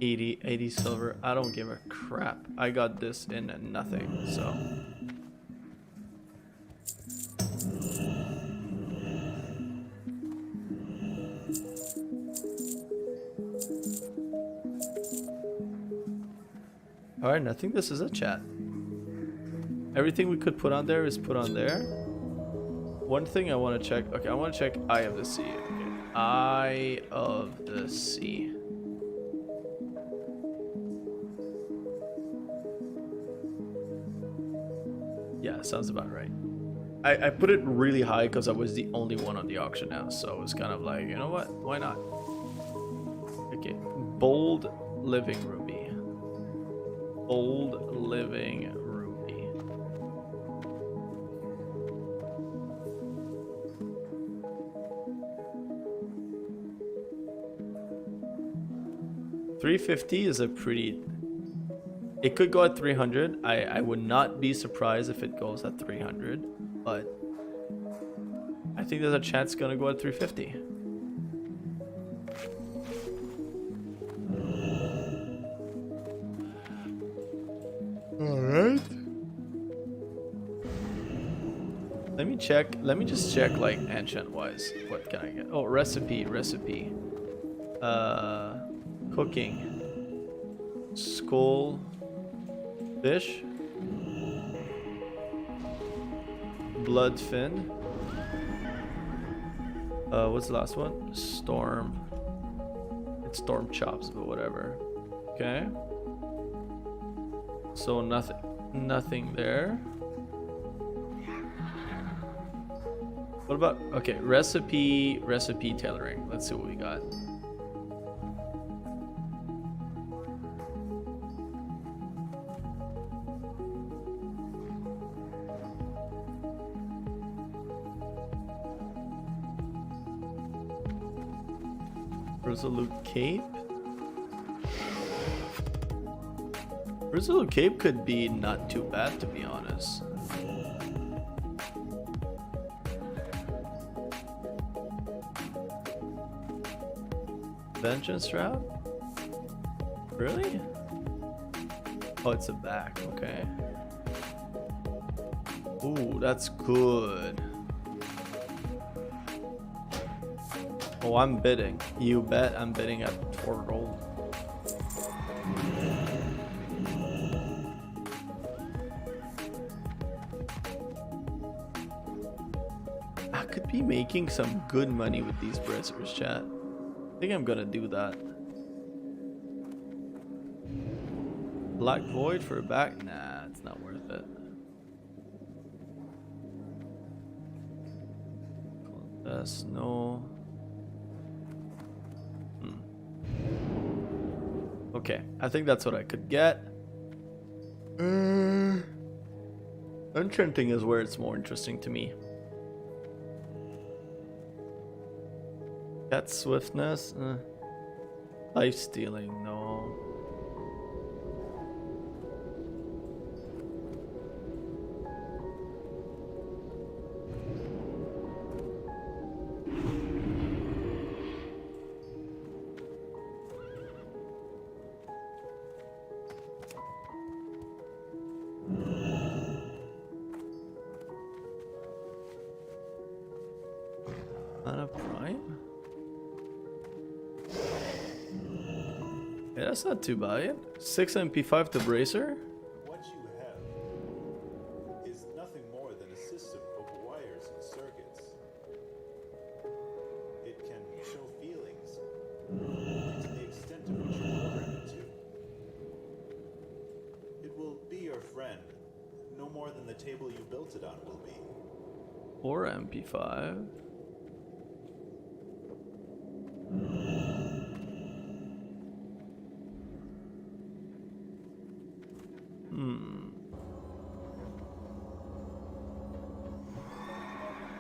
80 silver. I don't give a crap. I got this in nothing, so. Alright, I think this is a chat. Everything we could put on there is put on there. One thing I want to check. Okay, I want to check Eye of the Sea. Okay. Eye of the Sea. Yeah, sounds about right. I put it really high because I was the only one on the auction house, so it was kind of like, you know what? Why not? Okay, bold living ruby. Bold living ruby. $350 is a pretty. It could go at 300. I would not be surprised if it goes at 300, but I think there's a chance it's gonna go at 350. All right. Let me check. Let me just check like ancient wise. What can I get? Oh, recipe. Cooking. Skull. Fish. Blood fin. What's the last one? Storm. It's storm chops, but whatever. Okay. So nothing there. What about, okay, recipe tailoring. Let's see what we got. Resolute Cape. Resolute Cape could be not too bad, to be honest. Vengeance route? Really? Oh, it's a back. Okay. Ooh, that's good. Oh, I'm bidding. You bet I'm bidding at 4 gold. I could be making some good money with these bracers, chat. I think I'm gonna do that. Black Void for a back? Nah, it's not worth it. No. Okay, I think that's what I could get. Enchanting is where it's more interesting to me. Cat swiftness, life stealing, no. Yeah, that's not too bad. 6 MP5 to bracer. What you have is nothing more than a system of wires and circuits. It can show feelings to the extent of which you program it to. It will be your friend, no more than the table you built it on will be. Or MP5.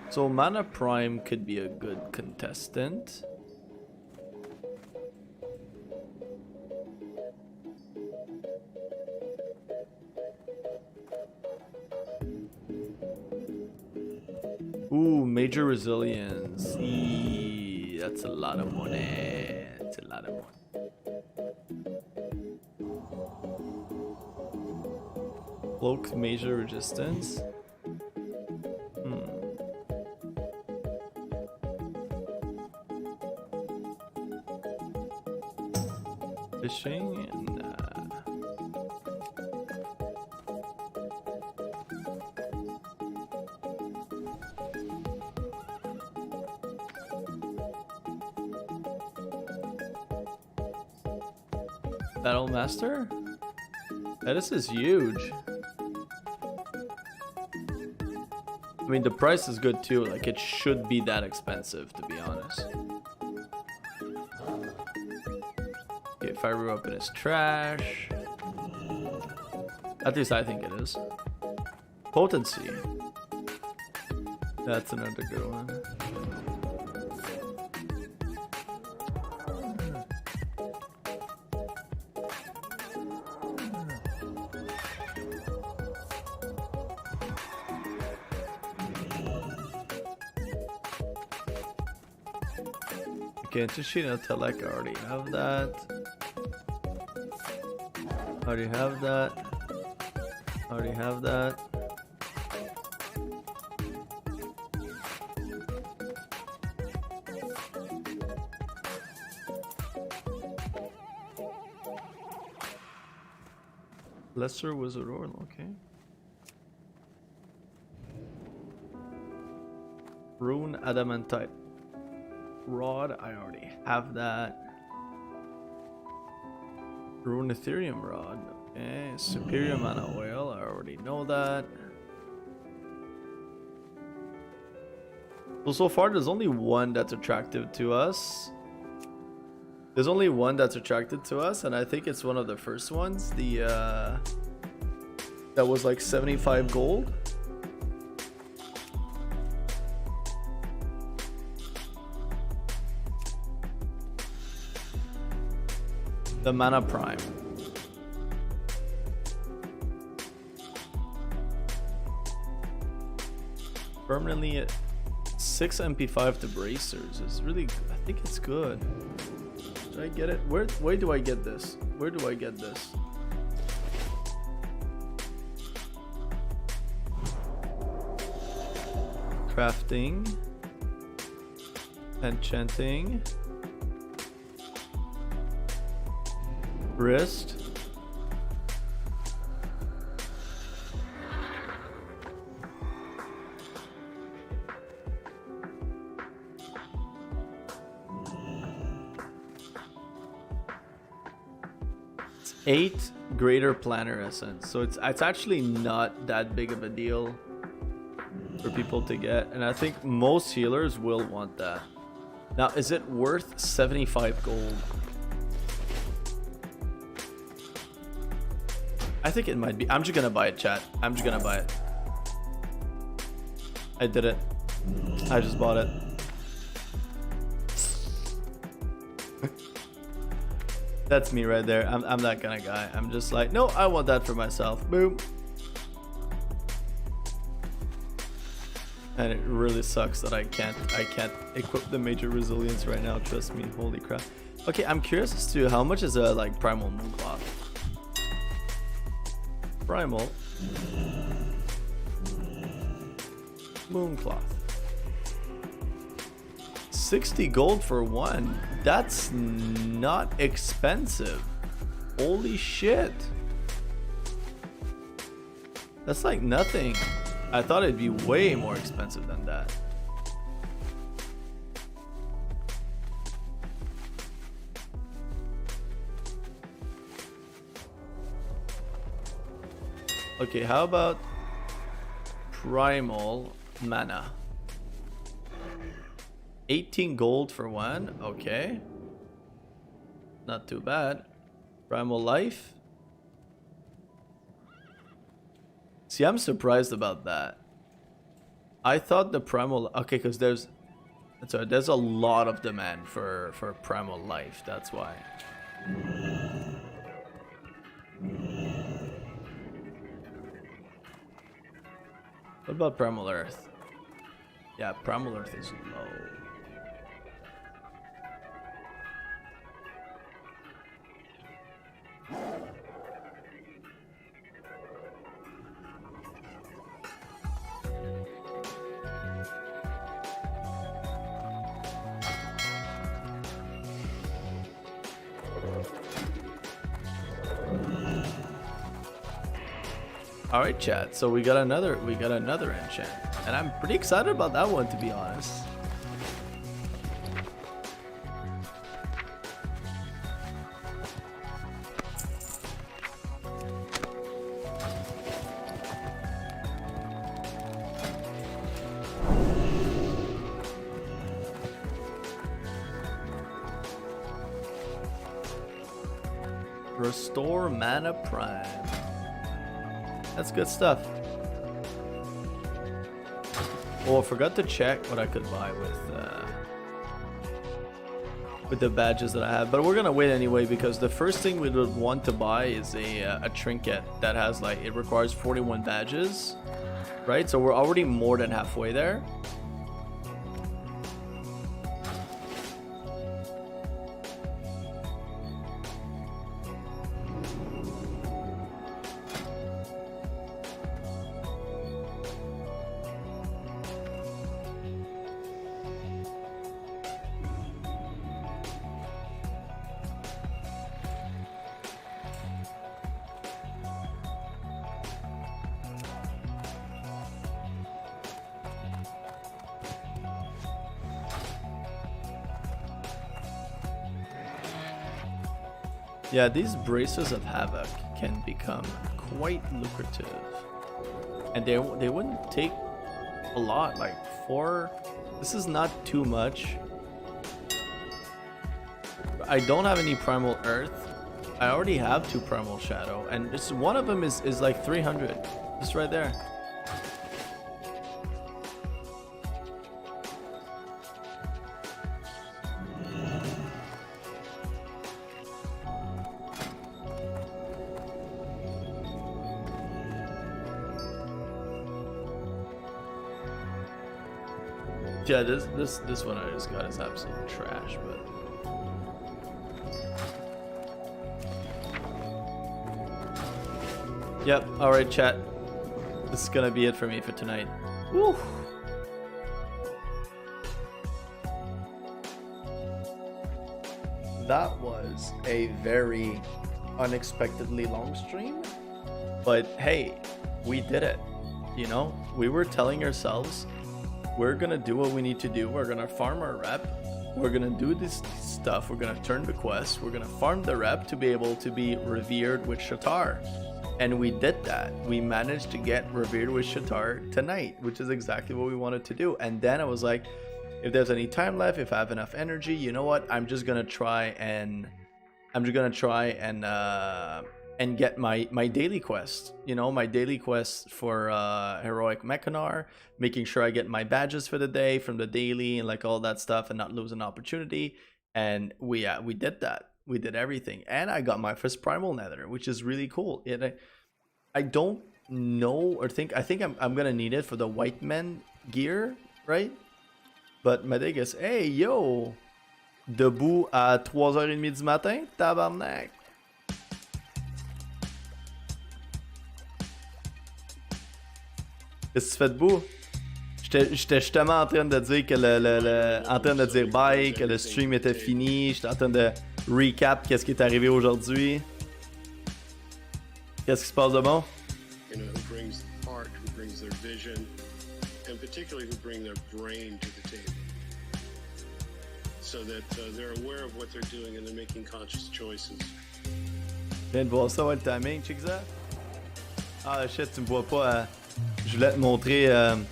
So Mana Prime could be a good contestant. Ooh, Major Resilience. Eee, that's a lot of money. It's a lot of money. Cloak major resistance. Fishing and Battle Master? Yeah, this is huge. I mean, the price is good too. Like, it should be that expensive, to be honest. Okay, fire weapon is trash. At least I think it is. Potency. That's another good one. Okay, Tishino Telek, I already have that. Already have that. Already have that. Lesser Wizard Oil, okay. Rune Adamantite Rod, I already have that. Rune Ethereum Rod, okay. Superior Mana Oil, I already know that. So far there's only one that's attractive to us. There's only one that's attracted to us, and I think it's one of the first ones. The that was like 75 gold. The Mana Prime. Permanently at 6 MP5 to bracers is really, I think it's good. Did I get it? Where do I get this? Where do I get this? Crafting. Enchanting. Wrist. It's 8 greater planner essence, so it's actually not that big of a deal for people to get, and I think most healers will want that. Now, is it worth 75 gold? I think it might be. I'm just gonna buy it, chat. I'm just gonna buy it. I did it. I just bought it. That's me right there. I'm that kind of guy. I'm just like, no, I want that for myself. Boom. And it really sucks that I can't equip the major resilience right now. Trust me. Holy crap. Okay, I'm curious as to how much is a like primal mooncloth. Primal mooncloth. 60 gold for one. That's not expensive. Holy shit. That's like nothing. I thought it'd be way more expensive than that. Okay, how about primal mana? 18 gold for one. Okay, not too bad. Primal life. See, I'm surprised about that. I thought the primal, okay, because there's a lot of demand for primal life. That's why. What about Primal Earth? Yeah, Primal Earth is low. All right, chat. So we got another enchant, and I'm pretty excited about that one, to be honest. Restore Mana Prime. That's good stuff. Oh, I forgot to check what I could buy with the badges that I have. But we're gonna wait anyway, because the first thing we would want to buy is a trinket that has, like, it requires 41 badges, right? So we're already more than halfway there. Yeah, these Braces of Havoc can become quite lucrative. And they wouldn't take a lot, like 4. This is not too much. I don't have any Primal Earth. I already have 2 Primal Shadow, and just one of them is like 300. Just right there. Yeah, this one I just got is absolute trash, but yep. All right, chat. This is gonna be it for me for tonight. Woo. That was a very unexpectedly long stream, but hey, we did it. You know, we were telling ourselves, we're gonna do what we need to do. We're gonna farm our rep. We're gonna do this stuff. We're gonna turn the quest. We're gonna farm the rep to be able to be revered with Shat'ar. And we did that. We managed to get revered with Shat'ar tonight, which is exactly what we wanted to do. And then I was like, if there's any time left, if I have enough energy, you know what? I'm just gonna try and get my daily quest. You know, my daily quest for heroic Mechanar, making sure I get my badges for the day from the daily and like all that stuff, and not lose an opportunity. And we did that. We did everything, and I got my first Primal Nether, which is really cool. I don't know or think. I think I'm gonna need it for the white men gear, right? But my dig is, hey yo, debout à 3h30 du matin, tabarnak. Qu'est-ce que tu fais debout? J'étais justement en train de dire que en train de dire bye, que le stream était fini. J'étais en train de recap qu'est-ce qui est arrivé aujourd'hui. Qu'est-ce qui se passe de bon? You know, who brings art, who brings their vision, and particularly who bring their brain to the table, so that they're aware of what they're doing and they're making conscious choices. Je viens de voir ça, ouais, le timing, check ça. Ah shit, tu me vois pas. Je voulais te montrer, je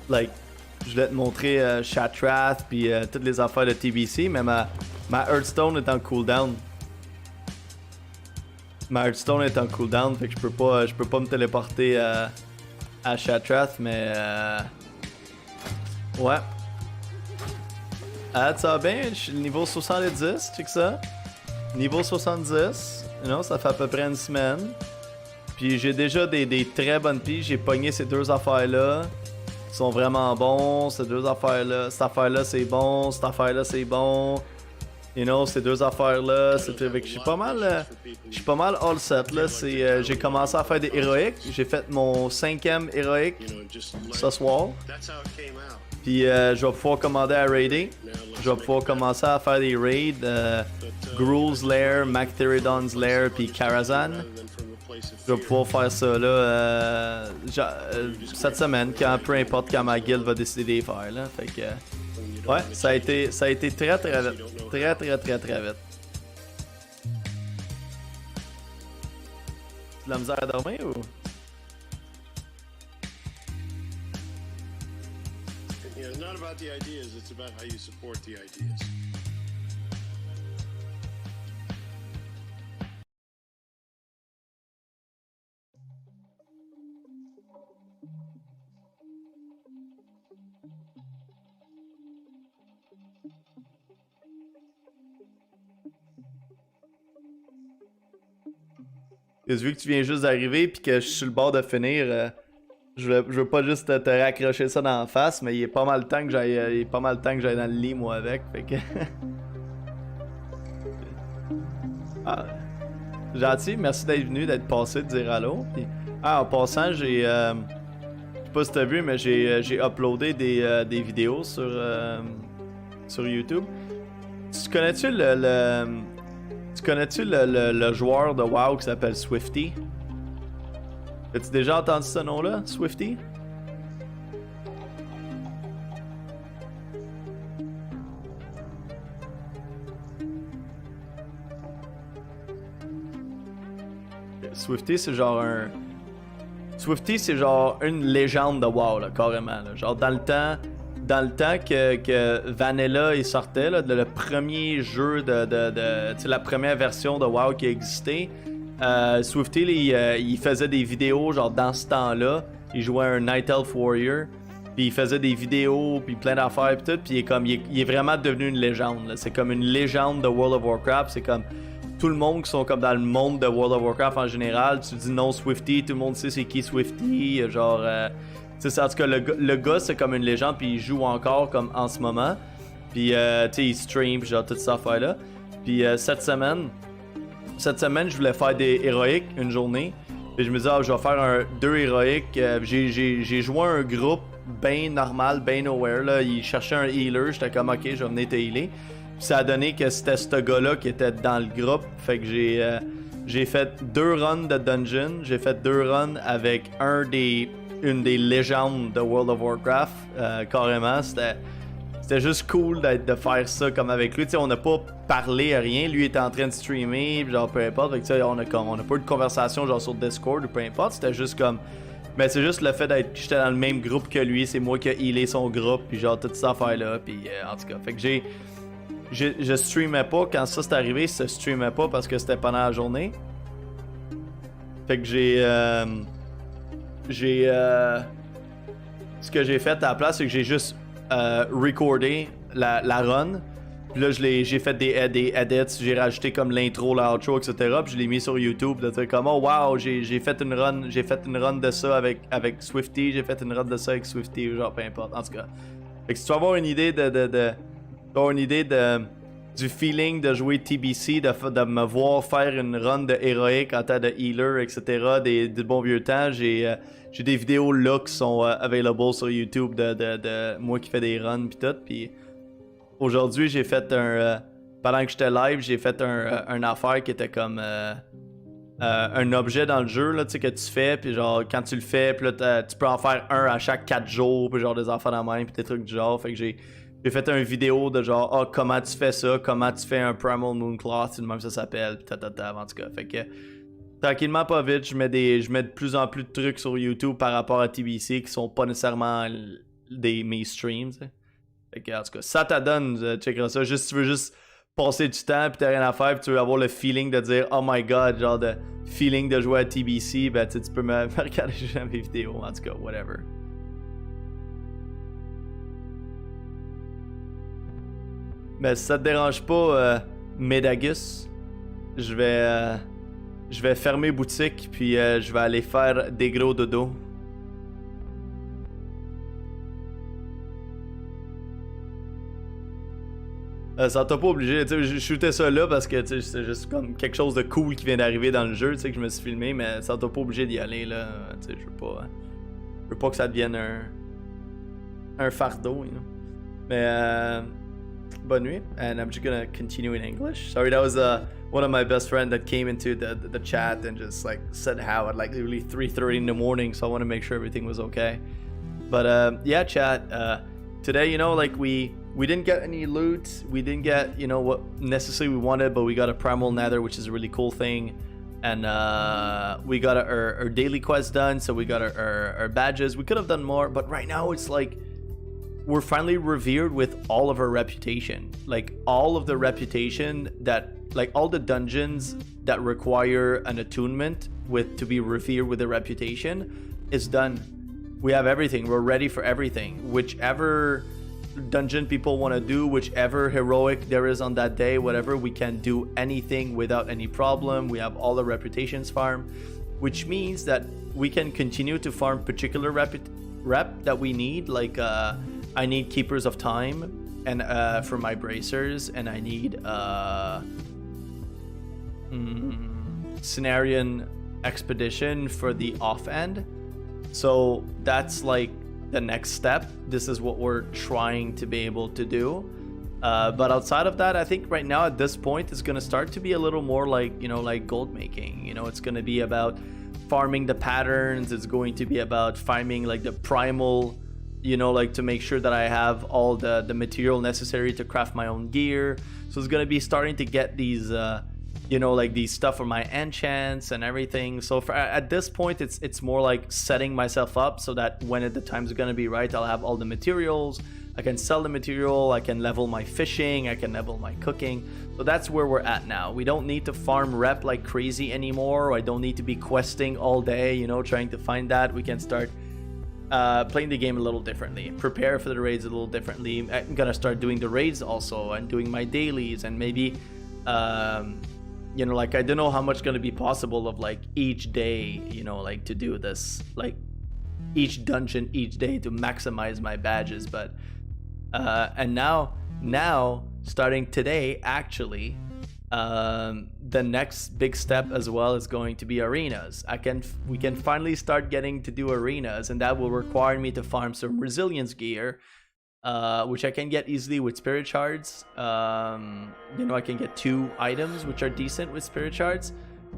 voulais te montrer Shat'ar puis toutes les affaires de TBC, mais ma Hearthstone est en cooldown. Ma Hearthstone est en cooldown, fait que je peux pas me téléporter à Shat'ar, mais ouais. Ah, ça va bien, je suis niveau 70, check ça. Niveau 70, you know, ça fait à peu près une semaine. Puis j'ai déjà des très bonnes piges. J'ai pogné ces 2 affaires-là. Ils sont vraiment bons. Ces 2 affaires-là. Cette affaire-là, c'est bon. Cette affaire-là, c'est bon. You know, ces 2 affaires-là. Je suis pas mal all set, là. J'ai commencé à faire des héroïques. J'ai fait mon 5e héroïque ce soir. Puis je vais pouvoir commander à raider. Je vais pouvoir commencer à faire des raids. Gruul's Lair, Mactheridon's Lair, puis Karazhan. place of Je vais fear. pouvoir faire ça là cette semaine, peu importe quand ma guilde va décider de les faire là. Fait que ouais, ça a été très vite. Très vite. Tu as de la misère à dormir ou? You know, it's not about the ideas, it's about how you support the ideas. Vu que tu viens juste d'arriver puis que je suis sur le bord de finir, je veux pas juste te raccrocher ça dans la face, mais il est pas mal temps que j'aille dans le lit moi avec, fait que ah, gentil, merci d'être venu, d'être passé, de dire allô. Puis, en passant, je sais pas si t'as vu, mais j'ai uploadé des vidéos sur YouTube. Tu connais-tu le joueur de WoW qui s'appelle Swifty? As-tu déjà entendu ce nom-là, Swifty? Swifty, c'est genre une légende de WoW, là, carrément. Là. Genre, dans le temps que Vanilla il sortait, là, le premier jeu la première version de WoW qui existait, Swifty, il faisait des vidéos, genre, dans ce temps-là. Il jouait un Night Elf Warrior, puis il faisait des vidéos, puis plein d'affaires, puis tout, puis il est vraiment devenu une légende. Là. C'est comme une légende de World of Warcraft, c'est comme... Tout le monde qui sont comme dans le monde de World of Warcraft en général, tu dis non Swifty, tout le monde sait c'est qui Swifty, genre... en tout cas, le gars, c'est comme une légende, puis il joue encore comme en ce moment. Puis, tu sais, il stream, genre, toute cette affaire-là. Puis, cette semaine, je voulais faire des héroïques une journée. Puis, je me disais, je vais faire 2 héroïques. J'ai joué un groupe bien normal, bien nowhere, là. Il cherchait un healer, j'étais comme, ok, je vais venir te healer. Puis, ça a donné que c'était ce gars-là qui était dans le groupe. Fait que j'ai fait 2 runs de dungeon. J'ai fait 2 runs avec une des légendes de World of Warcraft, carrément. C'était juste cool de faire ça comme avec lui. T'sais, on n'a pas parlé à rien. Lui était en train de streamer, genre peu importe. Fait que, on n'a pas eu de conversation genre sur Discord ou peu importe. C'était juste comme... Mais c'est juste le fait que j'étais dans le même groupe que lui. C'est moi qui ai healé son groupe, puis genre toute cette affaire-là. Puis en tout cas, fait que je streamais pas. Quand ça c'est arrivé, je streamais pas parce que c'était pendant la journée. Fait que ce que j'ai fait à la place, c'est que j'ai juste recordé la run. Puis là, j'ai fait des edits, j'ai rajouté comme l'intro, l'outro, etc. Puis je l'ai mis sur YouTube de dire comme oh wow, j'ai fait une run de ça avec Swifty, j'ai fait une run de ça avec Swifty, genre peu importe. En tout cas. Fait que si tu veux avoir une idée du feeling de jouer TBC, de me voir faire une run de héroïque en tant de healer, etc. Des bons vieux temps, j'ai des vidéos là qui sont available sur YouTube de moi qui fais des runs pis tout. Puis aujourd'hui, j'ai fait pendant que j'étais live, j'ai fait un affaire qui était comme un objet dans le jeu là, tu sais, que tu fais, puis genre quand tu le fais, puis là tu peux en faire un à chaque 4 jours, puis genre des affaires dans la main, puis des trucs du genre. Fait que j'ai fait une vidéo de genre comment tu fais ça, comment tu fais un Primal Mooncloth, c'est le même ça s'appelle, pis en tout cas. Fait que tranquillement pas vite, je mets de plus en plus de trucs sur YouTube par rapport à TBC qui sont pas nécessairement mes streams. T'sais. Fait que en tout cas, ça t'adonne, checkeras ça. Juste si tu veux juste passer du temps pis t'as rien à faire pis tu veux avoir le feeling de dire oh my god, genre de feeling de jouer à TBC, ben tu peux me regarder juste mes vidéos, en tout cas, whatever. Mais si ça te dérange pas, Medagus, je vais fermer boutique puis je vais aller faire des gros dodo. Ça t'a pas obligé, tu sais, je shootais ça là parce que tu sais, c'est juste comme quelque chose de cool qui vient d'arriver dans le jeu, tu sais, que je me suis filmé, mais ça t'a pas obligé d'y aller là, tu sais, je veux pas que ça devienne un fardeau, you know? Mais bonne nuit, and I'm just gonna continue in English. Sorry, that was one of my best friend that came into the chat and just like said how at like literally 3:30 in the morning, so I want to make sure everything was okay. But yeah, chat, today, you know, like we didn't get any loot, we didn't get, you know, what necessarily we wanted, but we got a primal nether, which is a really cool thing. And we got our daily quest done, so we got our badges. We could have done more, but right now it's like we're finally revered with all of our reputation. Like all of the reputation that, like all the dungeons that require an attunement with to be revered with the reputation is done. We have everything. We're ready for everything. Whichever dungeon people want to do, whichever heroic there is on that day, whatever, we can do anything without any problem. We have all the reputations farm, which means that we can continue to farm particular rep that we need. Like I need Keepers of Time and for my bracers, and I need Cenarian Expedition for the off end. So that's like the next step. This is what we're trying to be able to do. But outside of that, I think right now at this point it's going to start to be a little more like, you know, like gold making. You know, it's going to be about farming the patterns. It's going to be about farming like the primal, you know, like to make sure that I have all the material necessary to craft my own gear. So it's going to be starting to get these you know, like these stuff for my enchants and everything. So for at this point it's more like setting myself up so that when the time's gonna be right, I'll have all the materials, I can sell the material, I can level my fishing, I can level my cooking. So that's where we're at now. We don't need to farm rep like crazy anymore. I don't need to be questing all day, you know, trying to find that. We can start playing the game a little differently, prepare for the raids a little differently. I'm gonna start doing the raids also and doing my dailies, and maybe you know, like I don't know how much gonna be possible of like each day, you know, like to do this, like each dungeon each day to maximize my badges. But and now starting today, actually, the next big step as well is going to be arenas. We can finally start getting to do arenas, and that will require me to farm some resilience gear, which I can get easily with spirit shards. You know, I can get 2 items which are decent with spirit shards.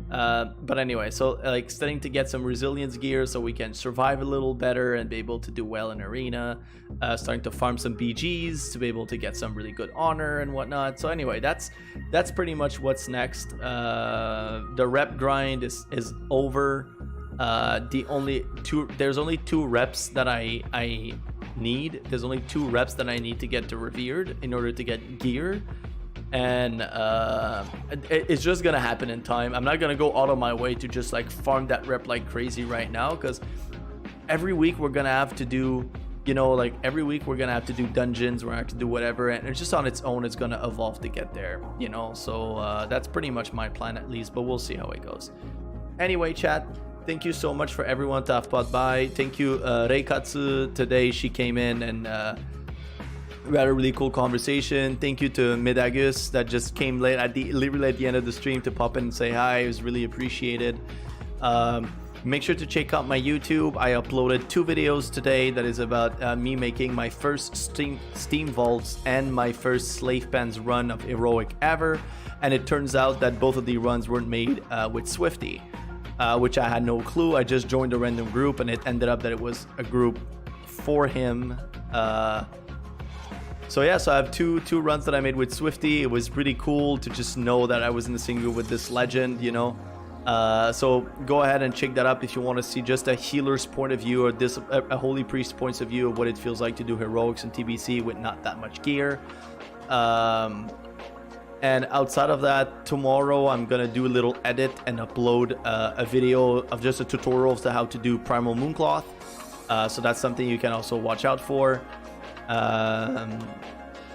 But anyway, so like starting to get some resilience gear so we can survive a little better and be able to do well in arena. Starting to farm some BGs to be able to get some really good honor and whatnot. So anyway, that's pretty much what's next. The rep grind is over. There's only 2 reps that I need. There's only 2 reps that I need to get to revered in order to get gear, and it's just gonna happen in time. I'm not gonna go out of my way to just like farm that rep like crazy right now, because every week we're gonna have to do, you know, like every week we're gonna have to do dungeons, we're gonna have to do whatever, and it's just on its own, it's gonna evolve to get there, you know. So that's pretty much my plan at least, but we'll see how it goes. Anyway, chat, thank you so much for everyone to have popped by. Thank you, Reikatsu. Today she came in and we had a really cool conversation. Thank you to Midagus that just came literally at the end of the stream to pop in and say hi. It was really appreciated. Make sure to check out my YouTube. I uploaded 2 videos today that is about me making my first Steam Vaults and my first Slave Pens run of Heroic ever. And it turns out that both of the runs weren't made with Swifty. Which I had no clue. I just joined a random group and it ended up that it was a group for him. So yeah, so I have two runs that I made with Swifty. It was pretty cool to just know that I was in the same group with this legend, you know. So go ahead and check that up if you want to see just a healer's point of view, or a holy priest's point of view of what it feels like to do heroics and TBC with not that much gear. And outside of that, tomorrow I'm gonna do a little edit and upload a video of just a tutorial as to how to do Primal Mooncloth. So that's something you can also watch out for.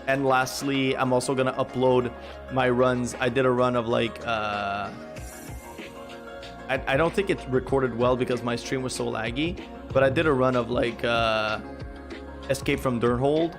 And lastly, I'm also gonna upload my runs. I did a run of like I don't think it's recorded well because my stream was so laggy, but I did a run of like Escape from Durnhold.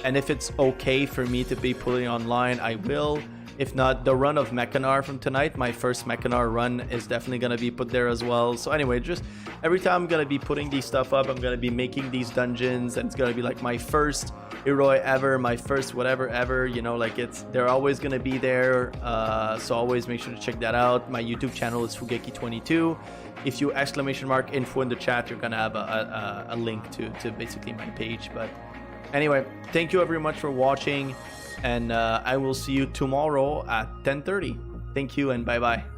And if it's okay for me to be putting online, I will. If not, the run of Mechanar from tonight, my first Mechanar run, is definitely going to be put there as well. So anyway, just every time I'm going to be putting these stuff up, I'm going to be making these dungeons, and it's going to be like my first Heroi ever, my first whatever ever, you know, like they're always going to be there. So always make sure to check that out. My YouTube channel is Fugeki22. If you !info in the chat, you're going to have a link to basically my page. But anyway, thank you very much for watching. And I will see you tomorrow at 10:30. Thank you and bye-bye.